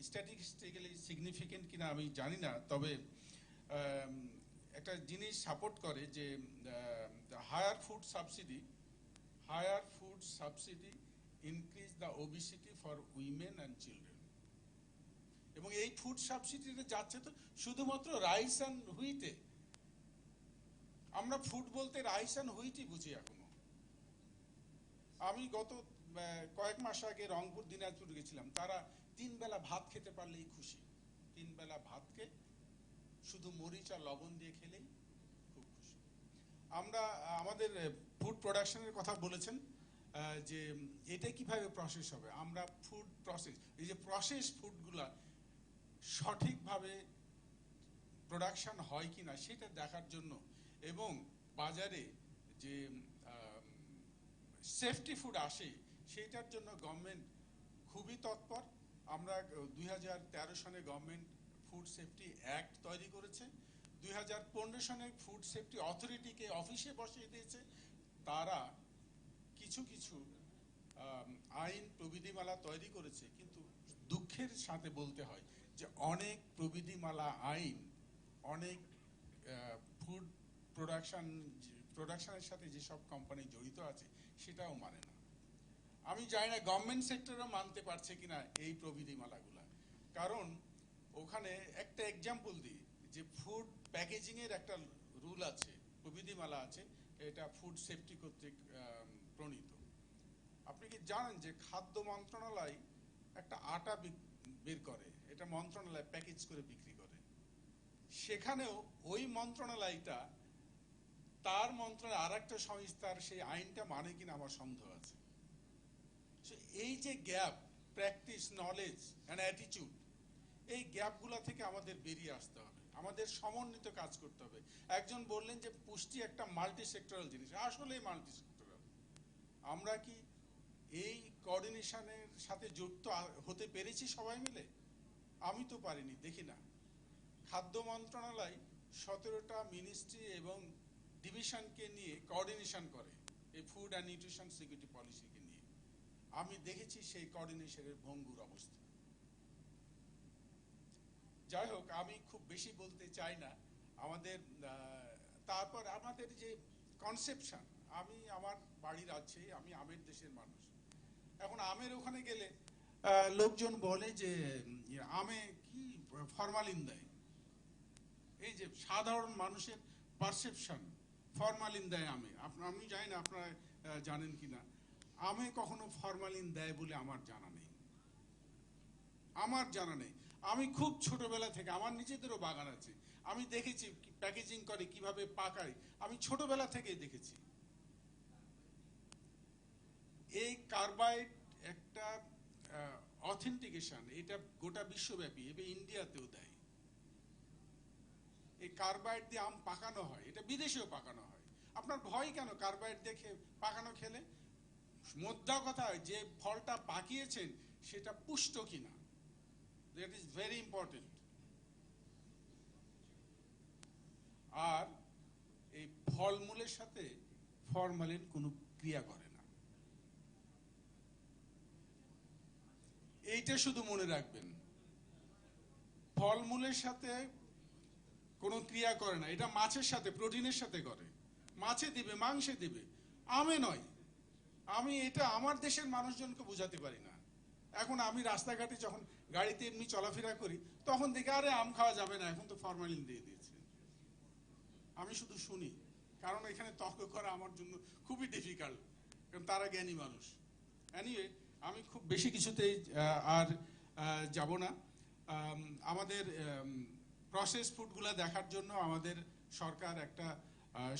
[SPEAKER 16] স্ট্যাটিস্টিক্যালি সিগনিফিকেন্ট কিনা আমি জানি না, তবে একটা জিনিস সাপোর্ট করে যে higher food subsidy increase the obesity for women and children. এবং এই ফুড সাবসিডিতে যাচ্ছে তো শুধুমাত্র রাইস অ্যান্ড হুইটে। আমরা ফুড বলতে রাইস অ্যান্ড হুইটই বুঝি এখনো। আমি গত কয়েক মাস আগে রংপুর, দিনাজপুর গেছিলাম, তারা 3 বেলা ভাত খেতে পারলেই খুশি। 3 বেলা ভাতকে শুধু মরিচ আর লবণ দিয়ে খেলেই খুব খুশি। আমরা আমাদের ফুড প্রোডাকশনের কথা বলেছেন, যে এটা কিভাবে প্রসেস হবে। আমরা ফুড প্রসেস, এই যে প্রসেস ফুডগুলা সঠিকভাবে প্রোডাকশন হয় কিনা সেটা দেখার জন্য, এবং বাজারে যে সেফটি ফুড আসে সেটার জন্য গভর্নমেন্ট খুবই তৎপর। আমরা 2013 সনে গভর্নমেন্ট ফুড সেফটি অ্যাক্ট তৈরি করেছে। 2015 সনে ফুড সেফটি অথরিটিকে অফিসে বসিয়ে দিয়েছে। তারা কিছু আইন প্রবিধিমালা তৈরি করেছে, কিন্তু দুঃখের সাথে বলতে হয় যে অনেক প্রবিধিমালা আইন অনেক ফুড প্রোডাকশনের সাথে যেসব কোম্পানি জড়িত আছে সেটাও মানে না। আমি জানি না গভর্নমেন্ট সেক্টরও মানতে পারছে কিনা এই প্রবিধিমালাগুলা, কারণ ওখানে একটা এক্সাম্পল দিই যে ফুড প্যাকেজিং এর একটা রুল আছে, প্রবিধিমালা আছে, এটা ফুড সেফটি কর্তৃক প্রণীত। আপনি কি জানেন যে খাদ্য মন্ত্রণালয় একটা আটা বের করে, এটা মন্ত্রণালয় প্যাকেজ করে বিক্রি করে, সেখানেও ওই মন্ত্রণালয়টা তার মন্ত্রণালয় আর একটা সংস্থার সেই আইনটা মানে কিনা আমার সন্দেহ আছে। এই যে gap, practice, knowledge and attitude, এই গ্যাপগুলো থেকে আমাদের বেরিয়ে আসতে হবে, আমাদের সমন্বিত কাজ করতে হবে। একজন বললেন যে পুষ্টি একটা মাল্টি সেক্টরাল জিনিস, আসলে মাল্টি সেক্টরাল। আমরা কি এই কোঅর্ডিনেশনের সাথে যুক্ত হতে পেরেছি সবাই মিলে? আমি তো পারিনি, দেখি না। খাদ্য মন্ত্রণালয় 17টা মিনিস্ট্রি এবং ডিভিশনকে নিয়ে কোঅর্ডিনেশন করে এই ফুড অ্যান্ড নিউট্রিশন সিকিউরিটি পলিসিকে নিয়ে। আমি দেখেছি সেই কোঅর্ডিনেশনের ভঙ্গুর অবস্থা। যাই হোক, আমি খুব বেশি বলতে চাই না। আমাদের তারপর আমাদের যে কনসেপশন, আমি আমার বাড়ির আছে, আমি আমের দেশের মানুষ। এখন আমের ওখানে গেলে লোকজন বলে যে আমে কি ফরমালিন দেয়। এই যে সাধারণ মানুষের পারসেপশন, ফরমালিন দেয় আমে। আমি জানি না আপনারা জানেন কিনা, আমে কখনো ফরমালিন দেয় বলে আমার জানা নেই, আমার জানা নেই। আমি খুব ছোটবেলা থেকে, আমার নিজেদেরও বাগান আছে, আমি দেখেছি প্যাকেজিং করে কিভাবে পাকায়, আমি ছোটবেলা থেকেই দেখেছি। এই কার্বাইড একটা অথেন্টিকেশন, এটা গোটা বিশ্বব্যাপী, এবং ইন্ডিয়াতেও দেয়। এই কার্বাইড দিয়ে আম পাকানো হয়, এটা বিদেশেও পাকানো হয়। আপনার ভয় কেন কার্বাইড দেখে পাকানো খেলে? মোদ্দা কথা, যে ফলটা পাকিয়েছেন সেটা পুষ্ট কিনা, দ্যাট ইজ ভেরি ইম্পর্টেন্ট। আর এই ফলমূলের সাথে ফরমালিন কোনো ক্রিয়া করে না, এইটা শুধু মনে রাখবেন। ফলমূলের সাথে কোনো ক্রিয়া করে না, এটা মাছের সাথে, প্রোটিনের সাথে করে। মাছে দিবে, মাংসে দিবে, আমে নয়। আমি এটা আমার দেশের মানুষজনকে বোঝাতে পারি না। এখন আমি রাস্তাঘাটে যখন গাড়িতে এমনি চলাফেরা করি, তখন দেখি আরে আম খাওয়া যাবে না, এখন তো ফরমালিন দিয়ে দিয়েছে। আমি শুধু শুনি, কারণ এখানে তর্ক করা আমার জন্য খুবই ডিফিকাল্ট, কারণ তারা জ্ঞানী মানুষ। এনিওয়ে, আমি খুব বেশি কিছুতেই আর যাব না। আমাদের প্রসেস ফুডগুলো দেখার জন্য আমাদের সরকার একটা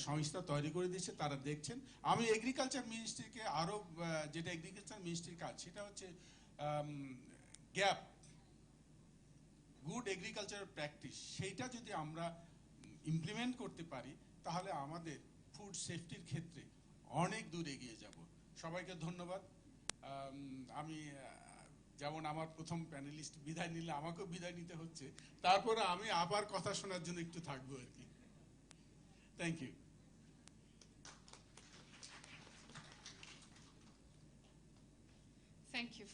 [SPEAKER 16] সংস্থা তৈরি করে দিয়েছে, তারা দেখছেন। আমি এগ্রিকালচার মিনিস্ট্রিকে আরও, যেটা এগ্রিকালচার মিনিস্ট্রির কাজ, সেটা হচ্ছে গ্যাপ, গুড এগ্রিকালচার প্র্যাকটিস, সেইটা যদি আমরা ইমপ্লিমেন্ট করতে পারি, তাহলে আমাদের ফুড সেফটির ক্ষেত্রে অনেক দূর এগিয়ে যাব। সবাইকে ধন্যবাদ। আমি যেমন আমার প্রথম প্যানেলিস্ট বিদায় নিলে আমাকেও বিদায় নিতে হচ্ছে, তারপরে আমি আবার কথা শোনার জন্য একটু থাকবো আর কি। Thank you.
[SPEAKER 14] Thank you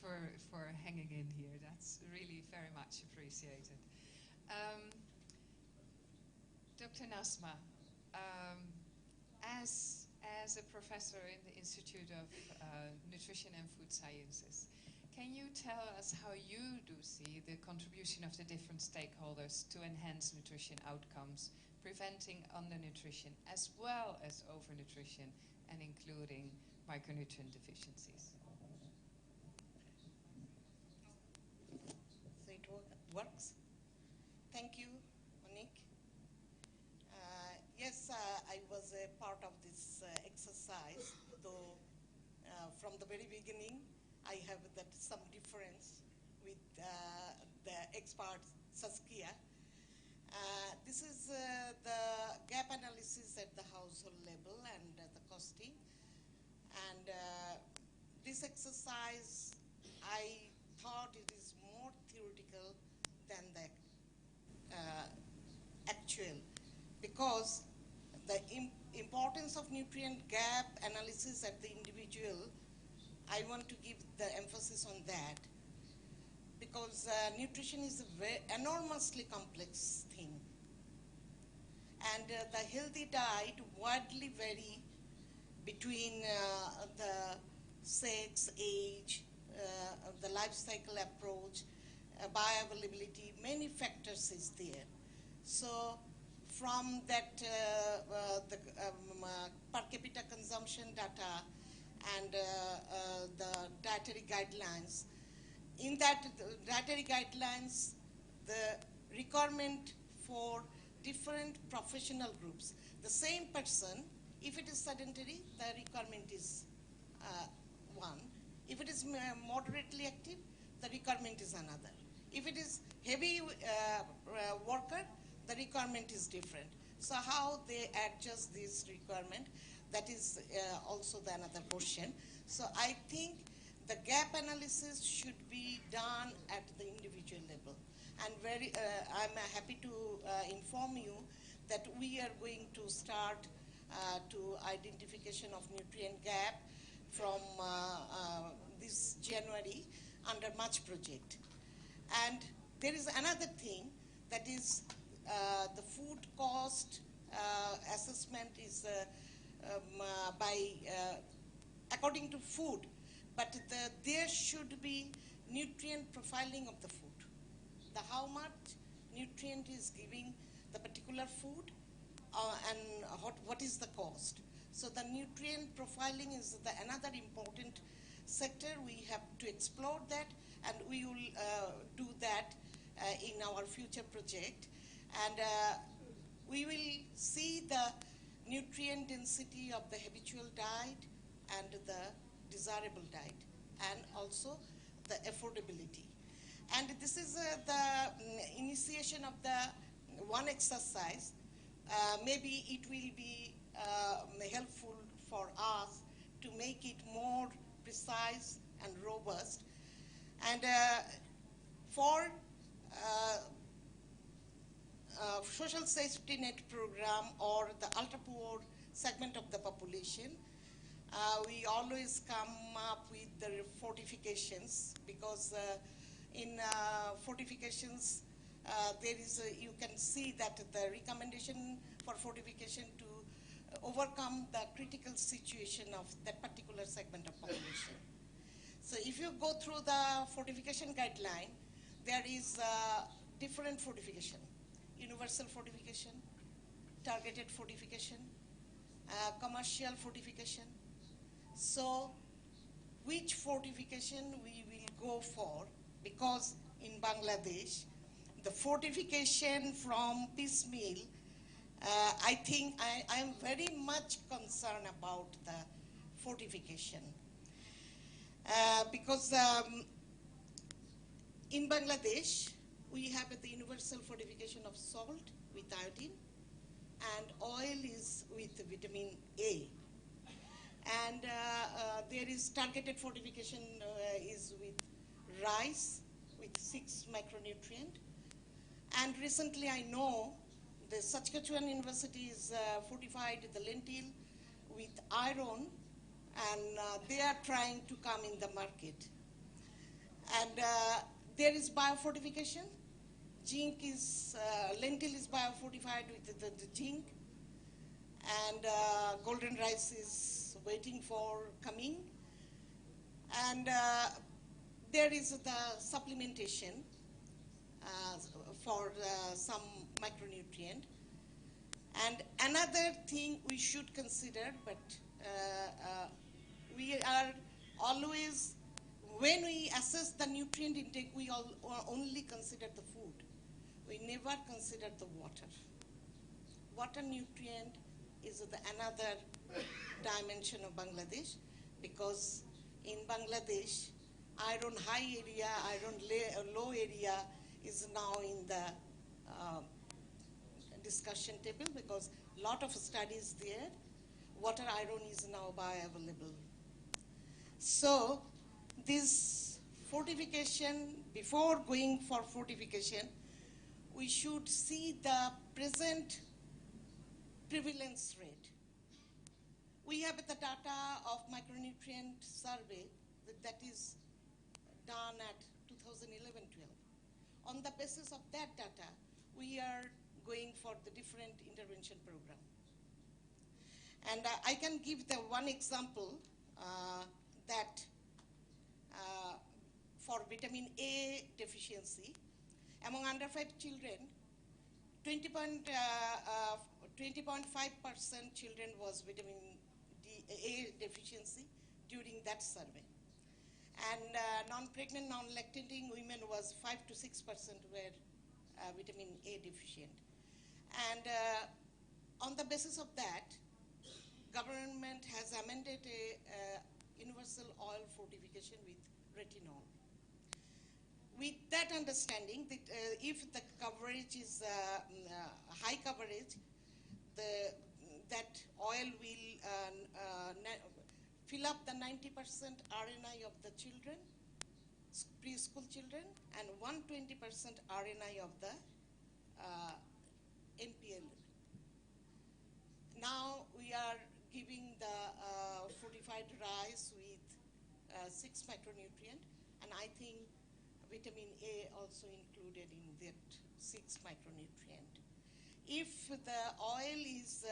[SPEAKER 14] for hanging in here. That's really very much appreciated. Dr. Nasma, as a professor in the Institute of Nutrition and Food Sciences, can you tell us how you do see the contribution of the different stakeholders to enhance nutrition outcomes, preventing undernutrition as well as overnutrition, and including micronutrient deficiencies?
[SPEAKER 10] So it works. Thank you, Monique. Yes, I was a part of this exercise, though from the very beginning I have that some difference with the expert Saskia. This is the gap analysis at the household level and the costing. And this exercise, I thought it is more theoretical than the actual, because the importance of nutrient gap analysis at the individual, I want to give the emphasis on that, because nutrition is a very enormously complex thing. And the healthy diet widely vary between the sex, age, the life cycle approach, bioavailability, many factors is there. So from that per capita consumption data and the dietary guidelines, in that dietary guidelines, the requirement for different professional groups. The same person, if it is sedentary, the requirement is one. If it is moderately active, the requirement is another. If it is heavy worker, the requirement is different. So how they adjust this requirement, that is also the another question. So I think the gap analysis should be done at the individual level. And I'm happy to inform you that we are going to start to identification of nutrient gap from this January under MUCH project. And there is another thing, that is the food cost assessment is according to food, but there should be nutrient profiling of the food. How much nutrient is giving the particular food and what is the cost. So the nutrient profiling is another important sector. We have to explore that, and we will do that in our future project. And we will see the nutrient density of the habitual diet and the desirable diet, and also the affordability. And this is the initiation of the one exercise. Maybe it will be helpful for us to make it more precise and robust. And for social safety net program or the ultra poor segment of the population, we always come up with the fortifications, because in fortifications there is you can see that the recommendation for fortification to overcome the critical situation of that particular segment of population. So if you go through the fortification guideline, there is different fortification: universal fortification, targeted fortification, commercial fortification. So which fortification we will go for? Because in Bangladesh, the fortification from piecemeal, I think I am very much concerned about the fortification. Because in Bangladesh, we have the universal fortification of salt with iodine, and oil is with vitamin A. And there is targeted fortification is with rice with 6 micronutrient. And recently I know the Saskatchewan University is fortified the lentil with iron, and they are trying to come in the market. And there is biofortification. Zinc is, lentil is biofortified with the zinc, and golden rice is waiting for coming. And there is the supplementation for some micronutrient. And another thing we should consider, but we are always, when we assess the nutrient intake, we only consider the food. We never consider the water. Water nutrient is another dimension of Bangladesh, because in Bangladesh, iron high area, iron low area is now in the discussion table, because a lot of studies there, water iron is now bioavailable. So this fortification, before going for fortification, we should see the present prevalence rate. We have the data of micronutrient survey that is done at 2011-12. On the basis of that data, we are going for the different intervention program. And I can give the one example. that for vitamin A deficiency, among under 5 children, 20.5% children was vitamin A deficiency during that survey. And non-pregnant, non-lactating women was 5 to 6% were vitamin A deficient. And on the basis of that, government has amended a universal oil fortification with retinol. With that understanding, that if the coverage is high coverage, that oil will fill up the 90% RNI of the children, preschool children, and 120% RNI of the NPL. Now we are giving the fortified rice with 6 micronutrient, and I think vitamin A also included in that 6 micronutrient. If the oil is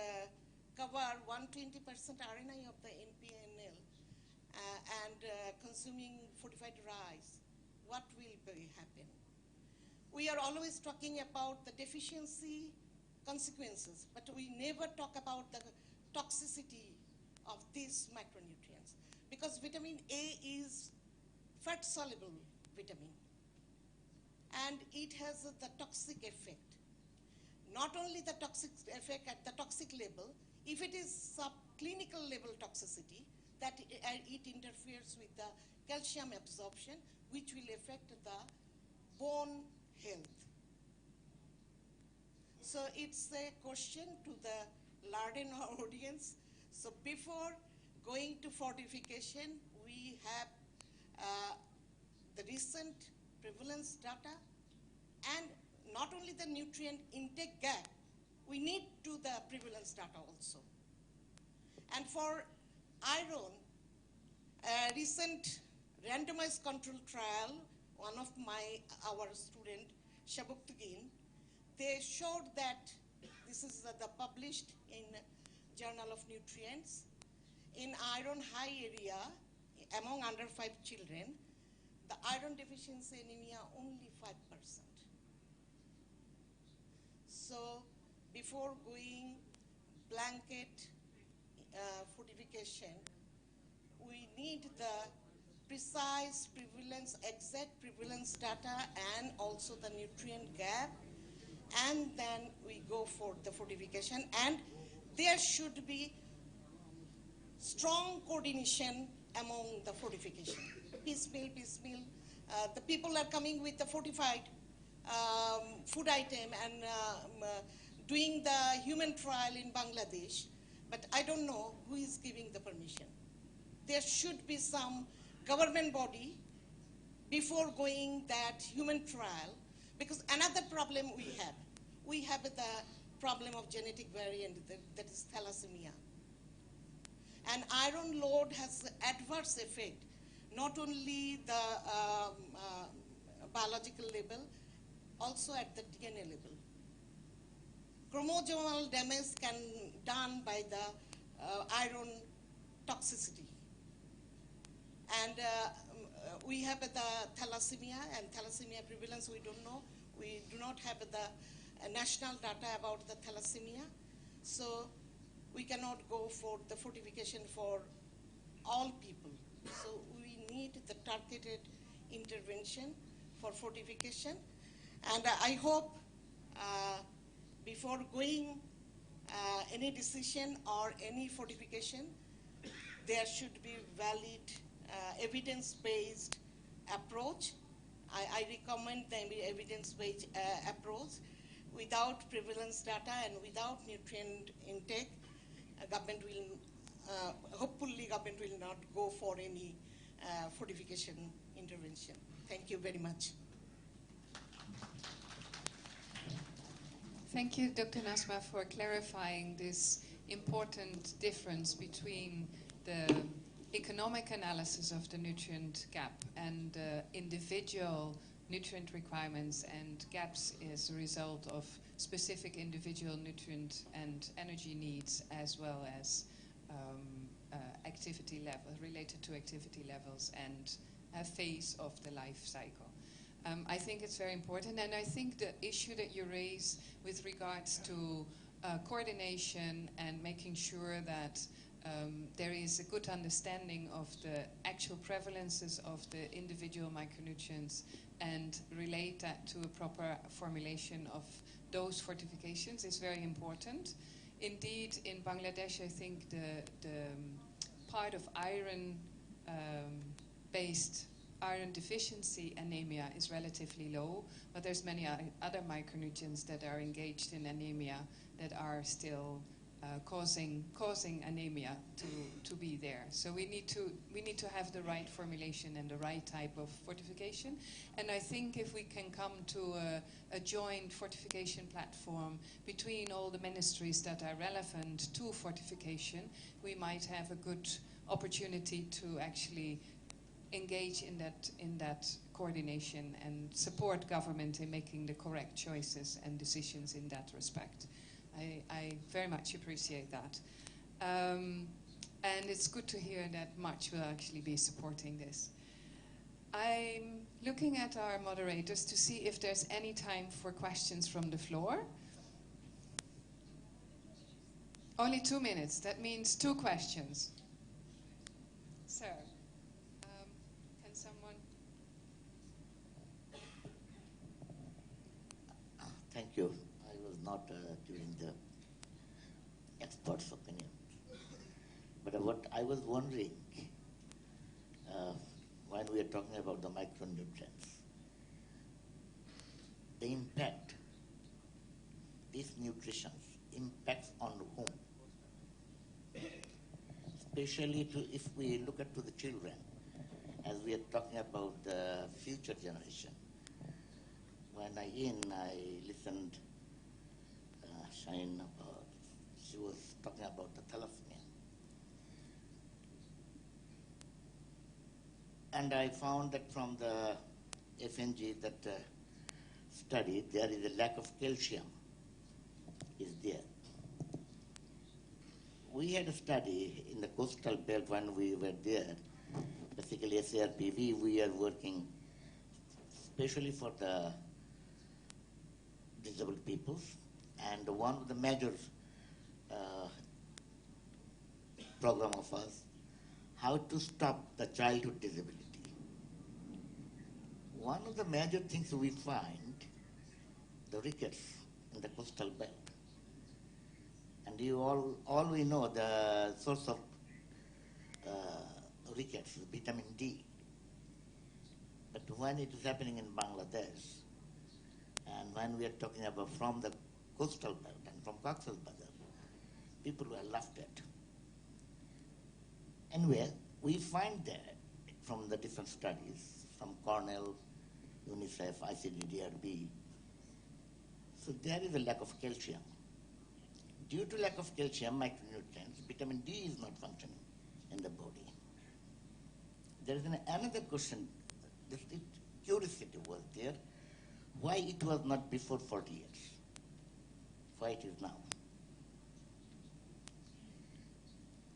[SPEAKER 10] cover 120% RNI of the NPNL and consuming fortified rice, what will happen? We are always talking about the deficiency consequences, but we never talk about the toxicity of these micronutrients, because vitamin A is fat-soluble vitamin, and it has the toxic effect. Not only the toxic effect at the toxic level, if it is subclinical level toxicity, that it interferes with the calcium absorption, which will affect the bone health. So it's a question to the learned audience. So before going to fortification, we have the recent prevalence data, and not only the nutrient intake gap, we need to the prevalence data also. And for iron, a recent randomized control trial, one of our student, Shabuktugin, they showed that, this is the published in Journal of Nutrients, in iron high area, among under 5 children, the iron deficiency anemia only 5%. So before going blanket fortification, we need the precise prevalence, exact prevalence data, and also the nutrient gap, and then we go for the fortification. And there should be strong coordination among the fortification. Piecemeal. The people are coming with the fortified food item and doing the human trial in Bangladesh, but I don't know who is giving the permission. There should be some government body before going that human trial, because another problem we have the problem of genetic variant, that is thalassemia. And iron load has adverse effect, not only the biological level, also at the DNA level. Chromosomal damage can done by the iron toxicity. And we have the thalassemia, and thalassemia prevalence we don't know. We do not have the national data about the thalassemia. So we cannot go for the fortification for all people. So we need the targeted intervention for fortification. And I hope before going any decision or any fortification, there should be valid evidence-based approach. I recommend the evidence-based approach. Without prevalence data and without nutrient intake, government will, hopefully government will not go for any fortification intervention. Thank you very much.
[SPEAKER 14] Thank you, Dr. Nasma, for clarifying this important difference between the economic analysis of the nutrient gap and individual nutrient requirements and gaps as a result of specific individual nutrient and energy needs, as well as activity level, related to activity levels and a phase of the life cycle. I think it's very important, and I think the issue that you raise with regards to coordination and making sure that there is a good understanding of the actual prevalences of the individual micronutrients and relate that to a proper formulation of dose fortifications is very important. Indeed, in Bangladesh, I think the part of iron-based iron deficiency anemia is relatively low, but there's many other micronutrients that are engaged in anemia that are still causing anemia to be there. So we need to have the right formulation and the right type of fortification. And I think if we can come to a joint fortification platform between all the ministries that are relevant to fortification, we might have a good opportunity to actually engage in that coordination and support government in making the correct choices and decisions in that respect. I very much appreciate that. And it's good to hear that March will actually be supporting this. I'm looking at our moderators to see if there's any time for questions from the floor. Only 2 minutes. That means 2 questions. Sir, can someone?
[SPEAKER 17] Thank you. I was not giving the expert's opinion. But what I was wondering, when we are talking about the micronutrients, the impact, these nutrition impacts on whom? Especially if we look at to the children, as we are talking about the future generation. When I listened Shine about, she was talking about the thalassemia. And I found that from the FNG that study, there is a lack of calcium is there. We had a study in the coastal belt when we were there. Basically, SARPV, we are working especially for the disabled peoples. And one of the major program of us, how to stop the childhood disability. One of the major things we find, the rickets in the coastal belt. And you all we know the source of rickets is vitamin D. But when it is happening in Bangladesh, and when we are talking about from the coastal belt and from Cox's Bazar, people were laughed at. Anyway, we find that from the different studies, from Cornell, UNICEF, ICDDRB, so there is a lack of calcium. Due to lack of calcium, micronutrients, vitamin D is not functioning in the body. There is another question, this curiosity was there, why it was not before 40 years, why it is now.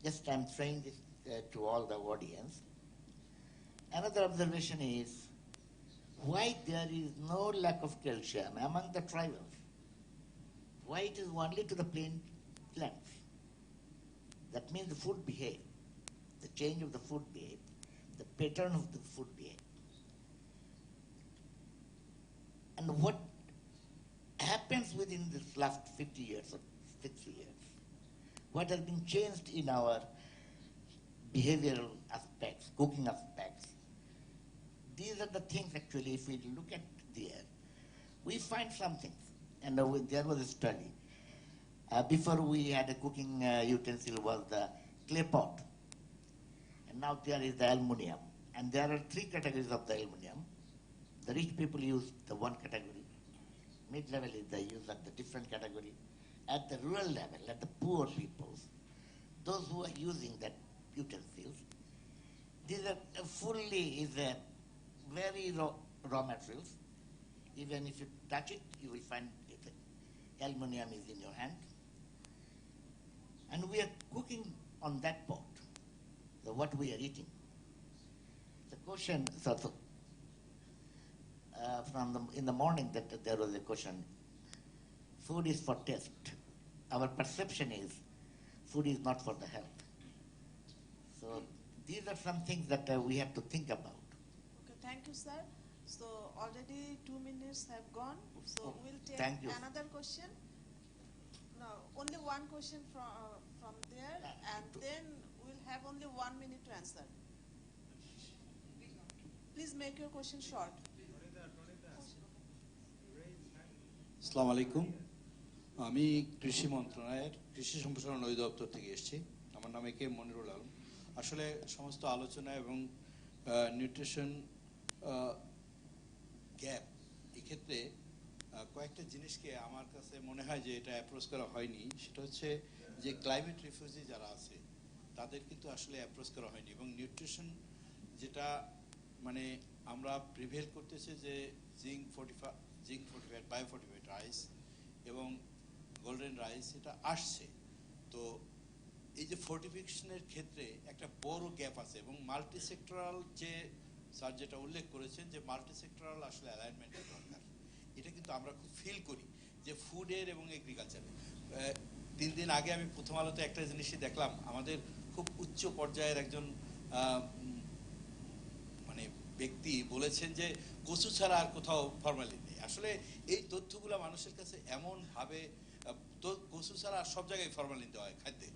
[SPEAKER 17] Just I'm saying this to all the audience. Another observation is, why there is no lack of calcium among the tribals? Why it is only to the plain plants? That means the food behave, the change of the food behave, the pattern of the food behave. And what happens within this last 50 years or 60 years? What has been changed in our behavioral aspects, cooking aspects? These are the things actually, if we look at there, we find something. And there was a study. Before we had a cooking utensil was the clay pot. And now there is the aluminium. And there are 3 categories of the aluminium. The rich people use the one category. Mid-level is they use at the different category. At the rural level, at the poor peoples, those who are using that utensils, these are fully is a very raw materials. Even if you touch it, you will find it. Aluminium is in your hand. And we are cooking on that pot. what we are eating. The question is also in the morning that there was a question. Food is for taste. Our perception is food is not for the health. So these are some things that we have to think about.
[SPEAKER 2] Okay, thank you, sir. So already 2 minutes have gone. So we'll take
[SPEAKER 17] Thank you.
[SPEAKER 2] another question. No, only one question from there, and then we'll have only 1 minute to answer. Please make your question short.
[SPEAKER 18] আসসালামু আলাইকুম আমি কৃষি মন্ত্রণালয়ের কৃষি সম্প্রসারণ অধিদপ্তর থেকে এসেছি আমার নাম কে মনিরুল আলম আসলে সমস্ত আলোচনা এবং নিউট্রিশন গ্যাপ এই ক্ষেত্রে কয়েকটা জিনিসকে আমার কাছে মনে হয় যে এটা অ্যাপ্রোচ করা হয়নি সেটা হচ্ছে যে ক্লাইমেট রিফিউজি যারা আছে তাদের কিন্তু আসলে অ্যাপ্রোচ করা হয়নি এবং নিউট্রিশন যেটা মানে আমরা প্রিভেল করতেছে যে জিঙ্ক 45 বায়োফর্টিফাইড রাইস এবং গোল্ডেন রাইস এটা আসছে তো এই যে ফর্টিফিকেশনের ক্ষেত্রে একটা বড় গ্যাপ আছে এবং মাল্টি সেক্টরাল যে স্যার যেটা উল্লেখ করেছেন যে মাল্টি সেক্টরাল আসলে অ্যালাইনমেন্টের দরকার এটা কিন্তু আমরা খুব ফিল করি যে ফুডের এবং এগ্রিকালচারের 3 দিন আগে আমি প্রথম আলোতে একটা জিনিসই দেখলাম আমাদের খুব উচ্চ পর্যায়ের একজন মানে ব্যক্তি বলেছেন যে কচু ছাড়া আর কোথাও ফরমালিন নেই আসলে এই তথ্যগুলো মানুষের কাছে এমন ভাবে কচু ছাড়া সব জায়গায় ফরমালিন দেওয়া হয় খাদ্যে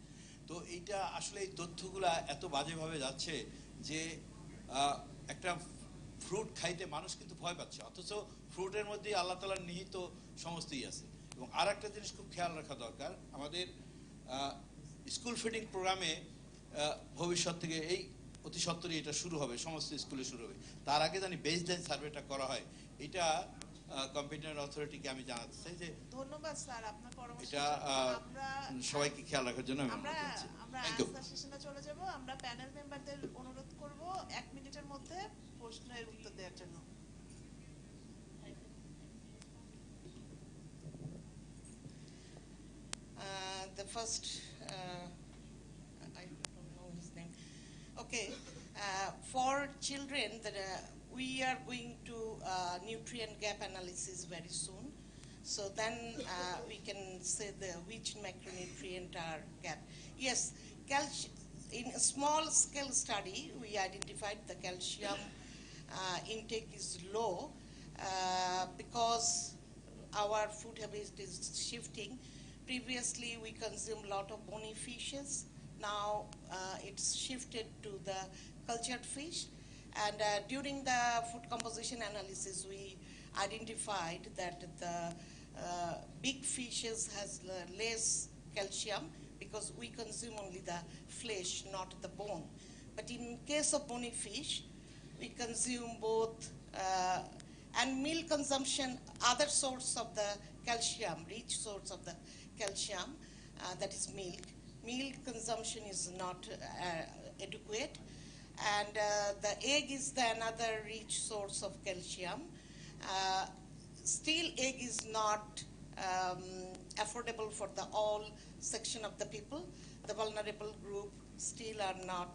[SPEAKER 18] তো এইটা আসলে এই তথ্যগুলা এত বাজেভাবে যাচ্ছে যে একটা ফ্রুট খাইতে মানুষ কিন্তু ভয় পাচ্ছে অথচ ফ্রুটের মধ্যে আল্লাহ তাআলার নিহিত সমস্তই আছে এবং আর একটা জিনিস খুব খেয়াল রাখা দরকার আমাদের স্কুল ফিডিং প্রোগ্রামে ভবিষ্যৎ থেকে এই অতি সত্বরই এটা শুরু হবে সমস্ত স্কুলে শুরু হবে তার আগে জানি বেসলাইন সার্ভেটা করা হয় এটা কম্পিটেন্ট অথরিটিকে আমি জানাতে চাই যে
[SPEAKER 2] ধন্যবাদ স্যার আপনার পরামর্শ
[SPEAKER 18] এটা সবাইকে খেয়াল রাখার জন্য আমি
[SPEAKER 2] আমরা আনসার সেশনে চলে যাব আমরা প্যানেল মেম্বারদের অনুরোধ করব 1 মিনিটের মধ্যে প্রশ্নের উত্তর দেওয়ার জন্য
[SPEAKER 10] The first I don't know his name. Okay, for children that we are going to nutrient gap analysis very soon. So then we can say which macronutrient are gap. Yes, in a small scale study, we identified the calcium intake is low because our food habit is shifting. Previously, we consumed a lot of bony fishes. Now it's shifted to the cultured fish. And during the food composition analysis, we identified that the big fishes has less calcium because we consume only the flesh, not the bone. But in case of bony fish, we consume both and milk consumption, other source of the calcium, rich source of the calcium, that is milk. Milk consumption is not adequate. And the egg is another rich source of calcium. Still, egg is not affordable for the all section of the people. The vulnerable group still are not,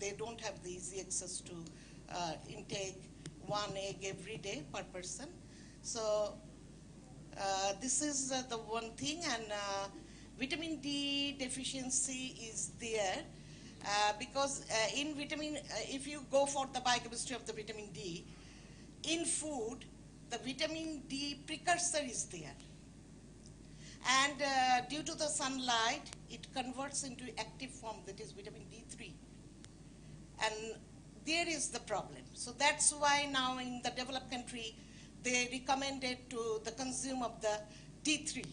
[SPEAKER 10] they don't have the easy access to intake 1 egg every day per person. So this is the one thing, and vitamin D deficiency is there because in vitamin, if you go for the biochemistry of the vitamin D, in food, the vitamin D precursor is there. And due to the sunlight, it converts into active form, that is vitamin D3. And there is the problem. So that's why now in the developed country, they recommended to the consume of the D3.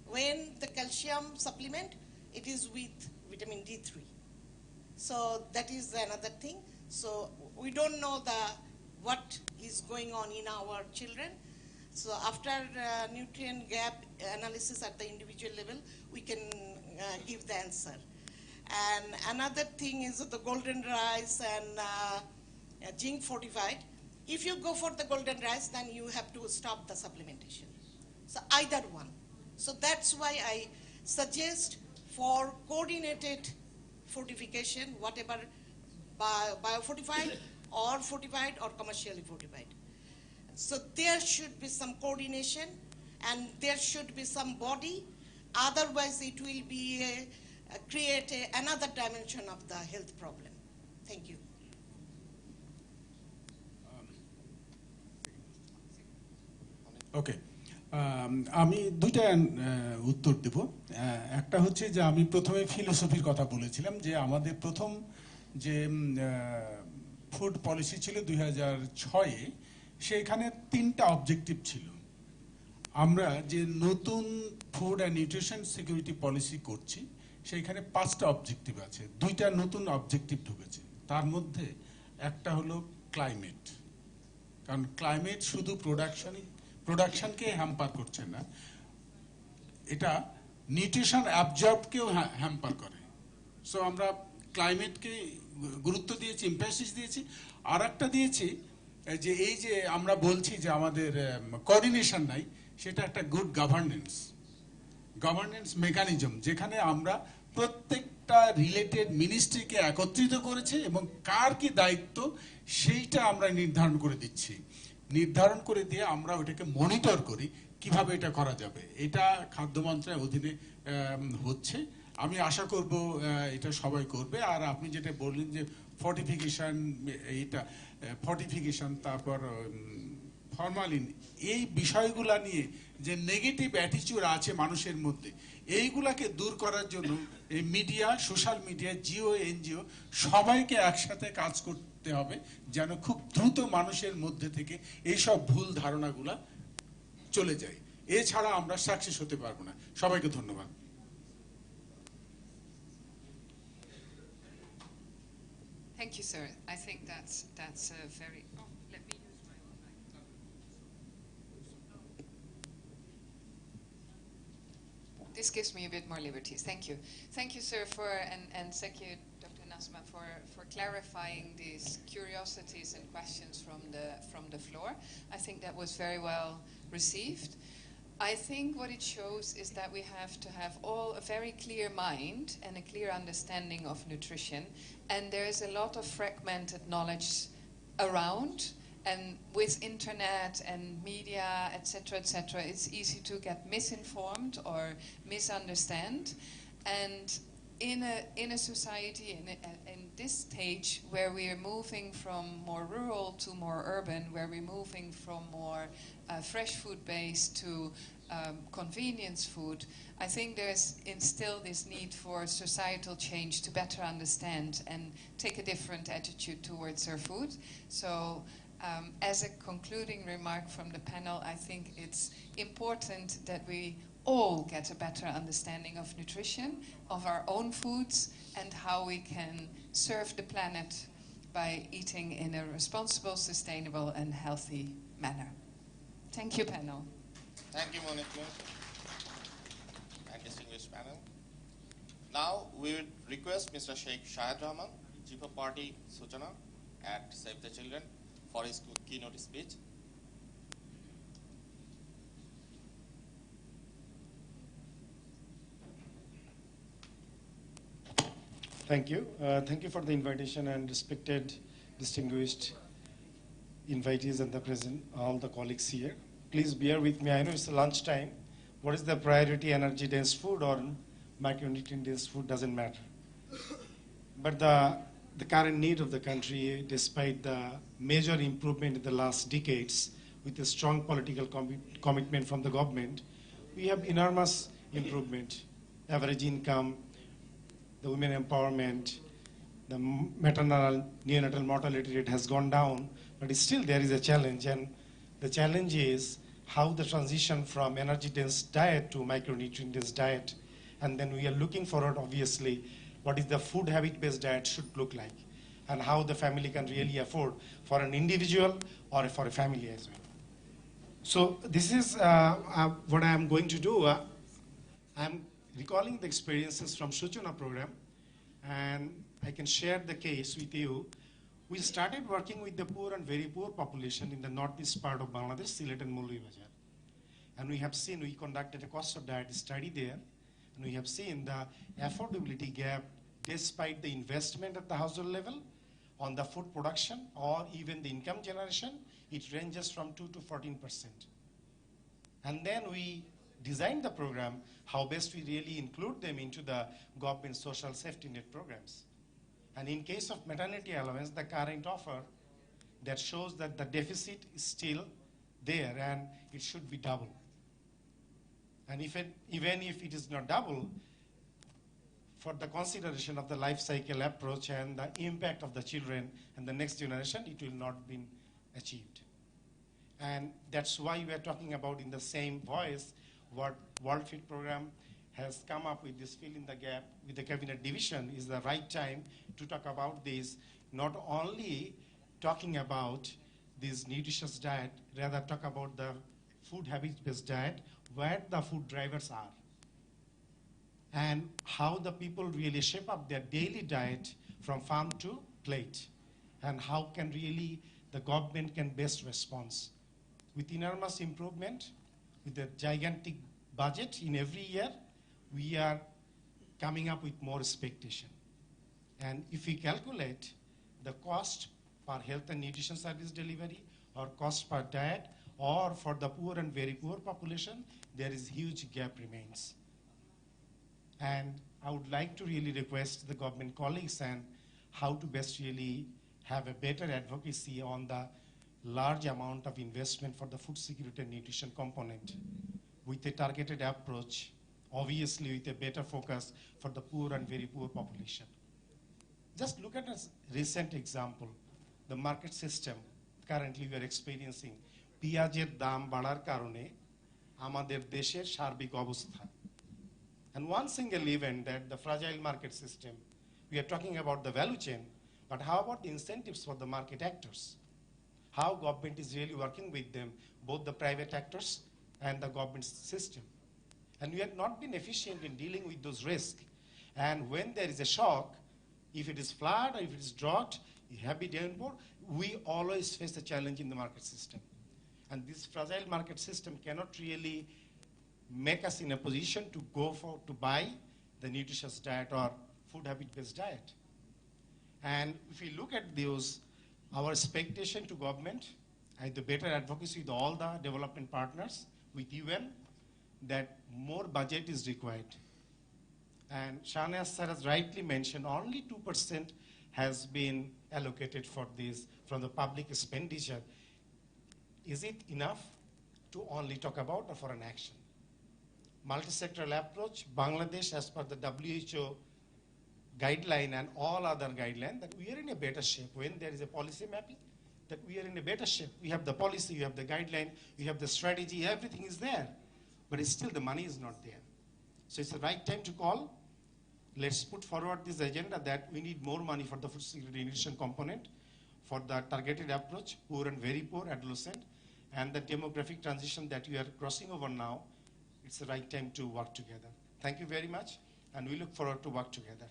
[SPEAKER 10] When the calcium supplement, it is with vitamin D3. So that is another thing. So we don't know what is going on in our children. So after nutrient gap analysis at the individual level, we can give the answer. And another thing is the golden rice and zinc fortified. If you go for the golden rice, then you have to stop the supplementation. So either one. So that's why I suggest for coordinated fortification, whatever biofortified or fortified or commercially fortified. So there should be some coordination and there should be some body, otherwise it will be create another dimension of the health problem. Thank you.
[SPEAKER 16] ওকে, আমি দুইটা উত্তর দেব। একটা হচ্ছে যে আমি প্রথমে ফিলোসফির কথা বলেছিলাম যে আমাদের প্রথম যে ফুড পলিসি ছিল 2006-এ, সেখানে 3টা অবজেক্টিভ ছিল। আমরা যে নতুন food and nutrition security policy করছি সেইখানে 5টা অবজেক্টিভ আছে, 2টা নতুন অবজেক্টিভ ঢুকেছে। তার মধ্যে একটা হলো ক্লাইমেট, কারণ ক্লাইমেট শুধু প্রোডাকশনকে হ্যাম্পার করছে না, এটা নিউট্রিশন অ্যাবজর্বকেও হ্যাম্পার করে। সো আমরা ক্লাইমেটকে গুরুত্ব দিয়েছি, এমফাসিস দিয়েছি। আর একটা দিয়েছি যে এই যে আমরা বলছি যে আমাদের কোঅর্ডিনেশন নাই, সেটা একটা গুড গভর্নেন্স মেকানিজম, যেখানে আমরা প্রত্যেকটা রিলেটেড মিনিস্ট্রিকে একত্রিত করেছি এবং কার কি দায়িত্ব সেইটা আমরা নির্ধারণ করে দিচ্ছি। নির্ধারণ করে দিয়ে আমরা ওটাকে মনিটর করি কিভাবে এটা করা যাবে। এটা খাদ্য মন্ত্রণালয়ের অধীনে হচ্ছে। আমি আশা করব এটা সবাই করবে। আর আপনি যেটা বললেন যে ফর্টিফিকেশন তারপর ফরমালিন, এই বিষয়গুলা নিয়ে যে নেগেটিভ অ্যাটিটিউড আছে মানুষের মধ্যে, এইগুলাকে দূর করার জন্য এই media, social media, Jio, NGO সবাইকে একসাথে কাজ করতে হবে, যেন খুব দ্রুত মানুষের মধ্যে থেকে এইসব ভুল ধারণাগুলা চলে যায়। এছাড়া আমরা সাকসেস হতে পারবো না। সবাইকে ধন্যবাদ।
[SPEAKER 14] Thank you, sir. I think that's a very. Oh, let me use my own mic. This gives me a bit more liberties. Thank you. Thank you, sir, and thank you, Dr. Nasma, for clarifying these curiosities and questions from the floor. I think that was very well received. I think what it shows is that we have to have all a very clear mind and a clear understanding of nutrition, and there is a lot of fragmented knowledge around, and with internet and media, etc., it's easy to get misinformed or misunderstand. And in a society in this stage where we are moving from more rural to more urban, where we're moving from more fresh food based to convenience food, I think there's still this need for societal change to better understand and take a different attitude towards our food. So as a concluding remark from the panel, I think it's important that we all get a better understanding of nutrition, of our own foods, and how we can serve the planet by eating in a responsible, sustainable, and healthy manner. Thank you, panel.
[SPEAKER 3] Thank you, Monica, and distinguished panel. Now we would request Mr. Sheikh Shahid Rahman, Chief of Party Suchana at Save the Children, for his keynote speech.
[SPEAKER 19] Thank you. Thank you for the invitation and respected, distinguished invitees and the present, all the colleagues here. Please bear with me. I know it's lunchtime. What is the priority, energy-dense food or micronutrient-dense food, doesn't matter. But the current need of the country, despite the major improvement in the last decades, with a strong political commitment from the government, we have enormous improvement. Average income, the women empowerment, the maternal neonatal mortality rate has gone down, but still there is a challenge, and the challenge is how the transition from energy-dense diet to micronutrient-dense diet, and then we are looking forward, obviously, what is the food habit-based diet should look like, and how the family can really afford for an individual or for a family as well. So this is what I am going to do. I am recalling the experiences from Suchana program, and I can share the case with you. We started working with the poor and very poor population in the northeast part of Bangladesh, Sylhet and Bazaar. And we have seen, we conducted a cost of diet study there, and we have seen the affordability gap despite the investment at the household level on the food production or even the income generation, it ranges from 2 to 14%. And then we design the program how best we really include them into the government social safety net programs. And in case of maternity allowance, the current offer that shows that the deficit is still there and it should be double. And even if it is not double, for the consideration of the life cycle approach and the impact of the children and the next generation, it will not be achieved. And that's why we are talking about in the same voice what World Feed Program has come up with this fill in the gap with the cabinet division is the right time to talk about this, not only talking about this nutritious diet, rather talk about the food habit-based diet, where the food drivers are, and how the people really shape up their daily diet from farm to plate, and how can really the government can best respond. With enormous improvement, with a gigantic budget in every year, we are coming up with more expectation. And if we calculate the cost per health and nutrition service delivery, or cost per diet, or for the poor and very poor population, there is huge gap remains. And I would like to really request the government colleagues and how to best really have a better advocacy on the large amount of investment for the food security and nutrition component with a targeted approach, obviously with a better focus for the poor and very poor population. Just look at a recent example, the market system currently we are experiencing. পেঁয়াজের দাম বাড়ার কারণে আমাদের দেশের সার্বিক অবস্থা. And one single event that the fragile market system, we are talking about the value chain, but how about the incentives for the market actors? How government is really working with them, both the private actors and the government system. And we have not been efficient in dealing with those risks. And when there is a shock, if it is flood, or if it is drought, heavy downpour, we always face a challenge in the market system. And this fragile market system cannot really make us in a position to to buy the nutritious diet or food habit-based diet. And if we look at those, our expectation to government, and the better advocacy with all the development partners, with UN, that more budget is required. And Shahneaz sir has rightly mentioned only 2% has been allocated for this from the public expenditure. Is it enough to only talk about or for an action? Multi-sectoral approach, Bangladesh as per the WHO guideline and all other guidelines, that we are in a better shape when there is a policy mapping, that we are in a better shape. We have the policy, we have the guideline, we have the strategy, everything is there. But still the money is not there. So it's the right time to call. Let's put forward this agenda that we need more money for the food security nutrition component, for the targeted approach, poor and very poor, adolescent, and the demographic transition that we are crossing over now. It's the right time to work together. Thank you very much, and we look forward to work together.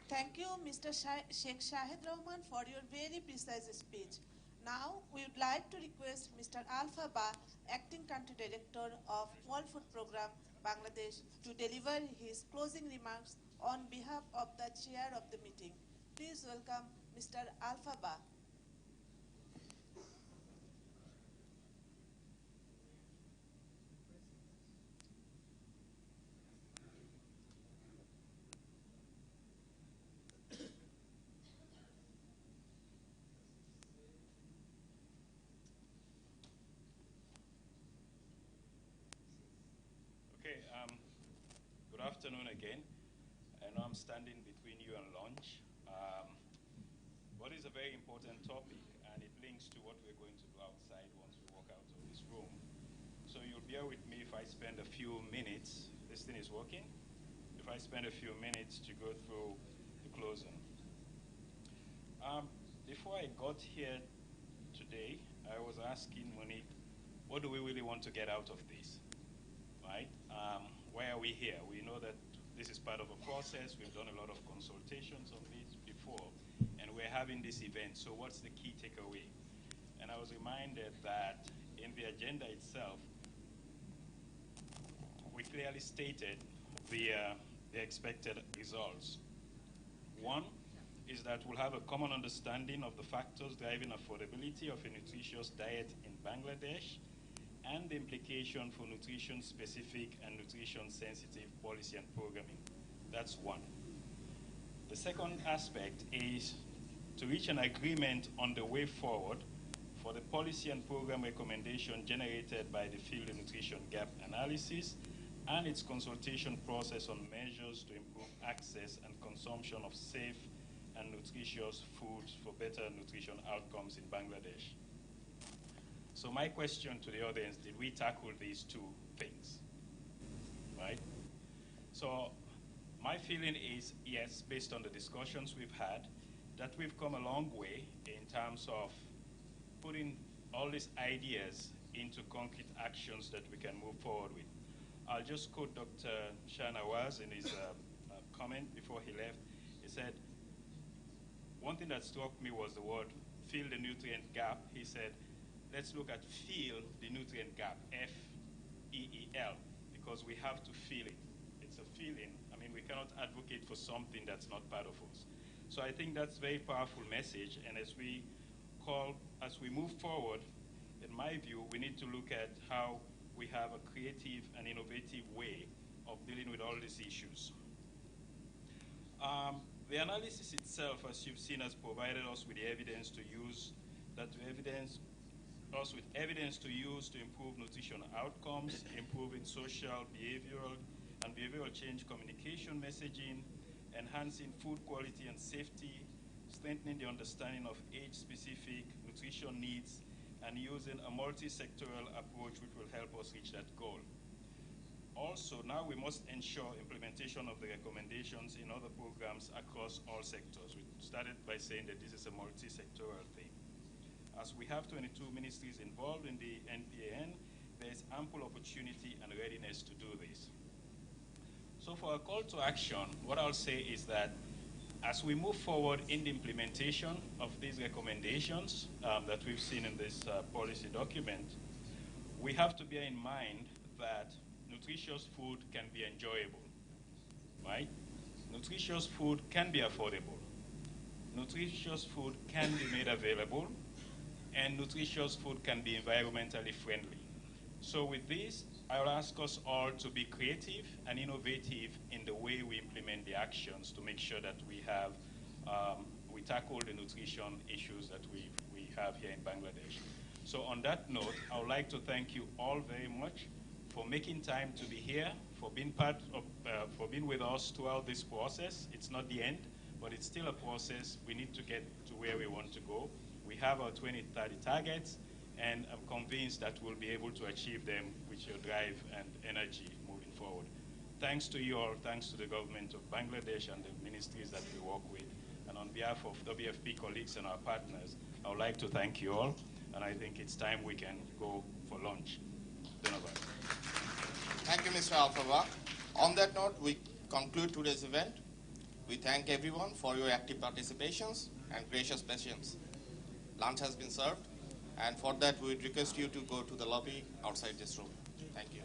[SPEAKER 2] Thank you, Mr. Sheikh Shahid Rahman, for your very precise speech. Now, we would like to request Mr. Alpha Ba, Acting Country Director of World Food Program, Bangladesh, to deliver his closing remarks on behalf of the chair of the meeting. Please welcome Mr. Alpha Ba.
[SPEAKER 1] Okay, good afternoon again. I know I'm standing between you and lunch. What is a very important topic, and it links to what we're going to do outside once we walk out of this room. So you'll bear with me if I spend a few minutes. This thing is working. If I spend a few minutes to go through the closing. Before I got here today, I was asking Monique, what do we really want to get out of this? Right? Why are we here? We know that this is part of a process. We've done a lot of consultations on this before, and we're having this event. So what's the key takeaway? And I was reminded that in the agenda itself, we clearly stated the expected results. One is that we'll have a common understanding of the factors driving affordability of a nutritious diet in Bangladesh and the implication for nutrition-specific and nutrition-sensitive policy and programming. That's one. The second aspect is to reach an agreement on the way forward for the policy and program recommendation generated by the Field Nutrition Gap Analysis and its consultation process on measures to improve access and consumption of safe and nutritious foods for better nutrition outcomes in Bangladesh. So my question to the audience, did we tackle these two things, right? So my feeling is, yes, based on the discussions we've had, that we've come a long way in terms of putting all these ideas into concrete actions that we can move forward with. I'll just quote Dr. Shah Nawaz in his comment before he left. He said, one thing that struck me was the word fill the nutrient gap. He said, let's look at fill the nutrient gap, F-E-E-L, because we have to feel it. It's a feeling. I mean, we cannot advocate for something that's not part of us. So I think that's a very powerful message, and as we move forward, in my view, we need to look at how we have a creative and innovative way of dealing with all these issues. The analysis itself, as you've seen, has provided us with the evidence to use, evidence to use to improve nutrition outcomes, improving social, behavioral, and behavioral change communication messaging, enhancing food quality and safety, strengthening the understanding of age-specific nutrition needs, and using a multi-sectoral approach which will help us reach that goal. Also, now we must ensure implementation of the recommendations in other programs across all sectors. We started by saying that this is a multi-sectoral thing. As we have 22 ministries involved in the NPAN, there is ample opportunity and readiness to do this. So for a call to action, what I'll say is that as we move forward in the implementation of these recommendations that we've seen in this policy document, we have to bear in mind that nutritious food can be enjoyable, right? Nutritious food can be affordable. Nutritious food can be made available, and nutritious food can be environmentally friendly. So with this, I will ask us all to be creative and innovative in the way we implement the actions to make sure that we have, we tackle the nutrition issues that we have here in Bangladesh. So on that note, I would like to thank you all very much for making time to be here, for being for being with us throughout this process. It's not the end, but it's still a process. We need to get to where we want to go. We have our 2030 targets, and I'm convinced that we'll be able to achieve them with your drive and energy moving forward. Thanks to you all, thanks to the government of Bangladesh and the ministries that we work with. And on behalf of WFP colleagues and our partners, I would like to thank you all, and I think it's time we can go for lunch.
[SPEAKER 3] Thank you, Mr. Alfava. On that note, we conclude today's event. We thank everyone for your active participations and gracious patience. Lunch has been served, and for that, we request you to go to the lobby outside this room. Thank you.